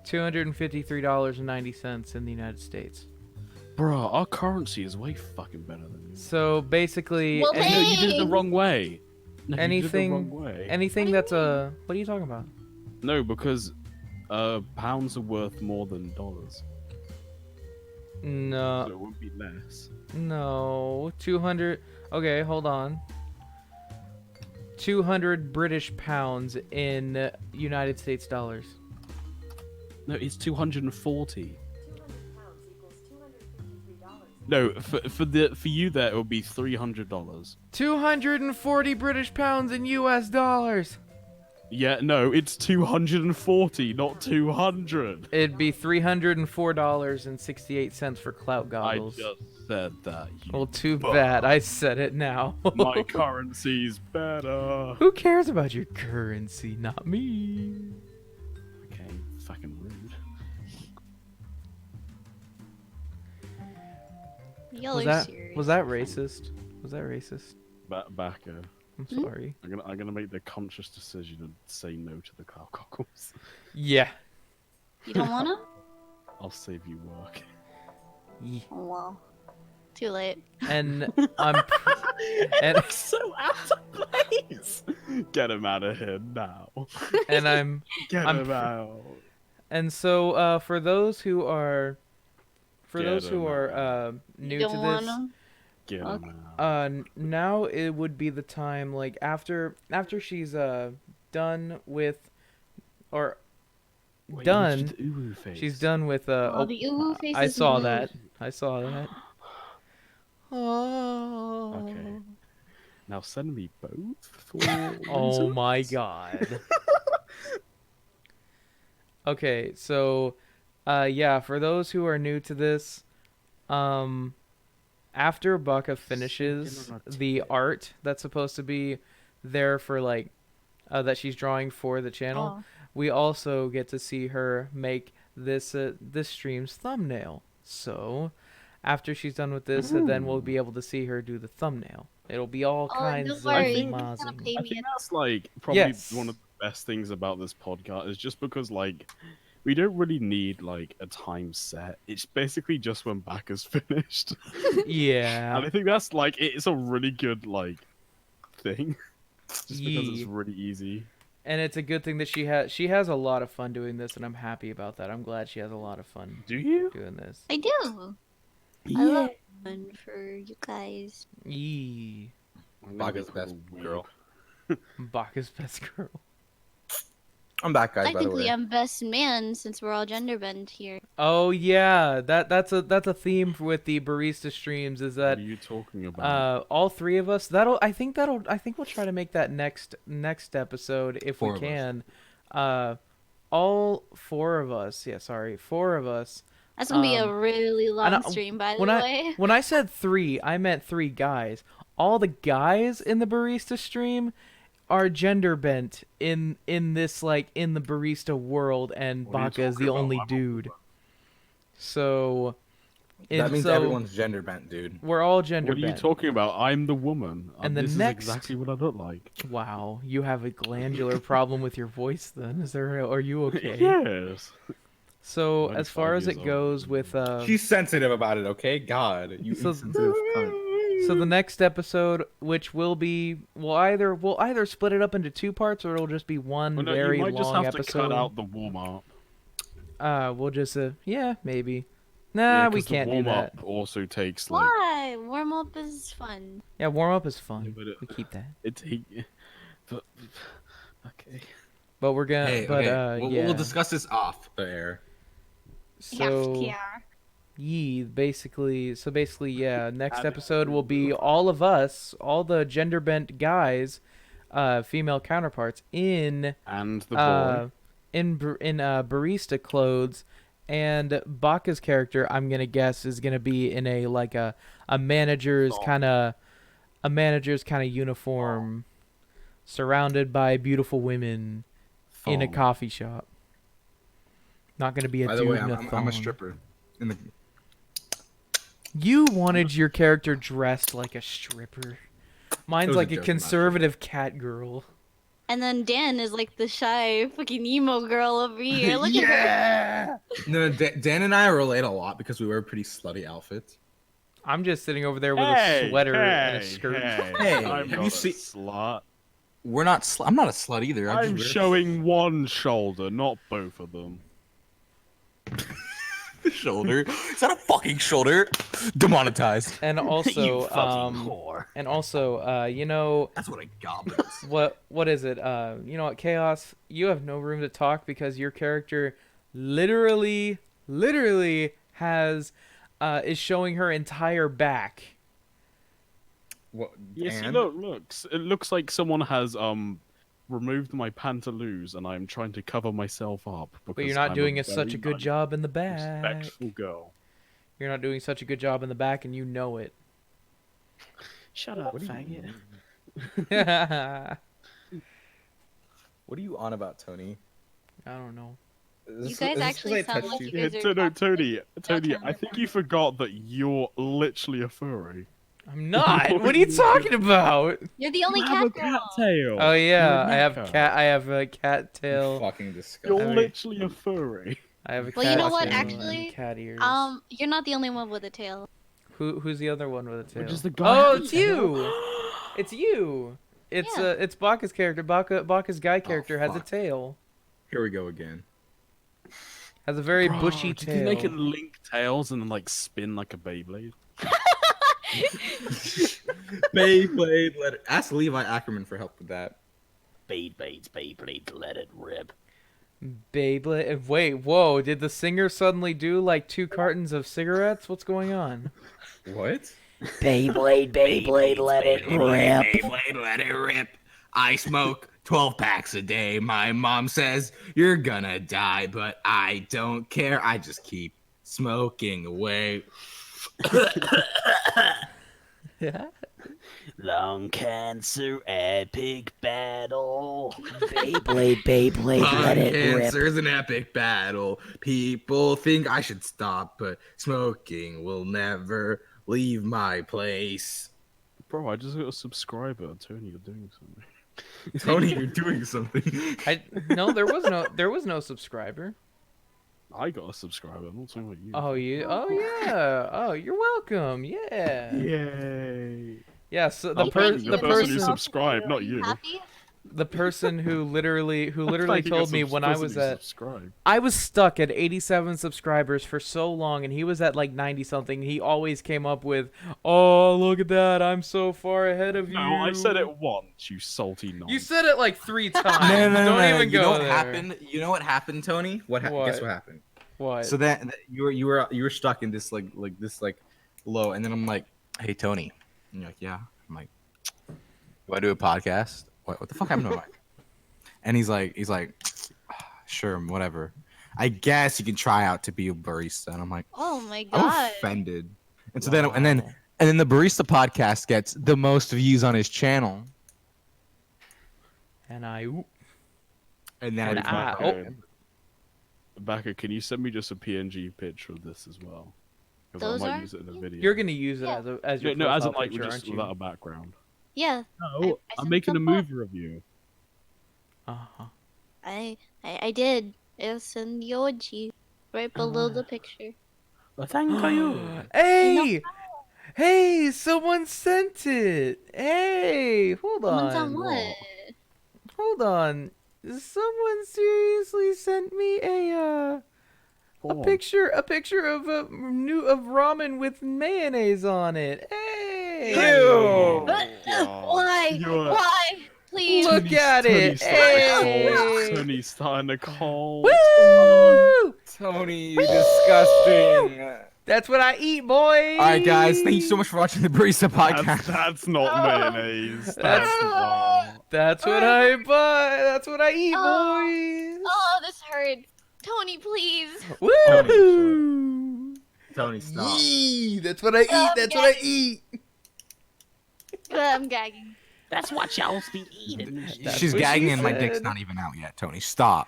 S1: $253.90 in the United States.
S3: Bruh, our currency is way fucking better than yours.
S1: So basically,
S2: Well,
S3: No, you did it the
S2: Dang.
S3: wrong way. No,
S1: Anything-
S3: You did it the wrong way.
S1: anything that's a... What are you talking about?
S3: No, because pounds are worth more than dollars. So
S1: No,
S3: it would be less.
S1: no. 200... Okay, hold on. 200 British pounds in United States dollars.
S3: No, it's 240. No, for you there it would be $300.
S1: 240 British pounds in US dollars.
S3: Yeah, no, it's 240, not 200.
S1: It'd be $304.68 for clout
S3: I
S1: goggles.
S3: just said that.
S1: Well, too bad. I said it now.
S3: My currency's better.
S1: Who cares about your currency? Not me.
S3: Okay, fucking rude.
S2: Y'all
S1: Was
S2: are
S1: that
S2: serious.
S1: was that racist? Was that racist?
S3: Backer.
S1: I'm
S2: Hmm?
S1: sorry.
S3: I'm gonna make the conscious decision and say no to the cloud goggles.
S1: Yeah.
S2: You don't wanna?
S3: I'll save you work.
S1: Ye-
S2: Oh well. Too late.
S1: And I'm and
S3: So out of place. Get him out of here now.
S1: and I'm
S3: Get
S1: I'm
S3: him out.
S1: and so for those who are
S3: Get him out.
S1: new
S2: you
S1: to
S2: don't
S1: this,
S2: wanna?
S3: Get
S2: Okay.
S3: him out.
S1: now it would be the time, like after she's done with or
S3: Wait,
S1: done
S3: you did the uwu face.
S1: she's done with
S2: Oh, the uwu face
S1: I
S2: is
S1: saw
S2: moved.
S1: that. I saw that. Oh.
S3: Okay. Now send me both for
S1: Oh my
S3: reasons.
S1: god. Okay, so yeah, for those who are new to this, after Baka finishes
S3: on a
S1: the art that's supposed to be there for like that she's drawing for the channel,
S2: Oh.
S1: we also get to see her make this stream's thumbnail. So, after she's done with this, then we'll be able to see her do the thumbnail. It'll be all
S2: Oh,
S1: kinds
S2: don't
S1: of
S2: worry.
S3: think-
S2: You're gonna
S1: amazing.
S2: pay
S3: I
S2: me
S3: think
S2: a
S3: that's like probably
S1: Yes.
S3: one of the best things about this podcast is just because like we don't really need like a time set. It's basically just when back is finished.
S1: Yeah.
S3: And I think that's like it's a really good like thing. Just because it's
S1: Ye-
S3: really easy.
S1: And it's a good thing that she has a lot of fun doing this, and I'm happy about that. I'm glad she has a lot of fun
S3: Do you?
S1: doing this.
S2: I do. I love fun for you guys.
S1: Yee.
S4: Baga's best girl.
S1: Baka's best girl.
S4: I'm back, guys. By the
S2: Technically,
S4: way.
S2: I'm best man since we're all gender bent here.
S1: Oh yeah, that's a theme with the barista streams. Is
S3: What
S1: that
S3: are you talking about?
S1: all three of us? I think we'll try to make that next episode if
S7: Four
S1: we
S7: of us.
S1: can. All four of us. Yeah, sorry, four of us.
S2: That's gonna be a
S1: Um,
S2: really
S1: and
S2: long
S1: I-
S2: stream, by the
S1: when
S2: way.
S1: when I said three, I meant three guys. All the guys in the barista stream are gender bent in this like in the barista world, and
S3: What are you
S1: Baka is the
S3: talking about?
S1: only
S3: I'm a
S1: dude. So
S4: That means
S1: so
S4: everyone's gender bent, dude.
S1: we're all gender
S3: What are you
S1: bent.
S3: talking about? I'm the woman.
S1: And the
S3: this
S1: next-
S3: is exactly what I look like.
S1: Wow, you have a glandular problem with your voice then. Are you okay?
S3: Yes.
S1: So
S3: I'm
S1: as far
S3: 5
S1: as
S3: years
S1: it
S3: old.
S1: goes with
S4: She's sensitive about it, okay? God, you
S1: So-
S4: insensitive cunt.
S1: so the next episode, which will be we'll either split it up into two parts, or it'll just be one
S3: Well, no,
S1: very
S3: you might just
S1: long
S3: have to
S1: episode.
S3: cut out the warm up.
S1: We'll just yeah, maybe. Nah, we can't do that.
S3: Also takes like
S2: Why? Warm up is fun.
S1: Yeah, warm up is fun.
S3: Yeah, but it-
S1: We keep that.
S3: but, okay.
S1: But we're gonna.
S7: Hey,
S1: but
S7: okay.
S1: yeah.
S7: We'll discuss this off the air.
S1: So basically, yeah. Next episode will be all of us, all the gender bent guys, female counterparts in
S3: And the boy.
S1: in barista clothes, and Baka's character, I'm gonna guess, is gonna be in a like a manager's kind of uniform, surrounded by beautiful women in a
S3: Thong.
S1: coffee shop. Not gonna be a
S7: By the
S1: dude
S7: way,
S1: in a
S7: I'm a
S1: thong.
S7: stripper. In the
S1: You wanted your character dressed like a stripper. Mine's
S7: was a
S1: like a
S7: joke, I'm not
S1: conservative cat girl.
S2: And then Dan is like the shy fucking emo girl over here. Look at her.
S7: No, Dan and I relate a lot because we wear pretty slutty outfits.
S1: I'm just sitting over there with
S3: Hey,
S1: a sweater and a
S3: hey,
S1: skirt.
S7: Hey,
S3: I'm
S7: have
S3: not
S7: you
S3: a
S7: seen-
S3: slut.
S7: We're not. I'm not a slut either. I
S3: I'm
S7: just
S3: showing one shoulder, not both of them.
S7: the shoulder. Is that a fucking shoulder? Demonetized.
S1: And
S3: You
S1: also,
S3: fucking whore.
S1: you know
S7: That's what a goblin is.
S1: what is it? You know what, Chaos? You have no room to talk because your character literally has is showing her entire back.
S4: What?
S3: Yes,
S4: and?
S3: it looks like someone has removed my pantaloons and I'm trying to cover myself up.
S1: But
S3: Because
S1: you're not
S3: I'm
S1: doing
S3: a
S1: such a
S3: very
S1: good
S3: nice,
S1: job in the back.
S3: respectful girl.
S1: You're not doing such a good job in the back, and you know it.
S5: Shut up,
S6: What do you
S5: faggot.
S1: I
S6: What are you on about, Tony?
S1: don't know.
S2: You guys actually sound like you
S3: Yeah,
S2: guys are
S3: no,
S2: talking
S3: Tony,
S2: about
S3: I think you forgot that you're literally a furry.
S1: I'm not. What are you talking about?
S2: You're the only
S3: You have a
S2: cat girl.
S3: cat tail.
S1: Oh yeah,
S3: You're a
S1: I have
S3: mecha.
S1: cat. I have a cat tail.
S6: Fucking
S3: You're
S6: disgusting.
S1: I mean-
S3: literally a furry.
S1: I have a
S2: Well,
S1: cat
S2: you know what,
S1: tail and
S2: actually,
S1: cat ears.
S2: You're not the only one with a tail.
S1: Who's the other one with a tail?
S3: Which is the guy
S1: Oh,
S3: with the
S1: it's
S3: tail?
S1: you. It's you. It's
S2: Yeah.
S1: it's Baka's character. Baka's guy character has a
S7: fuck.
S1: tail.
S7: Here we go again.
S1: Has a very
S3: Bro,
S1: bushy
S3: do you
S1: tail.
S3: think they can link tails and then like spin like a Beyblade?
S7: Beyblade, let it. Ask Levi Ackerman for help with that.
S5: Beyblade, let it rip.
S1: Beyblade. Wait, whoa! Did the singer suddenly do like 2 cartons of cigarettes? What's going on?
S6: What?
S5: Beyblade, let it rip.
S7: Beyblade, let it rip. I smoke 12 packs a day. My mom says you're gonna die, but I don't care. I just keep smoking away.
S1: Yeah.
S5: Lung cancer, epic battle. Beyblade, let it rip.
S7: Cancer is an epic battle. People think I should stop, but smoking will never leave my place.
S3: Bro, I just got a subscriber. Tony, you're doing something.
S7: Tony, you're doing something.
S1: No, there was no subscriber.
S3: I got a subscriber. I'm not talking about you.
S1: Oh you. Oh yeah. Oh, you're welcome. Yeah.
S3: Yay.
S1: Yeah. So
S3: I'm
S1: the
S3: thanking the person who
S1: person
S3: subscribed, not you.
S2: Happy?
S1: the person who literally
S3: Thanking
S1: told
S3: the
S1: me when I
S3: person
S1: was
S3: who
S1: at
S3: subscribed.
S1: I was stuck at 87 subscribers for so long, and he was at like 90 something. He always came up with, "Oh, look at that! I'm so far ahead of you."
S3: No, I said it once, you salty nonce.
S1: You said it like 3 times.
S7: No.
S1: Don't even
S7: You
S1: go
S7: know what
S1: there.
S7: happened? You know what happened, Tony?
S1: What?
S7: Guess what happened?
S1: What?
S7: So that you were stuck in this like this low, and then I'm like, "Hey, Tony," and you're like, "Yeah." I'm like, "Do I do a podcast? What the fuck happened to my mic?" And he's like, "Sure, whatever. I guess you can try out to be a barista." And I'm like,
S2: Oh my
S7: I'm
S2: god.
S7: offended. And so
S1: Wow.
S7: then the barista podcast gets the most views on his channel,
S1: And I.
S7: and then
S1: And
S7: I
S1: I-
S3: Becca, can you send me just a PNG picture of this as well? Because
S2: Those
S3: I might
S2: are-
S3: use it in the video.
S1: You're gonna use it
S2: Yeah.
S1: as your
S3: no, as in
S1: profile
S3: like
S1: picture,
S3: just
S1: aren't you?
S3: without a background.
S2: Yeah,
S3: No,
S2: I
S3: I'm
S2: sent
S3: making a
S2: some up.
S3: movie review.
S1: Uh-huh.
S2: I did. It's in the OG, right below the picture.
S5: Well, thank you.
S1: Hey! Hey! Someone sent it. Hey! Hold
S2: Someone's
S1: on.
S2: on what?
S1: Hold on. Someone seriously sent me a picture of ramen with mayonnaise on it. Hey!
S3: Ew.
S2: Why?
S3: You're-
S2: Why? Please.
S1: Look at it. Hey!
S3: Tony's starting to call.
S1: Woo!
S6: Tony, you disgusting.
S1: That's what I eat, boy.
S7: All right, guys, thank you so much for watching the Barista podcast.
S3: That's not mayonnaise.
S1: That's-
S3: That's wrong.
S1: That's what I buy. That's what I eat,
S2: Oh.
S1: boys.
S2: Oh, this hurt. Tony, please.
S1: Woo!
S7: Tony, stop.
S1: Yee, that's what I eat.
S2: Oh,
S1: That's what I
S2: God.
S1: eat.
S2: I'm gagging.
S5: That's what y'all's be eating.
S1: That's
S7: She's
S1: what
S7: gagging
S1: she
S7: and my dick's
S1: said.
S7: not even out yet. Tony, stop.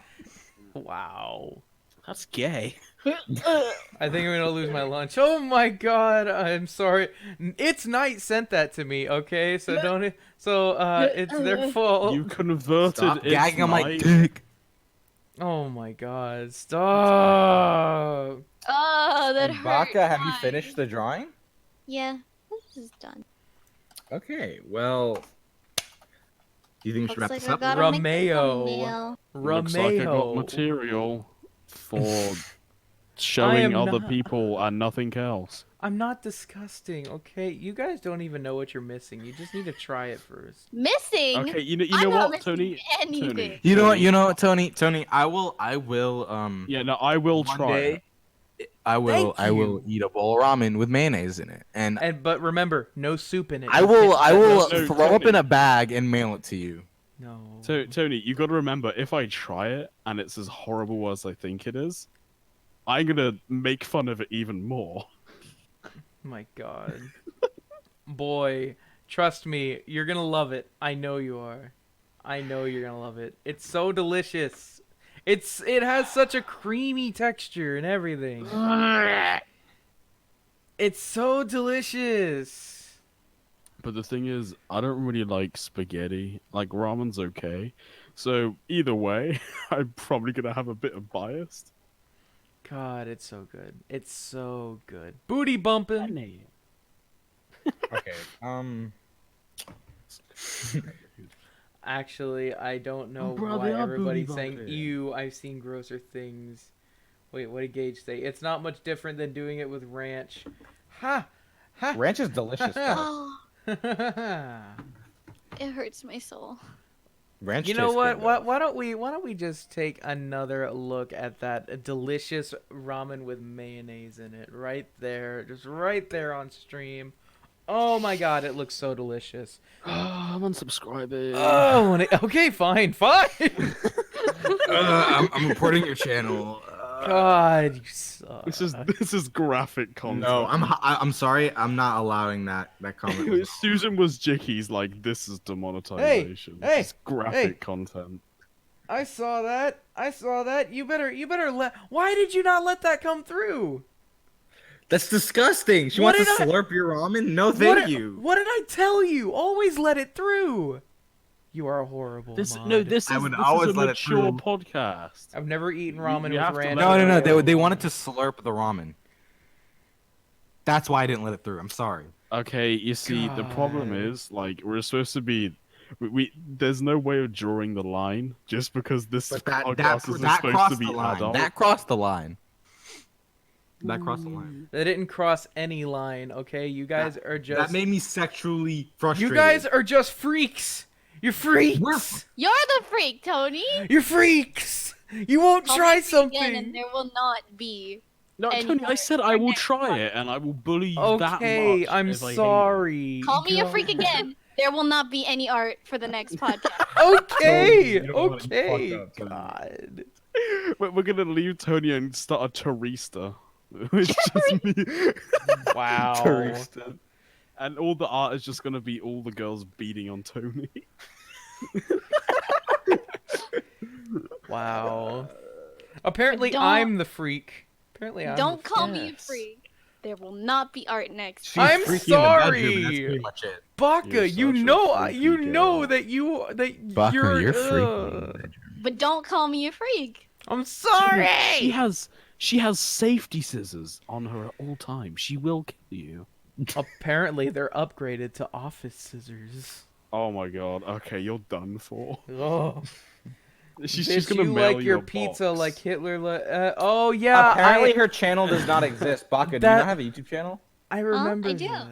S1: Wow.
S5: That's gay.
S1: I think I'm gonna lose my lunch. Oh my god, I'm sorry. It's Night sent that to me, okay? So don't. So it's their fault.
S3: You converted
S7: Stop
S3: its
S7: gagging on my
S3: night-
S7: dick.
S1: Oh my god, stop.
S2: Oh, that
S6: And
S2: hurt.
S6: Baka, have you
S2: Why?
S6: finished the drawing?
S2: Yeah, this is done.
S6: Okay, well,
S7: Do you think we should wrap
S2: Looks
S7: this
S2: like I
S7: up?
S2: gotta make a
S1: Romeo.
S2: thumbnail.
S3: Looks like I got
S1: Romeo.
S3: material for
S1: I
S3: showing
S1: am
S3: other
S1: not-
S3: people and nothing else.
S1: I'm not disgusting, okay? You guys don't even know what you're missing. You just need to try it first.
S2: Missing?
S3: Okay, you know
S2: I'm not
S3: what,
S2: missing
S3: Tony?
S2: anything.
S3: Tony.
S7: You know what, Tony? Tony, I will.
S3: Yeah, no, I will
S7: one
S3: try.
S7: day,
S3: it.
S7: I will.
S1: Thank
S7: I will
S1: you.
S7: eat a bowl of ramen with mayonnaise in it, and
S1: But remember, no soup in it.
S7: I
S1: You
S7: will.
S1: can't-
S7: I will
S3: No,
S7: throw up
S3: Tony.
S7: in a bag and mail it to you.
S1: No.
S3: So Tony, you got to remember, if I try it and it's as horrible as I think it is, I'm gonna make fun of it even more.
S1: My God. Boy, trust me, you're gonna love it. I know you are. I know you're gonna love it. It's so delicious. It has such a creamy texture and everything. It's so delicious.
S3: But the thing is, I don't really like spaghetti. Like ramen's okay. So either way, I'm probably gonna have a bit of bias.
S1: God, it's so good. It's so good. Booty bumping.
S4: Okay.
S1: Actually, I don't know
S3: Bro,
S1: why
S3: they are
S1: everybody's
S3: booty
S1: saying
S3: bumping.
S1: ew. I've seen grosser things. Wait, what did Gage say? It's not much different than doing it with ranch. Ha! Ha!
S6: Ranch is delicious. Though.
S2: Oh,
S1: Ha!
S2: it hurts my soul.
S6: Ranch.
S1: You know
S6: tastes
S1: what?
S6: good, though.
S1: Why don't we just take another look at that delicious ramen with mayonnaise in it right there, just right there on stream. Oh my God, it looks so delicious.
S3: I'm unsubscribing.
S1: Oh, okay, fine, fine.
S7: I'm reporting your channel.
S1: God, you suck.
S3: This is graphic content.
S7: No, I'm sorry. I'm not allowing that comment.
S3: Susan was Jicky's like, this is demonetization.
S1: Hey,
S3: This is graphic
S1: hey.
S3: content.
S1: I saw that. I saw that. You better let. Why did you not let that come through?
S7: That's disgusting. She
S1: What
S7: wants to
S1: did I-
S7: slurp your ramen. No,
S1: What
S7: thank
S1: did-
S7: you.
S1: What did I tell you? Always let it through. You are a horrible
S3: This
S1: mod.
S3: this
S7: I
S3: is
S7: would
S3: this
S7: always
S3: is a
S7: let it
S3: mature
S7: through.
S3: podcast.
S1: I've never eaten
S3: You-
S1: ramen
S3: you have
S1: with
S3: to
S1: ranch.
S3: let
S7: No,
S3: it
S7: They wanted to slurp the ramen. That's why I didn't let it through. I'm sorry.
S3: Okay, you see, the problem
S1: God.
S3: is like we're supposed to be. There's no way of drawing the line just because this
S7: But that
S3: podcast isn't
S7: that
S3: supposed to
S7: crossed
S3: be
S7: the line.
S3: adult.
S7: That crossed the line. That crossed the line.
S1: That didn't cross any line. Okay, you guys are just.
S7: That made me sexually frustrated.
S1: You guys are just freaks. You're freaks.
S7: We're
S2: You're the freak, Tony.
S1: You're freaks. You won't
S2: Call
S1: try
S2: me freak again,
S1: something.
S2: and there will not be.
S3: No,
S2: And
S3: Tony, I
S2: more-
S3: said I
S2: more
S3: will
S2: next
S3: try
S2: month.
S3: it, and I will bully you that much.
S1: Okay, I'm
S3: if I hate it.
S1: sorry.
S2: Call me a freak
S1: God.
S2: again. There will not be any art for the next podcast.
S1: Okay,
S4: You don't wanna get
S1: okay.
S4: fucked up, Tony.
S1: God.
S3: We're gonna leave Tony and start a Barista. It's just me.
S1: Wow.
S3: Barista. And all the art is just gonna be all the girls beating on Tony.
S1: Wow. Apparently,
S2: Don't-
S1: I'm the freak. Apparently, I'm
S2: Don't
S1: the
S2: call me a
S1: yes.
S2: freak. There will not be art next.
S7: She's
S1: I'm
S7: freaky in the bedroom,
S1: sorry.
S7: that's pretty much it.
S1: Baka,
S3: You're
S1: you
S3: such a
S1: know,
S3: freaky
S1: you know
S3: girl.
S1: that
S7: Baka,
S1: you're.
S7: you're freaky.
S2: But don't call me a freak.
S1: I'm sorry.
S3: She has safety scissors on her at all times. She will kill you.
S1: Apparently, they're upgraded to office scissors.
S3: Oh my god. Okay, you're done for.
S1: Oh,
S3: She's
S1: bitch,
S3: gonna
S1: you
S3: mail
S1: like
S3: you
S1: your
S3: a
S1: pizza
S3: box.
S1: like Hitler. Oh yeah,
S6: Apparently, her channel does not exist. Baka, do you
S1: That-
S6: not have a YouTube channel?
S1: I remember
S2: I do.
S1: that.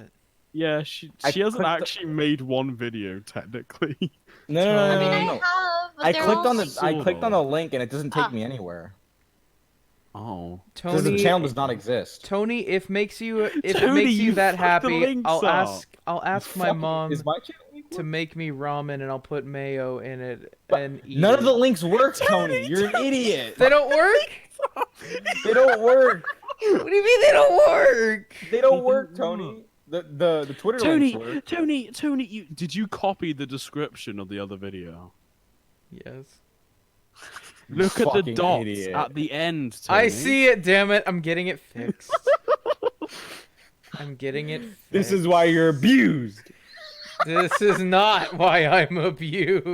S3: Yeah, she
S6: I
S3: hasn't
S6: clicked the-
S3: actually made one video technically.
S6: No, no, no,
S2: I
S6: no,
S2: mean,
S6: no,
S2: I
S6: no.
S2: have. But
S6: I
S2: they're
S6: clicked
S2: all
S6: on the
S2: like-
S6: I clicked on the link and it doesn't take
S2: Ah.
S6: me anywhere.
S3: Oh.
S6: Because the
S1: Tony,
S6: channel does not exist.
S1: Tony, if it makes you
S3: Tony, you
S1: that
S3: fucked the
S1: happy,
S3: links
S1: I'll
S3: up.
S1: ask my
S6: Fuck,
S1: mom
S6: is my channel link
S1: to
S6: working?
S1: make me ramen and I'll put mayo in it
S6: But
S1: and eat
S6: None
S1: it.
S6: of the links work, Tony. You're an idiot.
S1: They don't work?
S6: They don't work.
S1: What do you mean they don't work?
S6: They don't work, Tony. The Twitter links work.
S3: Tony, did you copy the description of the other video?
S1: Yes.
S3: Look at the
S6: fucking
S3: dots
S6: idiot.
S3: at the end. Tony.
S1: I see it, damn it. I'm getting it fixed. I'm getting it fixed.
S6: This is why you're abused.
S1: This is not why I'm abused.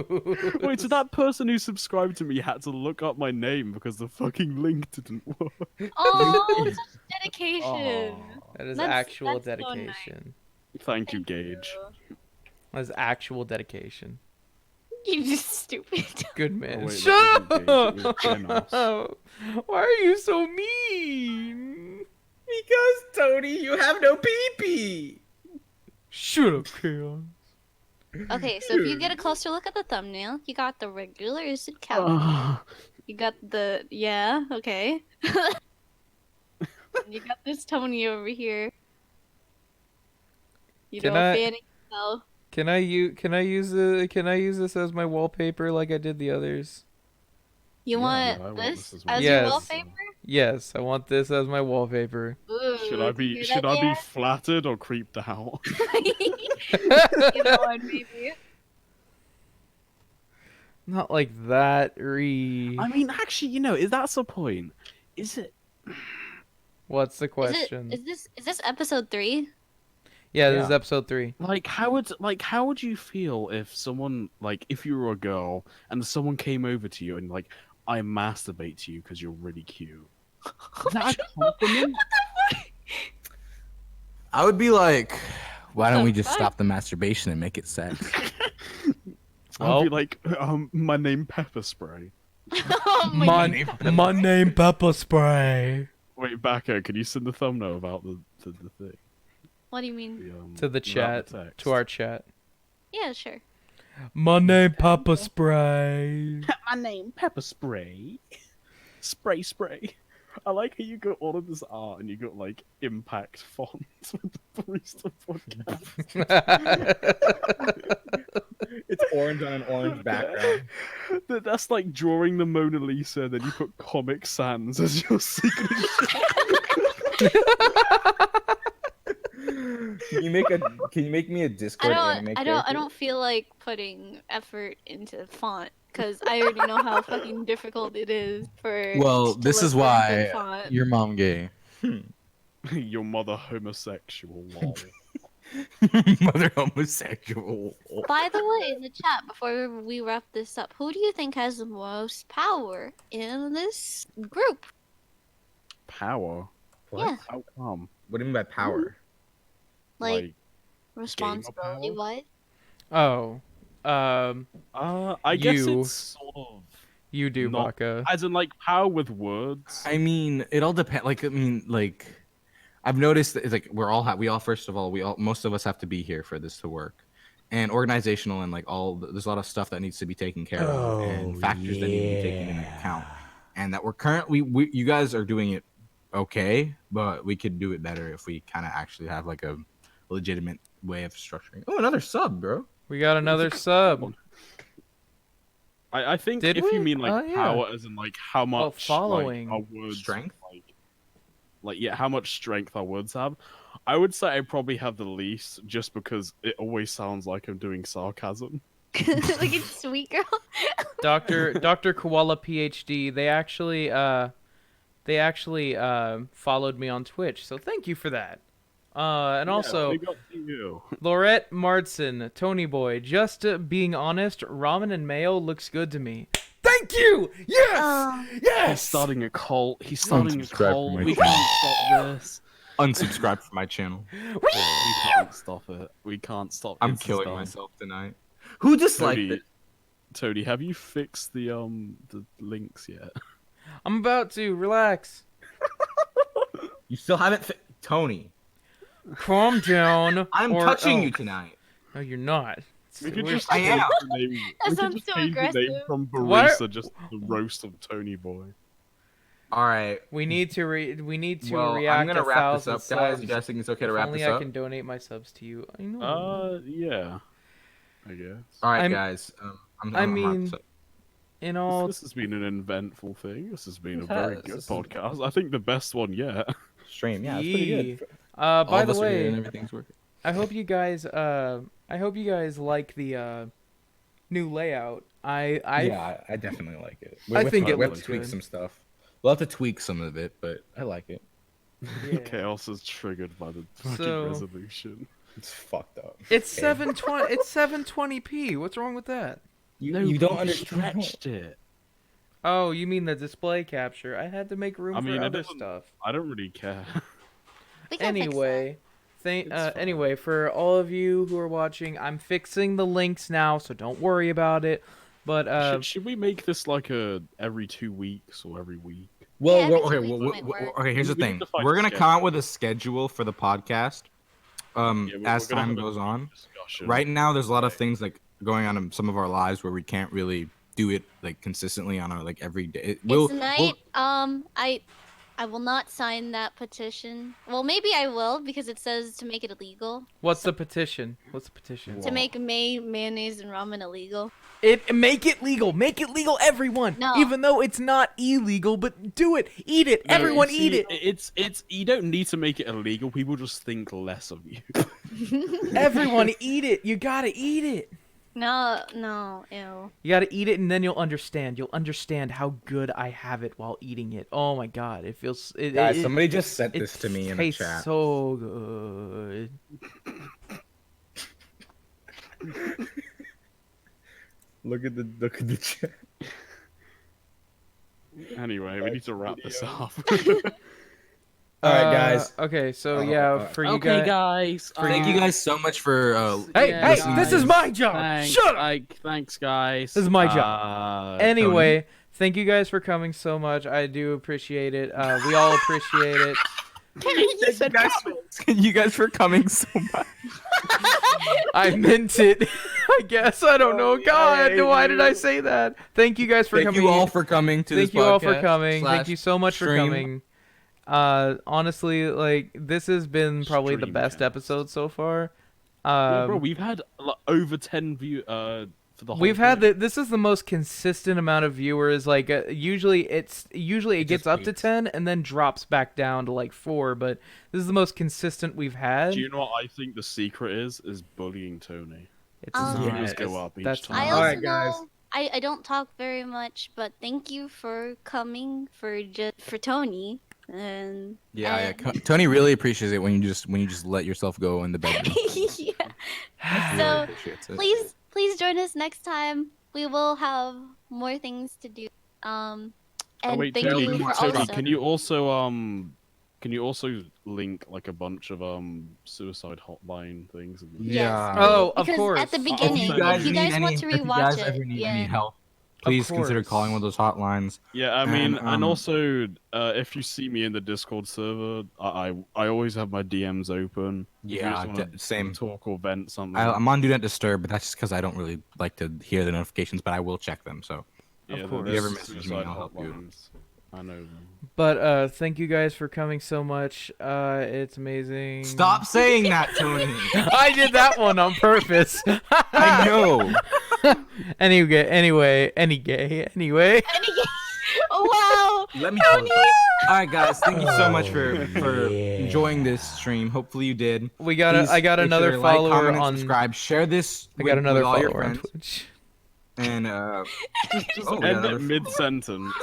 S3: Wait, so that person who subscribed to me had to look up my name because the fucking link didn't work.
S2: Oh, such dedication.
S1: That is
S2: That's-
S1: actual
S2: that's so nice.
S1: dedication.
S3: Thank you, Gage.
S1: That is actual dedication.
S2: You just stupid.
S1: Good man.
S3: wait,
S1: Shut
S3: that wasn't Gage, it was
S1: up! Why are you so mean?
S6: Because Tony, you have no pee-pee.
S1: Shut up, Chaos.
S2: Okay, so if you get a closer look at the thumbnail, you got the regular instant cow.
S3: Ah.
S2: You got the okay. You got this Tony over here. You
S1: Can
S2: know,
S1: I-
S2: fanning yourself.
S1: Can I use this as my wallpaper like I did the others?
S2: You
S3: Yeah,
S2: want
S3: I want
S2: this
S3: this as
S2: as
S3: well.
S2: your
S1: Yes.
S2: wallpaper?
S1: Yes, I want this as my wallpaper.
S2: Ooh,
S3: Should I
S2: it's a
S3: be
S2: good
S3: should I be
S2: idea.
S3: flattered or creeped out?
S2: Either one, maybe.
S1: Not like that, Ree.
S3: I mean, actually, that's the point. Is it?
S1: What's the
S2: Is
S1: question?
S2: this episode 3?
S1: Yeah, this is
S4: Yeah.
S1: episode 3.
S3: How would you feel if someone if you were a girl and someone came over to you and I masturbate to you because you're really cute? Is that a compliment?
S7: I would be like, why don't
S2: the
S7: we just
S2: fuck?
S7: stop the masturbation and make it sex?
S3: I'd be like, my name Pepper Spray.
S2: Oh my God.
S1: My name Pepper Spray.
S3: Wait, Backo, can you send the thumbnail about the thing?
S2: What do you mean?
S1: To the
S3: without
S1: chat,
S3: the text?
S1: to our chat.
S2: Yeah, sure.
S1: My name Pepper Spray.
S3: My name Pepper Spray. Spray. I like how you got all of this art and you got impact fonts with the Barista podcast.
S6: It's orange on an orange background.
S3: That's like drawing the Mona Lisa, then you put Comic Sans as your signature.
S6: Can you make me a Discord anime
S2: I
S6: character?
S2: don't feel like putting effort into font because I already know how fucking difficult it is for.
S7: Well, this is
S2: deliver a good
S7: why
S2: font.
S7: your mom gay.
S3: Your mother homosexual. Lol.
S7: Mother homosexual.
S2: By the way, in the chat before we wrap this up, who do you think has the most power in this group?
S3: Power.
S6: What?
S2: Yeah.
S3: How come?
S6: What do you mean by power?
S2: Like responsibility
S3: power?
S2: wise?
S1: Oh,
S3: I guess
S1: You.
S3: it's sort of
S1: you do,
S3: Not-
S1: Baka.
S3: as in power with words.
S7: I mean, it all depends. I've noticed that it's we all first of all most of us have to be here for this to work, and organizational and there's a lot of stuff that needs to be taken care of and factors that need to be taken into account, and that we're currently you guys are doing it okay, but we could do it better if we kind of actually have a legitimate way of structuring. Oh, another sub, bro.
S1: We got another sub.
S3: I think
S1: Did
S3: if
S1: we?
S3: you mean
S1: Oh, yeah.
S3: power as in how much
S1: following.
S3: our words
S7: Strength?
S3: how much strength our words have. I would say I probably have the least just because it always sounds like I'm doing sarcasm.
S2: Like it's sweet girl.
S1: Dr. Koala PhD. They actually followed me on Twitch, so thank you for that. And also,
S3: big up to you.
S1: Laurette Martson, Tony Boy. Just being honest, ramen and mayo looks good to me. Thank you. Yes.
S3: He's
S1: Yes.
S3: starting a cult. He's starting a
S7: Unsubscribe from
S3: cult.
S7: my
S3: We
S7: channel.
S3: can't stop this.
S7: Unsubscribe from my channel.
S3: We can't stop it. We can't stop.
S7: I'm
S3: This is
S7: killing
S3: done.
S7: myself tonight. Who disliked
S3: Tony,
S7: it?
S3: Tony, have you fixed the links yet?
S1: I'm about to relax.
S7: You still haven't Tony.
S1: Calm down.
S7: I'm
S1: or-
S7: touching
S1: oh,
S7: you tonight.
S1: No, you're not.
S3: We could
S1: We're-
S3: just
S7: I am.
S3: change the name.
S2: That
S3: We
S2: sounds
S3: could just
S2: so
S3: change the name
S2: aggressive.
S3: from
S1: Why-
S3: Barista just to the roast of Tony Boy.
S7: All right.
S1: We need to
S7: Well,
S1: react
S7: I'm gonna
S1: to
S7: wrap this
S1: 1,000
S7: up, guys.
S1: subs.
S7: You guys think it's okay to
S1: If
S7: wrap
S1: only
S7: this
S1: I
S7: up?
S1: can donate my subs to you. I know.
S3: Yeah. I guess.
S7: All right,
S1: I'm-
S7: guys. I'm
S1: I
S7: gonna wrap
S1: mean,
S7: this up.
S1: In all,
S3: This has been an eventful thing. This has been a
S6: It
S3: very
S6: has.
S3: good
S6: This is-
S3: podcast. I think the best one yet.
S6: Stream, yeah, it's pretty good.
S7: All
S1: by
S7: of
S1: the
S7: us are here and
S1: way,
S7: everything's working.
S1: I hope you guys like the new layout.
S6: Yeah, I definitely like it.
S1: I think it
S6: we have
S1: looks
S6: to tweak
S1: good.
S6: some stuff.
S7: We'll have to tweak some of it, but
S6: I like it.
S1: Yeah.
S3: Chaos is triggered by the fucking
S1: So-
S3: resolution.
S6: It's fucked up.
S1: It's
S6: Okay.
S1: 720. It's 720p. What's wrong with that?
S6: You don't understand.
S3: stretched it.
S1: Oh, you mean the display capture? I had to make room
S3: I mean,
S1: for
S3: it
S1: other
S3: doesn't-
S1: stuff.
S3: I don't really care.
S2: We can fix
S1: Anyway,
S3: It's fine.
S1: anyway, for all of you who are watching, I'm fixing the links now, so don't worry about it. But
S3: should we make this every 2 weeks or every week?
S7: well,
S2: Yeah,
S7: we're-
S2: every
S7: okay.
S2: 2 weeks might work.
S7: Okay. Here's the
S3: We need
S7: thing.
S3: to find
S7: We're
S3: a
S7: gonna
S3: schedule.
S7: come out with a schedule for the podcast.
S3: Yeah,
S7: As
S3: we're gonna
S7: time
S3: have a
S7: goes on.
S3: discussion.
S7: Right now, there's a lot of things going on in some of our lives where we can't really do it consistently on our every day.
S2: It's night. I will not sign that petition. Well, maybe I will because it says to make it illegal.
S1: What's the petition? What's the petition?
S2: To make mayonnaise and ramen illegal.
S1: Make it legal. Make it legal, everyone.
S2: No.
S1: Even though it's not illegal, but do it. Eat it. Everyone eat it.
S3: It's you don't need to make it illegal. People just think less of you.
S1: Everyone eat it. You gotta eat it.
S2: No, ew.
S1: You gotta eat it, and then you'll understand. You'll understand how good I have it while eating it. Oh my god, it feels.
S6: Guys, somebody just sent
S1: it
S6: this to me in the
S1: tastes
S6: chat.
S1: so good.
S6: Look at the chat.
S3: Anyway, we need to wrap this up.
S6: All right, guys.
S1: Okay, so yeah, for you
S5: Okay,
S1: guys.
S5: guys.
S7: Thank you guys so much for.
S1: Hey,
S5: Yeah,
S1: hey, this is my job.
S5: Thanks,
S1: Shut up.
S5: Thanks, guys.
S1: This is my job. Anyway, thank you guys for coming so much. I do appreciate it. We all appreciate it.
S7: Thank you guys for coming so much.
S1: I meant it. I guess I don't know. God, why did I say that? Thank you guys for
S7: Thank
S1: coming.
S7: you all for coming to this
S1: Thank you all for
S7: podcast
S1: coming. Thank
S7: slash
S1: you so much for
S7: stream.
S1: coming. Honestly, like this has been probably the best
S3: Streamcast.
S1: episode so far.
S3: Yeah, bro, we've had like, over 10 view for the whole
S1: We've had
S3: thing.
S1: this is the most consistent amount of viewers. Like usually it gets
S7: just
S1: up to
S7: peaks.
S1: 10 and then drops back down to like 4, but this is the most consistent we've had.
S3: Do you know what I think the secret is? Is bullying Tony.
S1: It's
S2: Um,
S3: His
S1: not.
S3: views go up each
S1: that's
S3: time.
S2: I
S1: fine.
S2: also
S6: Alright, guys.
S2: know I don't talk very much, but thank you for coming for Tony and
S7: Yeah. Tony really appreciates it when you just let yourself go in the bedroom.
S2: yeah.
S7: Really
S2: So
S7: appreciates it.
S2: please join us next time. We will have more things to do. And
S3: Oh, wait,
S2: thank
S3: Tony,
S2: you for
S3: Tony,
S2: also.
S3: can you also link like a bunch of suicide hotline things?
S2: Yes.
S1: Oh, of
S2: Because
S1: course.
S2: at the
S3: If
S2: beginning, if you guys want to rewatch it,
S7: ever need
S2: yeah.
S7: any help, please consider
S1: course.
S7: calling one of those hotlines.
S3: Yeah, I mean,
S7: And,
S3: and also, if you see me in the Discord server, I always have my DMs open. If you
S7: Yeah,
S3: just wanna
S7: same.
S3: talk or vent something.
S7: I'm on Do Not Disturb, but that's just because I don't really like to hear the notifications, but I will check them. So
S3: yeah,
S1: course.
S3: there's
S7: If you ever message me,
S3: suicide
S7: I'll help you.
S3: hotlines. I know them.
S1: But thank you guys for coming so much. It's amazing.
S7: stop saying that, Tony.
S1: I did that one on purpose.
S7: I know.
S1: Anyway.
S2: Oh wow!
S7: Let me close it. All right, guys. Thank you so much for enjoying this stream. Hopefully you did.
S1: We got a,
S7: Please
S1: I got
S7: make
S1: another
S7: sure to like,
S1: follower
S7: comment, and
S1: on.
S7: subscribe. Share this.
S1: I got
S7: with
S1: another
S7: all your
S1: follower on
S7: friends.
S1: Twitch.
S7: And
S3: Just
S7: oh,
S3: end
S7: yeah,
S3: it
S7: another-
S3: mid-sentence.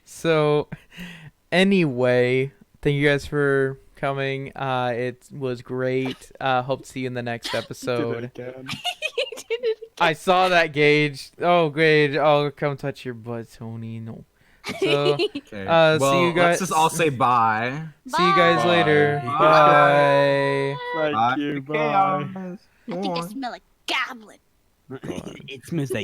S1: So anyway, thank you guys for coming. It was great. Hope to see you in the next episode.
S3: Again.
S1: I saw that, Gage. Oh, Gage. Oh, come touch your butt, Tony. No. So
S7: okay.
S1: see
S7: well,
S1: you guys.
S7: let's just all say bye.
S1: See you guys
S3: Bye.
S1: later.
S7: Bye.
S1: Bye.
S3: Thank you, bye.
S2: I think I smell like goblin.
S5: It smells like